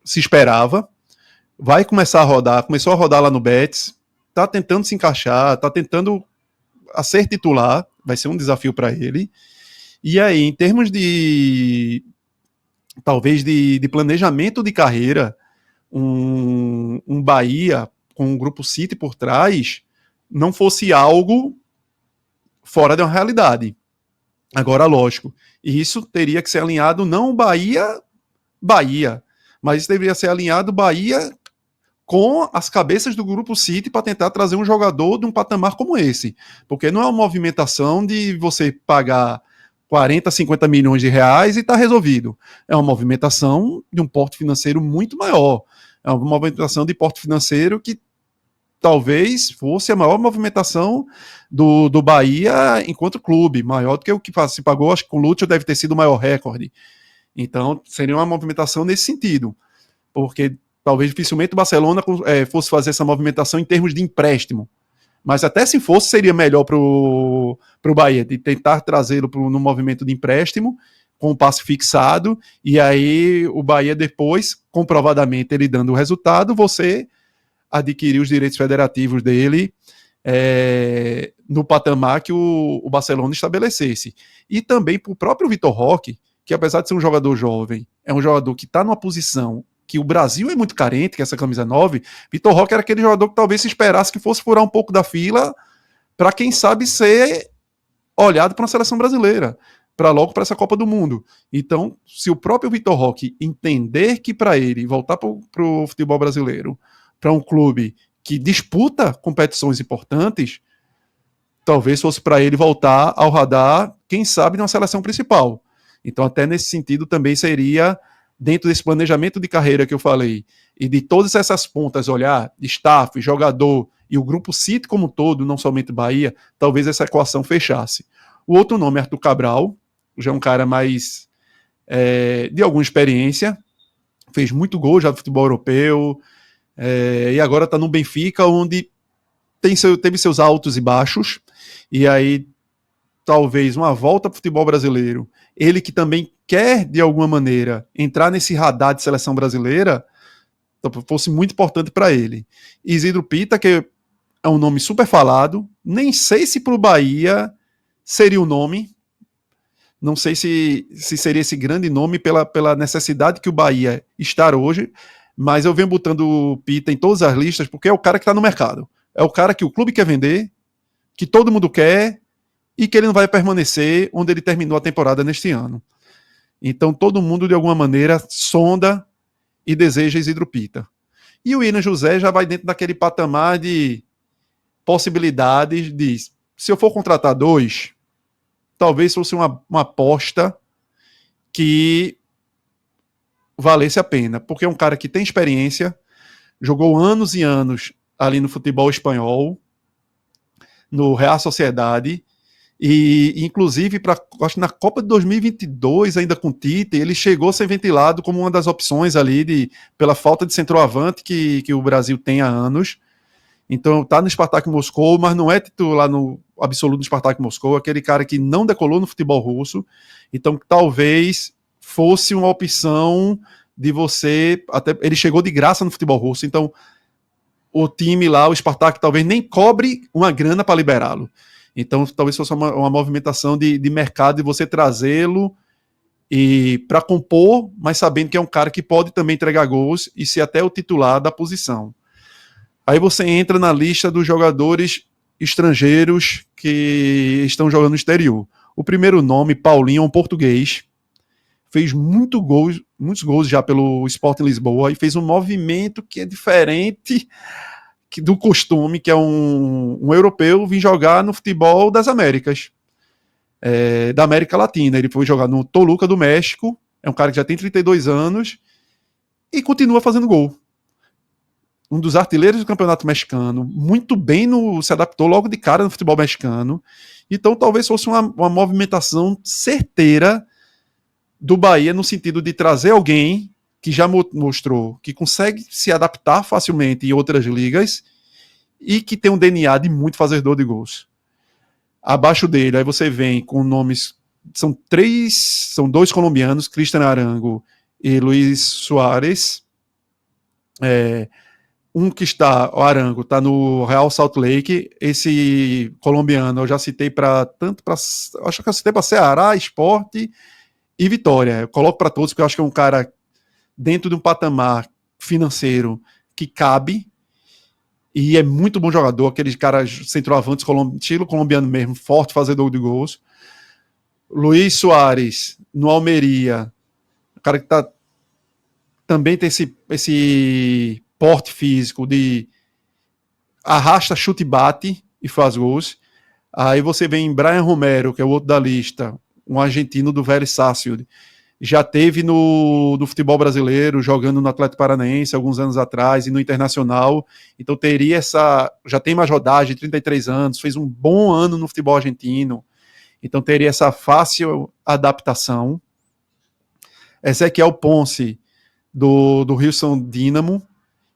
se esperava. Vai começar a rodar, começou a rodar lá no Betis, tá tentando se encaixar, tá tentando a ser titular, vai ser um desafio para ele. E aí, em termos de talvez de planejamento de carreira, um Bahia com um Grupo City por trás não fosse algo fora de uma realidade. Agora, lógico, isso teria que ser alinhado não Bahia, mas deveria ser alinhado Bahia com as cabeças do Grupo City para tentar trazer um jogador de um patamar como esse. Porque não é uma movimentação de você pagar 40, 50 milhões de reais e está resolvido. É uma movimentação de um porte financeiro muito maior. É uma movimentação de porte financeiro que talvez fosse a maior movimentação do Bahia enquanto clube, maior do que o que se pagou, acho que com o Lúcio deve ter sido o maior recorde. Então, seria uma movimentação nesse sentido, porque talvez dificilmente o Barcelona fosse fazer essa movimentação em termos de empréstimo, mas até se fosse, seria melhor para o Bahia, de tentar trazê-lo no movimento de empréstimo, com o passe fixado, e aí o Bahia depois, comprovadamente, ele dando o resultado, você adquirir os direitos federativos dele no patamar que o Barcelona estabelecesse. E também para o próprio Vitor Roque, que apesar de ser um jogador jovem, é um jogador que está numa posição que o Brasil é muito carente, que é essa camisa 9, Vitor Roque era aquele jogador que talvez se esperasse que fosse furar um pouco da fila para, quem sabe, ser olhado para uma seleção brasileira, para logo para essa Copa do Mundo. Então, se o próprio Vitor Roque entender que para ele voltar para o futebol brasileiro, para um clube que disputa competições importantes, talvez fosse para ele voltar ao radar, quem sabe, na seleção principal. Então, até nesse sentido, também seria, dentro desse planejamento de carreira que eu falei, e de todas essas pontas, olhar, staff, jogador e o Grupo City como um todo, não somente Bahia, talvez essa equação fechasse. O outro nome é Arthur Cabral, já é um cara mais de alguma experiência, fez muito gol já do futebol europeu, e agora está no Benfica, onde teve seus altos e baixos, e aí talvez uma volta para o futebol brasileiro, ele que também quer, de alguma maneira, entrar nesse radar de seleção brasileira, fosse muito importante para ele. Isidro Pita, que é um nome super falado, nem sei se para o Bahia seria o nome, não sei se seria esse grande nome pela necessidade que o Bahia está hoje, mas eu venho botando o Pita em todas as listas porque é o cara que está no mercado. É o cara que o clube quer vender, que todo mundo quer e que ele não vai permanecer onde ele terminou a temporada neste ano. Então todo mundo, de alguma maneira, sonda e deseja Isidro Pita. E o William José já vai dentro daquele patamar de possibilidades de, se eu for contratar 2, talvez fosse uma aposta que valesse a pena, porque é um cara que tem experiência, jogou anos e anos ali no futebol espanhol, no Real Sociedade, e inclusive acho que na Copa de 2022, ainda com o Tite, ele chegou a ser ventilado como uma das opções ali pela falta de centroavante que o Brasil tem há anos. Então tá no Spartak Moscou, mas não é titular no absoluto do Spartak Moscou, aquele cara que não decolou no futebol russo. Então talvez fosse uma opção de você, até ele chegou de graça no futebol russo, então o time lá, o Spartak, talvez nem cobre uma grana para liberá-lo. Então talvez fosse uma movimentação de mercado, de você trazê-lo e para compor, mas sabendo que é um cara que pode também entregar gols e ser até o titular da posição. Aí você entra na lista dos jogadores estrangeiros que estão jogando no exterior. O primeiro nome, Paulinho, é um português, fez muitos gols já pelo Sporting Lisboa e fez um movimento que é diferente do costume, que é um europeu vir jogar no futebol das Américas, da América Latina. Ele foi jogar no Toluca do México, é um cara que já tem 32 anos e continua fazendo gol. Um dos artilheiros do campeonato mexicano, muito bem se adaptou logo de cara no futebol mexicano. Então talvez fosse uma movimentação certeira do Bahia no sentido de trazer alguém que já mostrou que consegue se adaptar facilmente em outras ligas e que tem um DNA de muito fazedor de gols. Abaixo dele, aí você vem com nomes, são 2 colombianos, Cristian Arango e Luis Suárez. Um que está, o Arango, está no Real Salt Lake. Esse colombiano eu já citei acho que eu citei para Ceará, Sport e Vitória. Eu coloco para todos porque eu acho que é um cara dentro de um patamar financeiro que cabe e é muito bom jogador, aqueles caras centroavantes estilo colombiano mesmo, forte, fazedor de gols. Luis Suárez no Almeria, o cara que também tem esse porte físico de arrasta, chute e bate e faz gols. Aí você vem Brian Romero, que é o outro da lista, um argentino do Vélez Sarsfield, já teve no futebol brasileiro, jogando no Atlético Paranaense alguns anos atrás e no Internacional, então teria já tem mais rodagem, 33 anos, fez um bom ano no futebol argentino, então teria essa fácil adaptação. Ezequiel Ponce, do Houston Dynamo,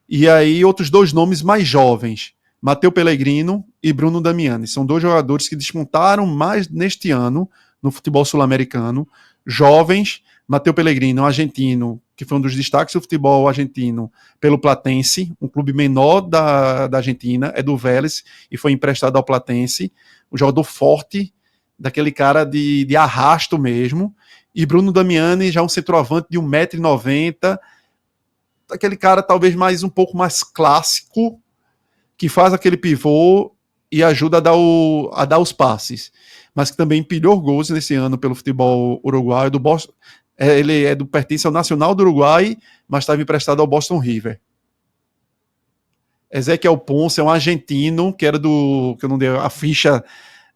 e aí outros 2 nomes mais jovens, Matteo Pellegrino e Bruno Damiani, são 2 jogadores que despontaram mais neste ano no futebol sul-americano, jovens. Matteo Pellegrino, um argentino, que foi um dos destaques do futebol argentino pelo Platense, um clube menor da Argentina, é do Vélez e foi emprestado ao Platense, um jogador forte, daquele cara de arrasto mesmo. E Bruno Damiani, já um centroavante de 1,90 m, aquele cara talvez um pouco mais clássico, que faz aquele pivô e ajuda a dar os passes, mas que também empilhou gols nesse ano pelo futebol uruguaio. Ele pertence ao Nacional do Uruguai, mas estava emprestado ao Boston River. Ezequiel Ponce é um argentino, que era que eu não dei a ficha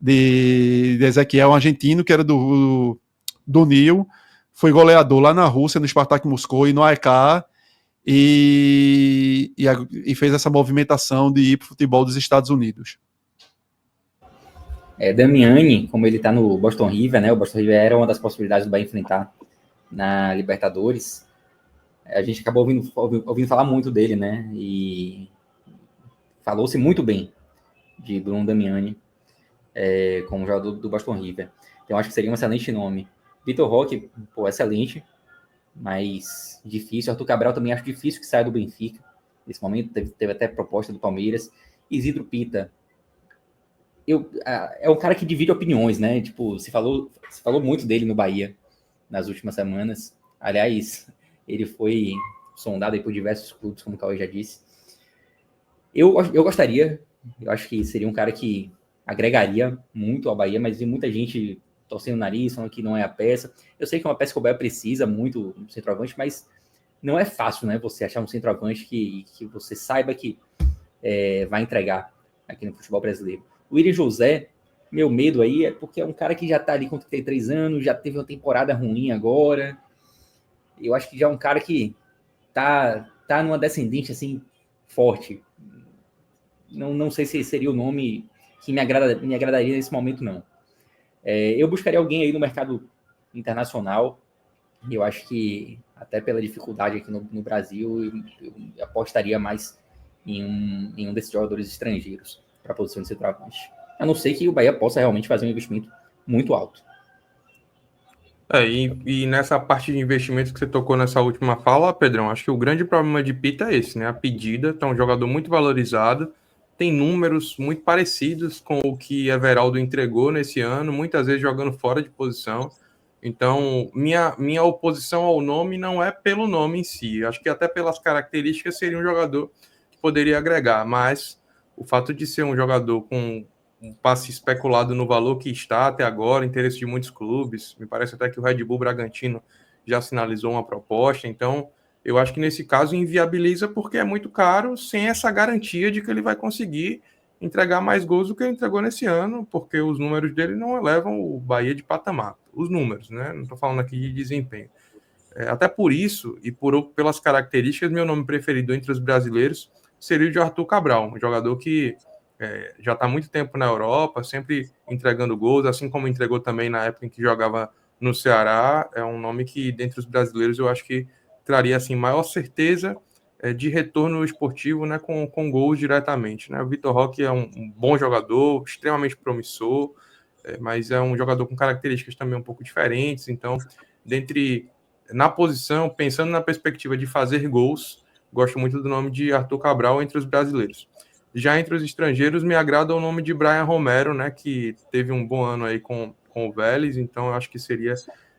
de Ezequiel, um argentino que era do Nil, foi goleador lá na Rússia, no Spartak Moscou e no AEK, e fez essa movimentação de ir para o futebol dos Estados Unidos. Damiani, como ele está no Boston River, né? O Boston River era uma das possibilidades do Bahia enfrentar na Libertadores. A gente acabou ouvindo falar muito dele, né? E falou-se muito bem de Bruno Damiani como jogador do Boston River. Então acho que seria um excelente nome. Vitor Roque, excelente, mas difícil. Arthur Cabral também acho difícil que saia do Benfica. Nesse momento teve até proposta do Palmeiras. Isidro Pita, é um cara que divide opiniões, né? Tipo, se falou muito dele no Bahia nas últimas semanas. Aliás, ele foi sondado aí por diversos clubes, como o Cauê já disse. Eu gostaria, eu acho que seria um cara que agregaria muito ao Bahia, mas vi muita gente torcendo o nariz, falando que não é a peça. Eu sei que é uma peça que o Bahia precisa muito no centroavante, mas não é fácil, né? Você achar um centroavante que você saiba que vai entregar aqui no futebol brasileiro. O William José, meu medo aí é porque é um cara que já tá ali com 33 anos, já teve uma temporada ruim agora. Eu acho que já é um cara que tá numa descendente assim forte. Não sei se seria o nome que me agradaria nesse momento, não. Eu buscaria alguém aí no mercado internacional. Eu acho que, até pela dificuldade aqui no Brasil, eu apostaria mais em um desses jogadores estrangeiros para a posição de centroavante. A não ser que o Bahia possa realmente fazer um investimento muito alto. E nessa parte de investimento que você tocou nessa última fala, Pedrão, acho que o grande problema de Pita é esse, né? A pedida, tá um jogador muito valorizado, tem números muito parecidos com o que Everaldo entregou nesse ano, muitas vezes jogando fora de posição. Então, minha oposição ao nome não é pelo nome em si, acho que até pelas características seria um jogador que poderia agregar, mas o fato de ser um jogador com um passe especulado no valor que está até agora, interesse de muitos clubes. Me parece até que o Red Bull Bragantino já sinalizou uma proposta. Então, eu acho que nesse caso inviabiliza porque é muito caro, sem essa garantia de que ele vai conseguir entregar mais gols do que ele entregou nesse ano, porque os números dele não elevam o Bahia de patamar. Os números, né? Não estou falando aqui de desempenho. Até por isso, e pelas características, meu nome preferido entre os brasileiros seria o de Arthur Cabral, um jogador que já está há muito tempo na Europa, sempre entregando gols, assim como entregou também na época em que jogava no Ceará. É um nome que, dentre os brasileiros, eu acho que traria assim, maior certeza de retorno esportivo, né, com gols diretamente. Né? O Vitor Roque é um bom jogador, extremamente promissor, mas é um jogador com características também um pouco diferentes. Então, na posição, pensando na perspectiva de fazer gols, gosto muito do nome de Arthur Cabral entre os brasileiros. Já entre os estrangeiros, me agrada o nome de Brian Romero, né, que teve um bom ano aí com o Vélez, então eu acho que seria,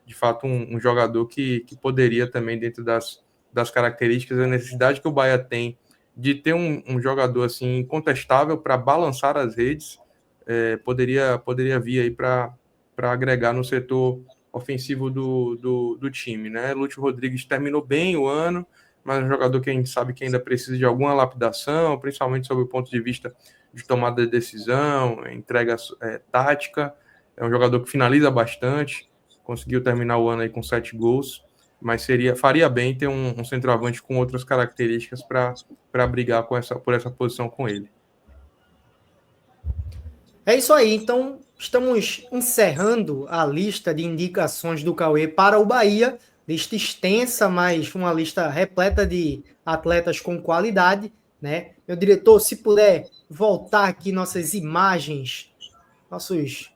de fato, um jogador que poderia também, dentro das características, a necessidade que o Bahia tem de ter um jogador assim incontestável para balançar as redes, poderia vir aí para agregar no setor ofensivo do time, né? Lúcio Rodrigues terminou bem o ano, mas é um jogador que a gente sabe que ainda precisa de alguma lapidação, principalmente sob o ponto de vista de tomada de decisão, entrega tática. É um jogador que finaliza bastante, conseguiu terminar o ano aí com 7 gols, mas faria bem ter um centroavante com outras características para brigar por essa posição com ele. É isso aí, então estamos encerrando a lista de indicações do Cauê para o Bahia, lista extensa, mas uma lista repleta de atletas com qualidade, né? Meu diretor, se puder voltar aqui nossas imagens, nossos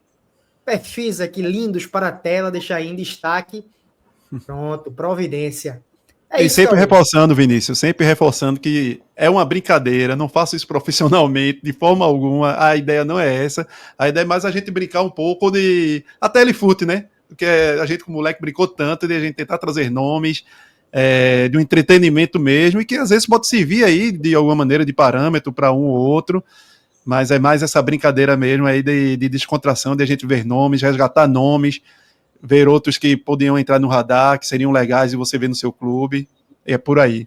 perfis aqui lindos para a tela, deixar aí em destaque. Pronto, providência. E sempre reforçando, Vinícius, sempre reforçando que é uma brincadeira, não faço isso profissionalmente, de forma alguma, a ideia não é essa, a ideia é mais a gente brincar um pouco de a telefute, né? Porque a gente, como moleque, brincou tanto de a gente tentar trazer nomes de um entretenimento mesmo, e que às vezes pode servir aí, de alguma maneira, de parâmetro para um ou outro, mas é mais essa brincadeira mesmo aí de descontração, de a gente ver nomes, resgatar nomes, ver outros que podiam entrar no radar, que seriam legais e você ver no seu clube, é por aí.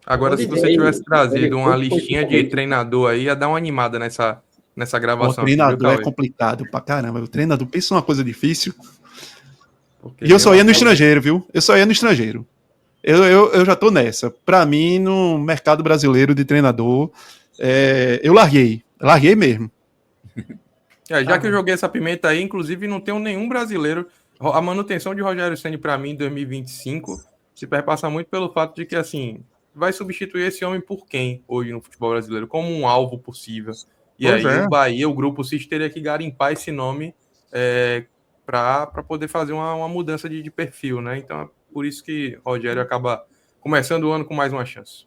Agora, se você tivesse trazido uma listinha de treinador aí, ia dar uma animada nessa gravação. O treinador é complicado pra caramba. O treinador pensa uma coisa difícil. Porque e eu só ia no estrangeiro, viu? Eu só ia no estrangeiro. Eu já tô nessa. Pra mim, no mercado brasileiro de treinador, eu larguei mesmo. Já que eu joguei essa pimenta aí, inclusive não tenho nenhum brasileiro. A manutenção de Rogério Ceni para mim em 2025 se perpassa muito pelo fato de que, assim, vai substituir esse homem por quem hoje no futebol brasileiro? Como um alvo possível. E pois aí o Bahia, o Grupo City, teria que garimpar esse nome para poder fazer uma mudança de perfil, né? Então é por isso que Rogério acaba começando o ano com mais uma chance.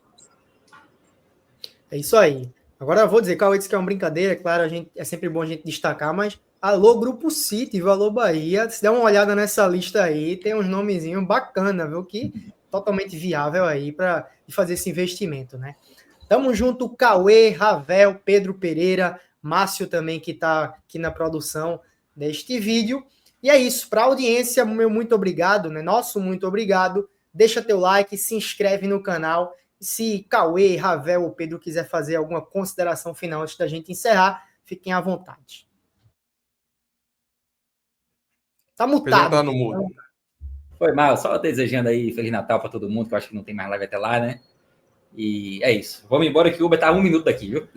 É isso aí. Agora eu vou dizer, Cauê disse que é uma brincadeira, é claro, é sempre bom a gente destacar, mas alô Grupo City, alô Bahia, se der uma olhada nessa lista aí, tem uns nomezinhos bacanas, viu, que totalmente viável aí para fazer esse investimento, né? Tamo junto, Cauê, Ravel, Pedro Pereira, Márcio também, que tá aqui na produção deste vídeo. E é isso, para a audiência, meu muito obrigado, né? Nosso muito obrigado. deixa teu like, se inscreve no canal. Se Cauê, Ravel ou Pedro quiser fazer alguma consideração final antes da gente encerrar, fiquem à vontade. Tá Pedrão mutado. tá no mudo. Foi mal, só desejando aí Feliz Natal para todo mundo, que eu acho que não tem mais live até lá, né? E é isso. Vamos embora que o Uber tá 1 minuto daqui, viu?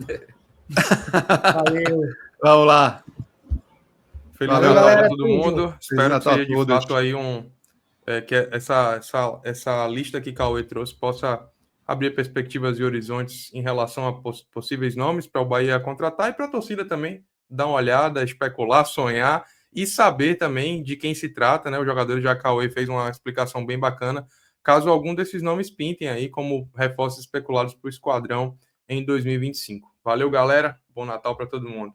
Valeu. Vamos lá. Feliz Valeu, Natal galera. para todo mundo. Espero que Natal a seja de todos. fato aí que essa lista que Cauê trouxe possa abrir perspectivas e horizontes em relação a possíveis nomes para o Bahia contratar e para a torcida também dar uma olhada, especular, sonhar e saber também de quem se trata, né? O jogador já Cauê fez uma explicação bem bacana, caso algum desses nomes pintem aí como reforços especulados para o esquadrão em 2025. Valeu, galera. Bom Natal para todo mundo.